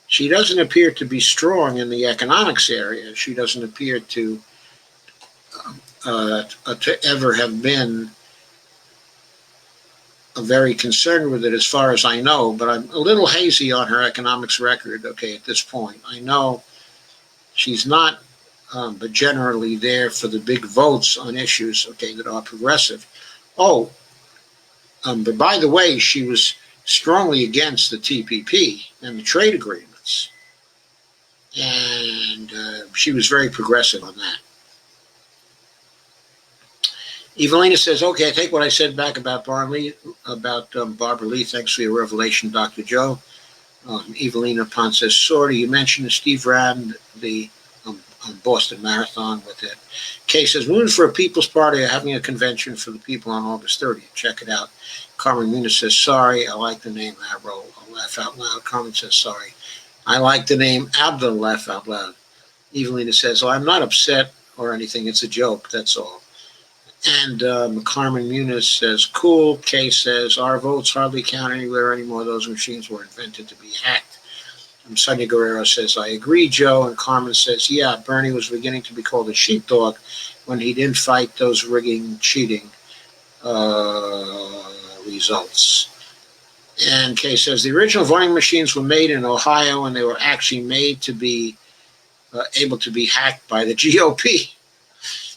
She doesn't appear to be strong in the economics area. She doesn't appear to ever have been very concerned with it, as far as I know. But I'm a little hazy on her economics record. Okay, at this point, I know she's not, but generally there for the big votes on issues, okay, that are progressive. Oh, but by the way, she was strongly against the TPP and the trade agreements. And she was very progressive on that. Evelina says, okay, I take what I said back about Barbara Lee. Thanks for your revelation, Dr. Joe. Evelina Ponce says, sorry, you mentioned Steve ran the Boston Marathon with it. Kay says, moving for a People's Party are having a convention for the people on August 30th. Check it out. Carmen Muniz says, sorry, I like the name Abro. I'll laugh out loud. Carmen says, sorry. I like the name Abdul. Laugh out loud. Evelina says, oh, I'm not upset or anything. It's a joke. That's all. And Carmen Muniz says, cool. Kay says, our votes hardly count anywhere anymore. Those machines were invented to be hacked. Sonia Guerrero says, I agree, Joe. And Carmen says, yeah, Bernie was beginning to be called a sheepdog when he didn't fight those rigging, cheating results. And Kay says, the original voting machines were made in Ohio, and they were actually made to be able to be hacked by the GOP.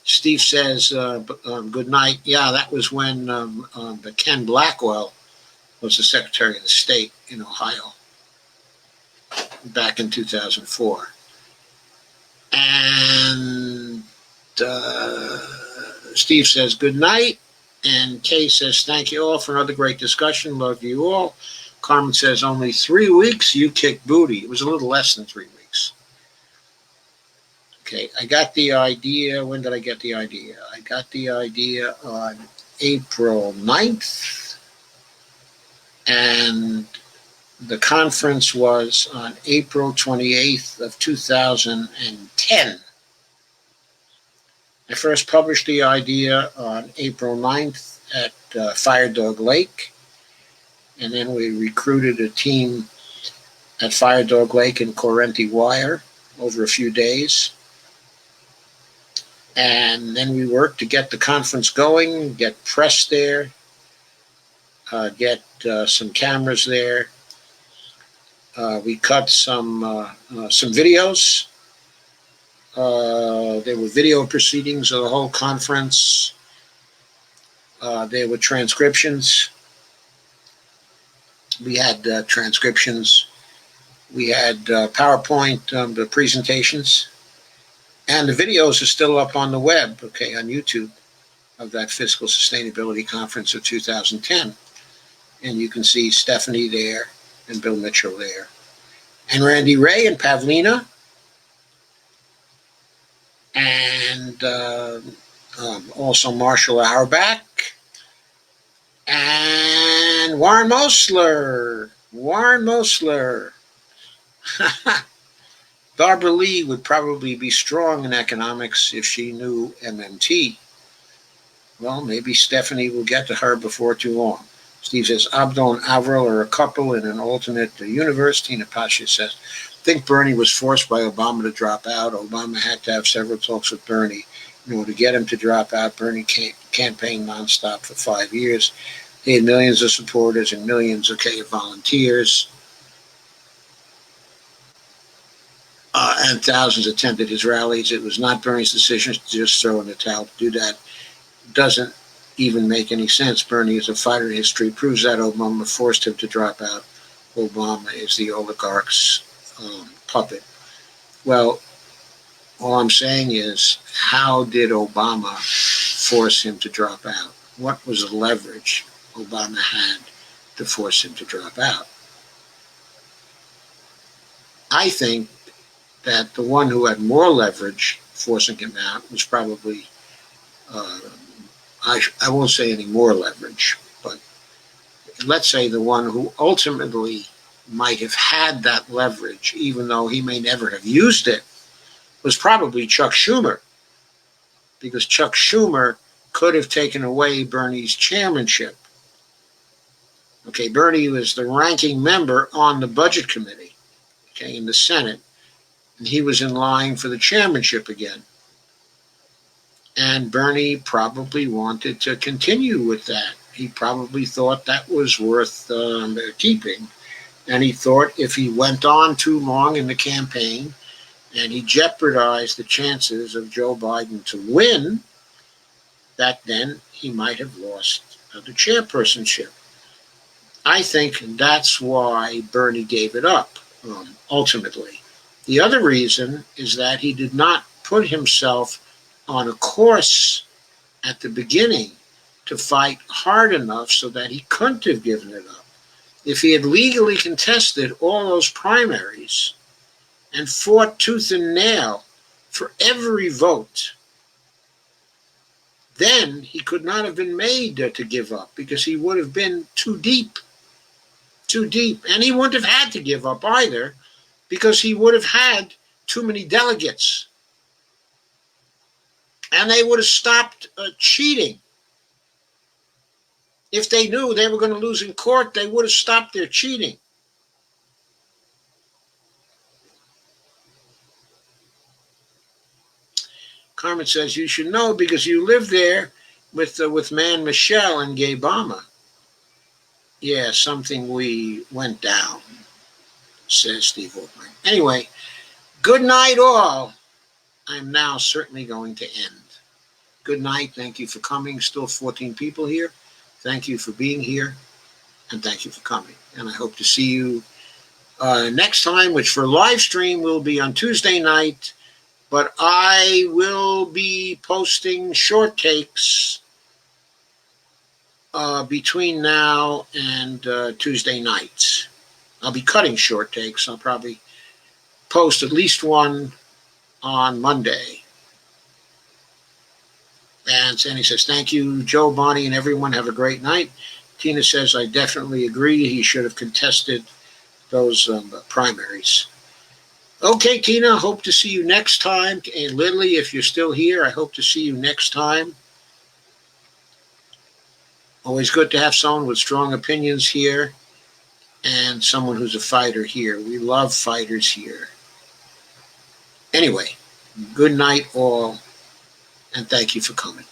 Steve says, good night. Yeah, that was when Ken Blackwell was the Secretary of the State in Ohio back in 2004. And Steve says, good night. And Kay says, thank you all for another great discussion. Love you all. Carmen says, only 3 weeks, you kicked booty. It was a little less than 3 weeks. Okay, I got the idea. When did I get the idea? I got the idea on April 9th. And the conference was on April 28th of 2010. I first published the idea on April 9th at Fire Dog Lake. And then we recruited a team at Fire Dog Lake in Corrente Wire over a few days. And then we worked to get the conference going, get press there, get some cameras there. We cut some videos. There were video proceedings of the whole conference. There were transcriptions. We had transcriptions. We had PowerPoint the presentations. And the videos are still up on the web, okay, on YouTube, of that Fiscal Sustainability Conference of 2010. And you can see Stephanie there and Bill Mitchell there. And Randy Ray and Pavlina. And also Marshall Auerbach. And Warren Mosler. Warren Mosler. Barbara Lee would probably be strong in economics if she knew MMT. Well, maybe Stephanie will get to her before too long. Steve says, Abdul and Avril are a couple in an alternate universe. Tina Pasha says, think Bernie was forced by Obama to drop out. Obama had to have several talks with Bernie in order to get him to drop out. Bernie campaigned nonstop for 5 years. He had millions of supporters and millions of volunteers. And thousands attended his rallies. It was not Bernie's decision to just throw in the towel to do that. Doesn't even make any sense. Bernie is a fighter. History proves that. Obama forced him to drop out. Obama is the oligarch's puppet. Well, all I'm saying is, how did Obama force him to drop out? What was the leverage Obama had to force him to drop out? I think that the one who had more leverage forcing him out was probably, I won't say any more leverage, but let's say the one who ultimately might have had that leverage, even though he may never have used it, was probably Chuck Schumer. Because Chuck Schumer could have taken away Bernie's chairmanship. Okay, Bernie was the ranking member on the Budget Committee, okay, in the Senate, and he was in line for the chairmanship again. And Bernie probably wanted to continue with that. He probably thought that was worth keeping. And he thought if he went on too long in the campaign and he jeopardized the chances of Joe Biden to win, that then he might have lost the chairpersonship. I think that's why Bernie gave it up, ultimately. The other reason is that he did not put himself on a course at the beginning to fight hard enough so that he couldn't have given it up. If he had legally contested all those primaries and fought tooth and nail for every vote, then he could not have been made to give up, because he would have been too deep. And he wouldn't have had to give up either, because he would have had too many delegates. And they would have stopped cheating. If they knew they were going to lose in court, they would have stopped their cheating. Carmen says, you should know because you live there with Man Michelle and Gay Obama. Yeah, something we went down, says Steve Wolfman. Anyway, good night all. I'm now certainly going to end. Good night. Thank you for coming. Still 14 people here. Thank you for being here. And thank you for coming. And I hope to see you next time, which for live stream will be on Tuesday night. But I will be posting short takes between now and Tuesday nights. I'll be cutting short takes. I'll probably post at least one on Monday. And Sandy says, thank you, Joe, Bonnie, and everyone. Have a great night. Tina says, I definitely agree. He should have contested those primaries. Okay, Tina, hope to see you next time. And Lily, if you're still here, I hope to see you next time. Always good to have someone with strong opinions here and someone who's a fighter here. We love fighters here. Anyway, good night all, and thank you for coming.